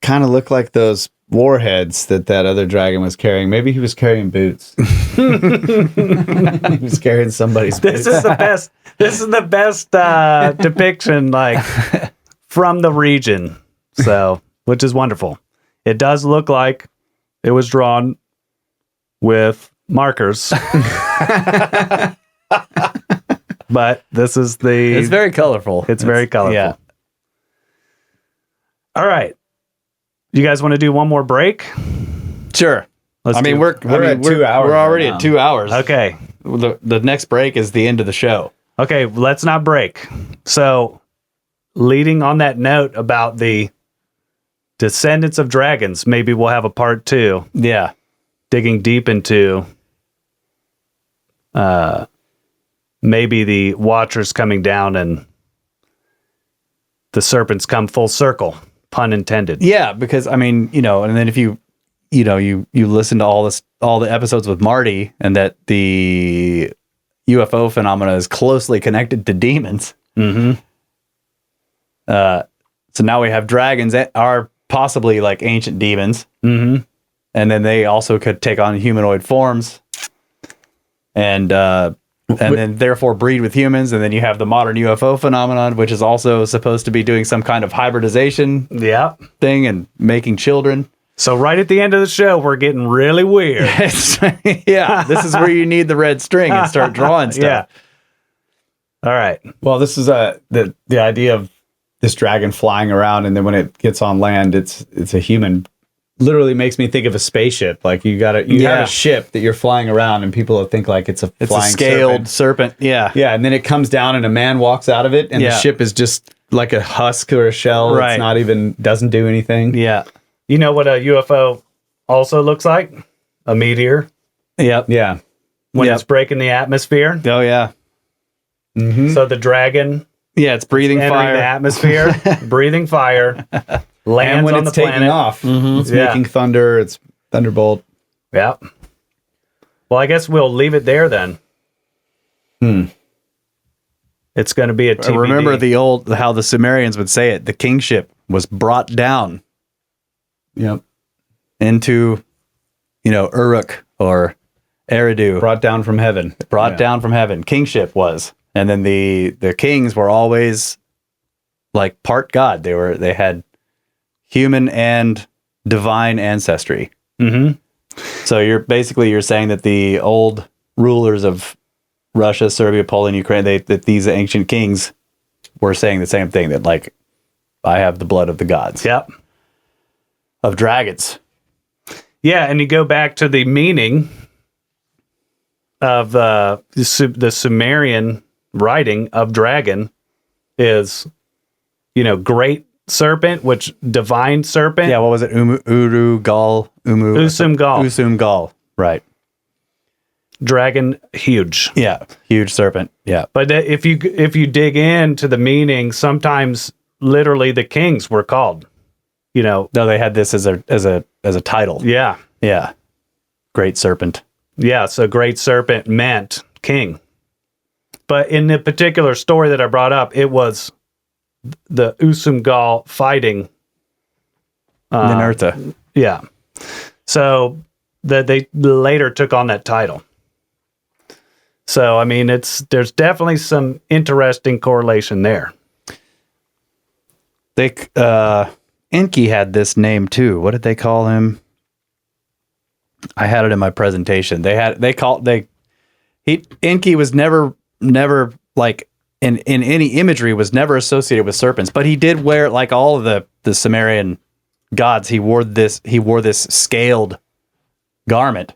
C: kind of look like those warheads that other dragon was carrying. Maybe he was carrying boots. He was carrying somebody's boots.
B: This is the best. This is the best depiction, like from the region. So, which is wonderful. It does look like it was drawn with markers, but this is the.
A: It's very colorful.
B: It's very colorful.
A: Yeah.
B: All right. You guys want to do one more break?
A: Sure.
B: Let's do it.
C: We're at 2 hours
A: We're already
C: right now.
A: at 2 hours.
B: Okay.
A: The next break is the end of the show.
B: Okay, let's not break. So, leading on that note about the descendants of dragons, maybe we'll have a part 2,
A: Yeah.
B: digging deep into maybe the Watchers coming down and the serpents come full circle, pun intended.
A: Yeah, because I mean, and then if you listen to all the episodes with Marty, and that the UFO phenomena is closely connected to demons.
B: Mm-hmm.
A: So now we have dragons that are possibly like ancient demons,
B: Mm-hmm.
A: and then they also could take on humanoid forms, and then therefore breed with humans. And then you have the modern UFO phenomenon, which is also supposed to be doing some kind of hybridization
B: Yeah.
A: thing and making children.
B: So right at the end of the show, we're getting really weird.
A: Yeah, this is where you need the red string and start drawing stuff.
B: Yeah. All right.
C: Well, this is the idea of this dragon flying around, and then when it gets on land, it's a human. Literally makes me think of a spaceship. Like you have a ship that you're flying around, and people think like it's a flying
A: scaled serpent. Yeah.
C: Yeah, and then it comes down, and a man walks out of it, and the ship is just like a husk or a shell.
A: Right.
C: It's not even doesn't do anything.
A: Yeah.
B: You know what a UFO also looks like? A meteor
A: Yep.
C: Yeah.
B: when it's breaking the atmosphere.
A: Oh yeah.
C: Mm-hmm.
B: So the dragon
A: Yeah, it's breathing
B: entering
A: fire.
B: the atmosphere, breathing fire, lands
C: And when
B: on
C: it's
B: the
C: taking
B: planet.
C: off, it's
B: Yeah.
C: making thunder. It's thunderbolt.
B: Yeah. Well, I guess we'll leave it there then. It's going to be a TBD.
A: Remember how the Sumerians would say it. The kingship was brought down
C: Yep.
A: into, Uruk or Eridu.
C: Brought down from heaven.
A: Brought
C: Yeah.
A: down from heaven. Kingship was. And then the kings were always like part God. They had human and divine ancestry.
B: Mm-hmm.
A: So you're saying that the old rulers of Russia, Serbia, Poland, Ukraine, that these ancient kings were saying the same thing, that like, I have the blood of the gods,
B: Yep.
A: of dragons.
B: Yeah, and you go back to the meaning of the Sumerian writing of dragon is, great serpent, which divine serpent.
A: Yeah, what was it? Usum
B: Gal.
A: Usum Gal. Right.
B: Dragon, huge.
A: Yeah. Huge serpent. Yeah.
B: But if you dig into the meaning, sometimes literally the kings were called.
A: No, they had this as a title.
B: Yeah.
A: Yeah. Great serpent.
B: Yeah, so great serpent meant king. But in the particular story that I brought up, it was the Usum Gal fighting
A: Ninurta.
B: Yeah. So that they later took on that title. So I mean, there's definitely some interesting correlation there.
A: Enki had this name too. What did they call him? I had it in my presentation. Enki was never like in any imagery was never associated with serpents, but he did wear, like all of the Sumerian gods, he wore this scaled garment.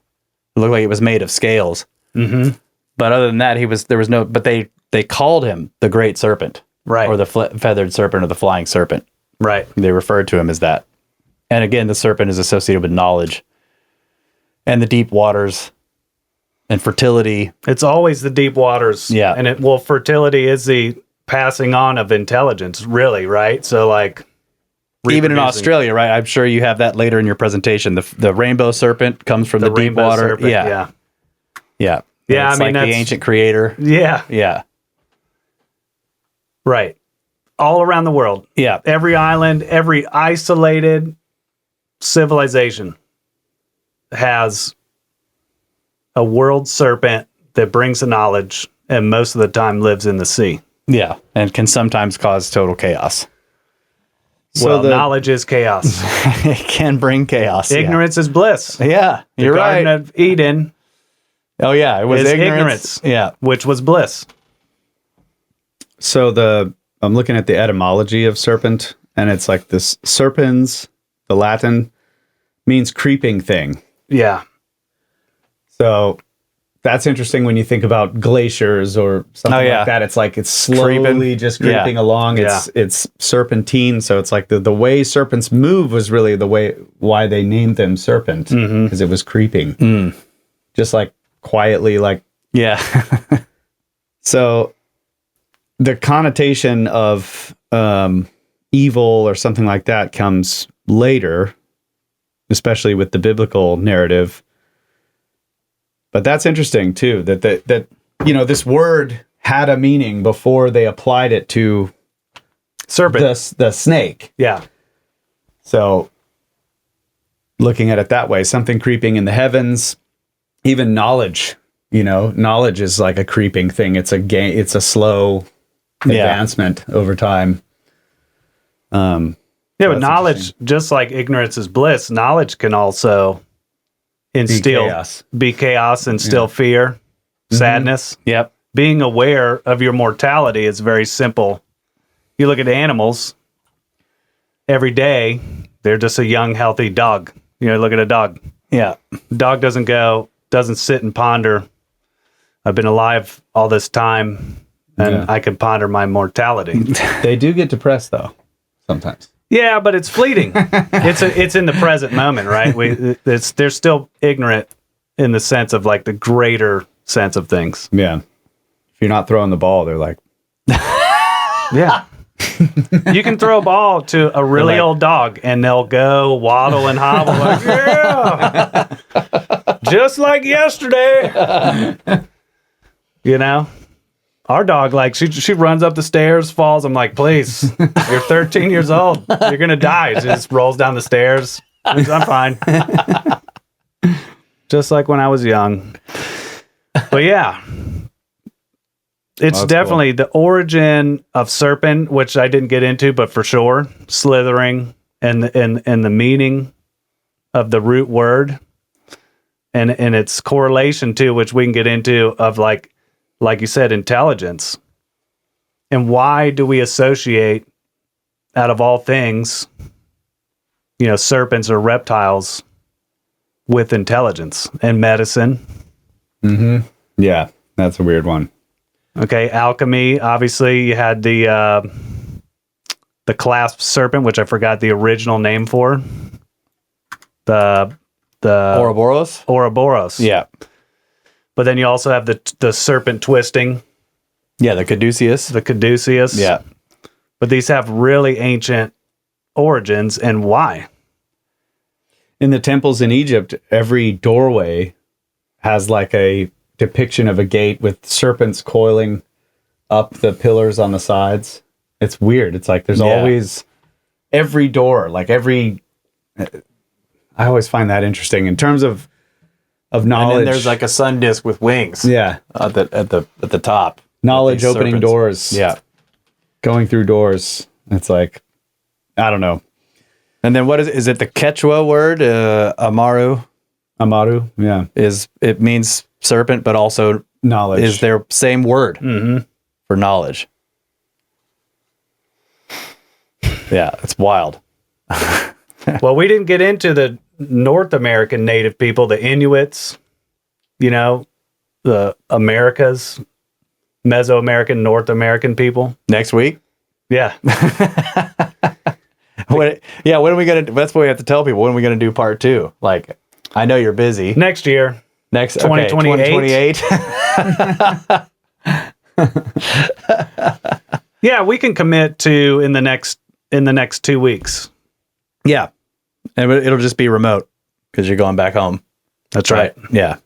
A: It looked like it was made of scales.
B: Mm-hmm.
A: But other than that, but they called him the Great Serpent,
B: Right.
A: or the feathered serpent, or the flying serpent.
B: Right.
A: They referred to him as that. And again, the serpent is associated with knowledge and the deep waters and fertility.
B: It's always the deep waters.
A: Yeah.
B: And fertility is the passing on of intelligence, really, right? So like
A: Even in
B: reproducing.
A: Australia, right? I'm sure you have that later in your presentation. The rainbow serpent comes from the deep
B: rainbow
A: water.
B: serpent,
A: Yeah.
B: Yeah.
A: Yeah.
B: Yeah,
A: It's
B: I mean,
A: like the
B: that's-
A: ancient creator.
B: Yeah.
A: Yeah.
B: Right. All around the world.
A: Yeah.
B: Every island, every isolated civilization has a world serpent that brings the knowledge and most of the time lives in the sea.
A: Yeah, and can sometimes cause total chaos.
B: Well, knowledge is chaos.
A: It can bring chaos.
B: Ignorance is bliss.
A: Yeah, you're
B: the Garden
A: right.
B: of Eden
A: Oh yeah, it was
B: is
A: ignorance. Yeah.
B: which was bliss.
C: So I'm looking at the etymology of serpent, and it's like this serpens, the Latin, means creeping thing.
B: Yeah.
C: So that's interesting when you think about glaciers or something like that. It's like it's slowly just creeping along. It's serpentine, so it's like the way serpents move was really the way why they named them serpent, because it was creeping, just like quietly, like
A: Yeah.
C: so. The connotation of evil or something like that comes later, especially with the biblical narrative. But that's interesting too, that you know, this word had a meaning before they applied it to
B: Serpent.
C: the snake.
B: Yeah.
C: So looking at it that way, something creeping in the heavens, even knowledge, you know, knowledge is like a creeping thing. It's a slow advancement over time.
B: Yeah, but knowledge, just like ignorance is bliss, knowledge can also instill be chaos, instill fear, sadness.
A: Yep.
B: Being aware of your mortality is very simple. You look at animals every day, they're just a young, healthy dog. You know, look at a dog.
A: Yeah.
B: Dog doesn't sit and ponder, I've been alive all this time and I can ponder my mortality.
C: They do get depressed though, sometimes.
B: Yeah, but it's fleeting. It's in the present moment, right? They're still ignorant in the sense of like the greater sense of things.
C: Yeah. If you're not throwing the ball, they're like,
B: yeah. You can throw a ball to a really old dog and they'll go waddle and hobble like, yeah, just like yesterday. You know? Our dog, like, she runs up the stairs, falls. I'm like, please, you're 13 years old. You're going to die. She just rolls down the stairs. I'm fine. Just like when I was young. But yeah, it's definitely cool. The origin of serpent, which I didn't get into, but for sure, slithering and the meaning of the root word and its correlation to, which we can get into, of like you said, intelligence. And why do we associate, out of all things, you know, serpents or reptiles with intelligence and medicine?
C: Mm-hmm. Yeah, that's a weird one.
B: Okay, alchemy. Obviously, you had the clasp serpent, which I forgot the original name for. The
A: Ouroboros?
B: Ouroboros.
A: Yeah.
B: But then you also have the serpent twisting.
A: Yeah, the caduceus.
B: The caduceus.
A: Yeah.
B: But these have really ancient origins, and why?
C: In the temples in Egypt, every doorway has like a depiction of a gate with serpents coiling up the pillars on the sides. It's weird. It's like there's always every door, like every. I always find that interesting in terms of knowledge.
A: And then there's like a sun disk with wings.
C: Yeah,
A: at the top.
C: Knowledge opening
A: serpents.
C: doors.
A: Yeah,
C: going through doors. It's like, I don't know.
A: And then what is it? The Quechua word, amaru.
C: Amaru. Yeah,
A: it means serpent, but also
C: knowledge
A: is their same word for knowledge. Yeah, it's wild.
B: Well, we didn't get into the North American native people, the Inuits, you know, the Americas, Mesoamerican, North American people.
A: Next week?
B: Yeah.
A: When are we going to, that's what we have to tell people. When are we going to do part 2? Like, I know you're busy.
B: Next year.
A: Next
B: 2028.
A: 2028.
B: Yeah, we can commit to in the next 2 weeks.
A: Yeah. And it'll just be remote because you're going back home.
B: That's right.
A: Yeah.
B: I'm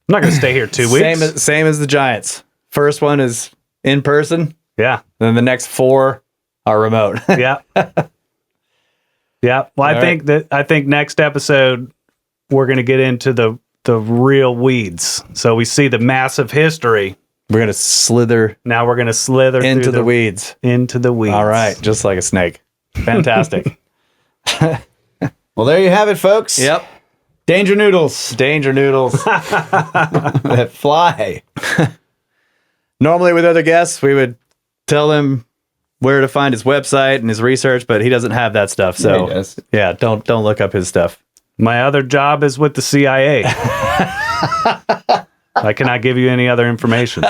B: not going to stay here 2 weeks.
A: Same as the Giants. First one is in person.
B: Yeah.
A: Then the next 4 are remote.
B: Yeah. Yeah. Well, I think next episode we're going to get into the real weeds. So we see the massive history.
A: We're going to slither
B: Now we're going to slither
A: into
B: through
A: the weeds.
B: Into the weeds.
A: All right. Just like a snake. Fantastic.
C: Well, there you have it, folks.
A: Yep.
C: Danger noodles
A: Danger noodles.
C: that fly.
A: Normally with other guests, we would tell him where to find his website and his research, but he doesn't have that stuff.
C: Yeah,
A: So
C: he does.
A: yeah, don't look up his stuff.
B: My other job is with the CIA. I cannot give you any other information.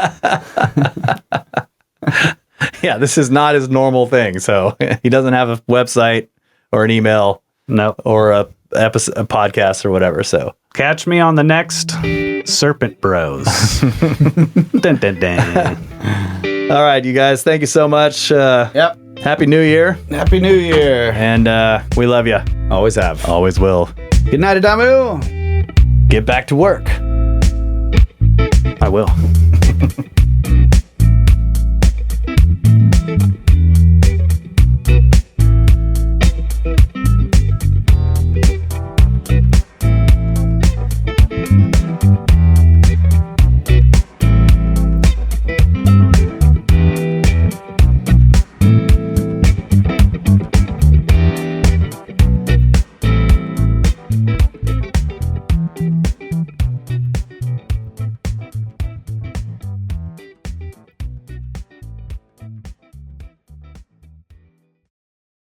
A: Yeah, this is not his normal thing. So he doesn't have a website or an email
B: No.
A: or a podcast or whatever. So
B: Catch me on the next Serpent Bros. Dun, dun, dun.
A: all right, you guys, thank you so much.
C: Yep.
A: Happy New Year.
C: Happy New Year.
A: And we love you.
C: Always have.
A: Always will.
C: Good night, Adamu.
A: Get back to work.
B: I will.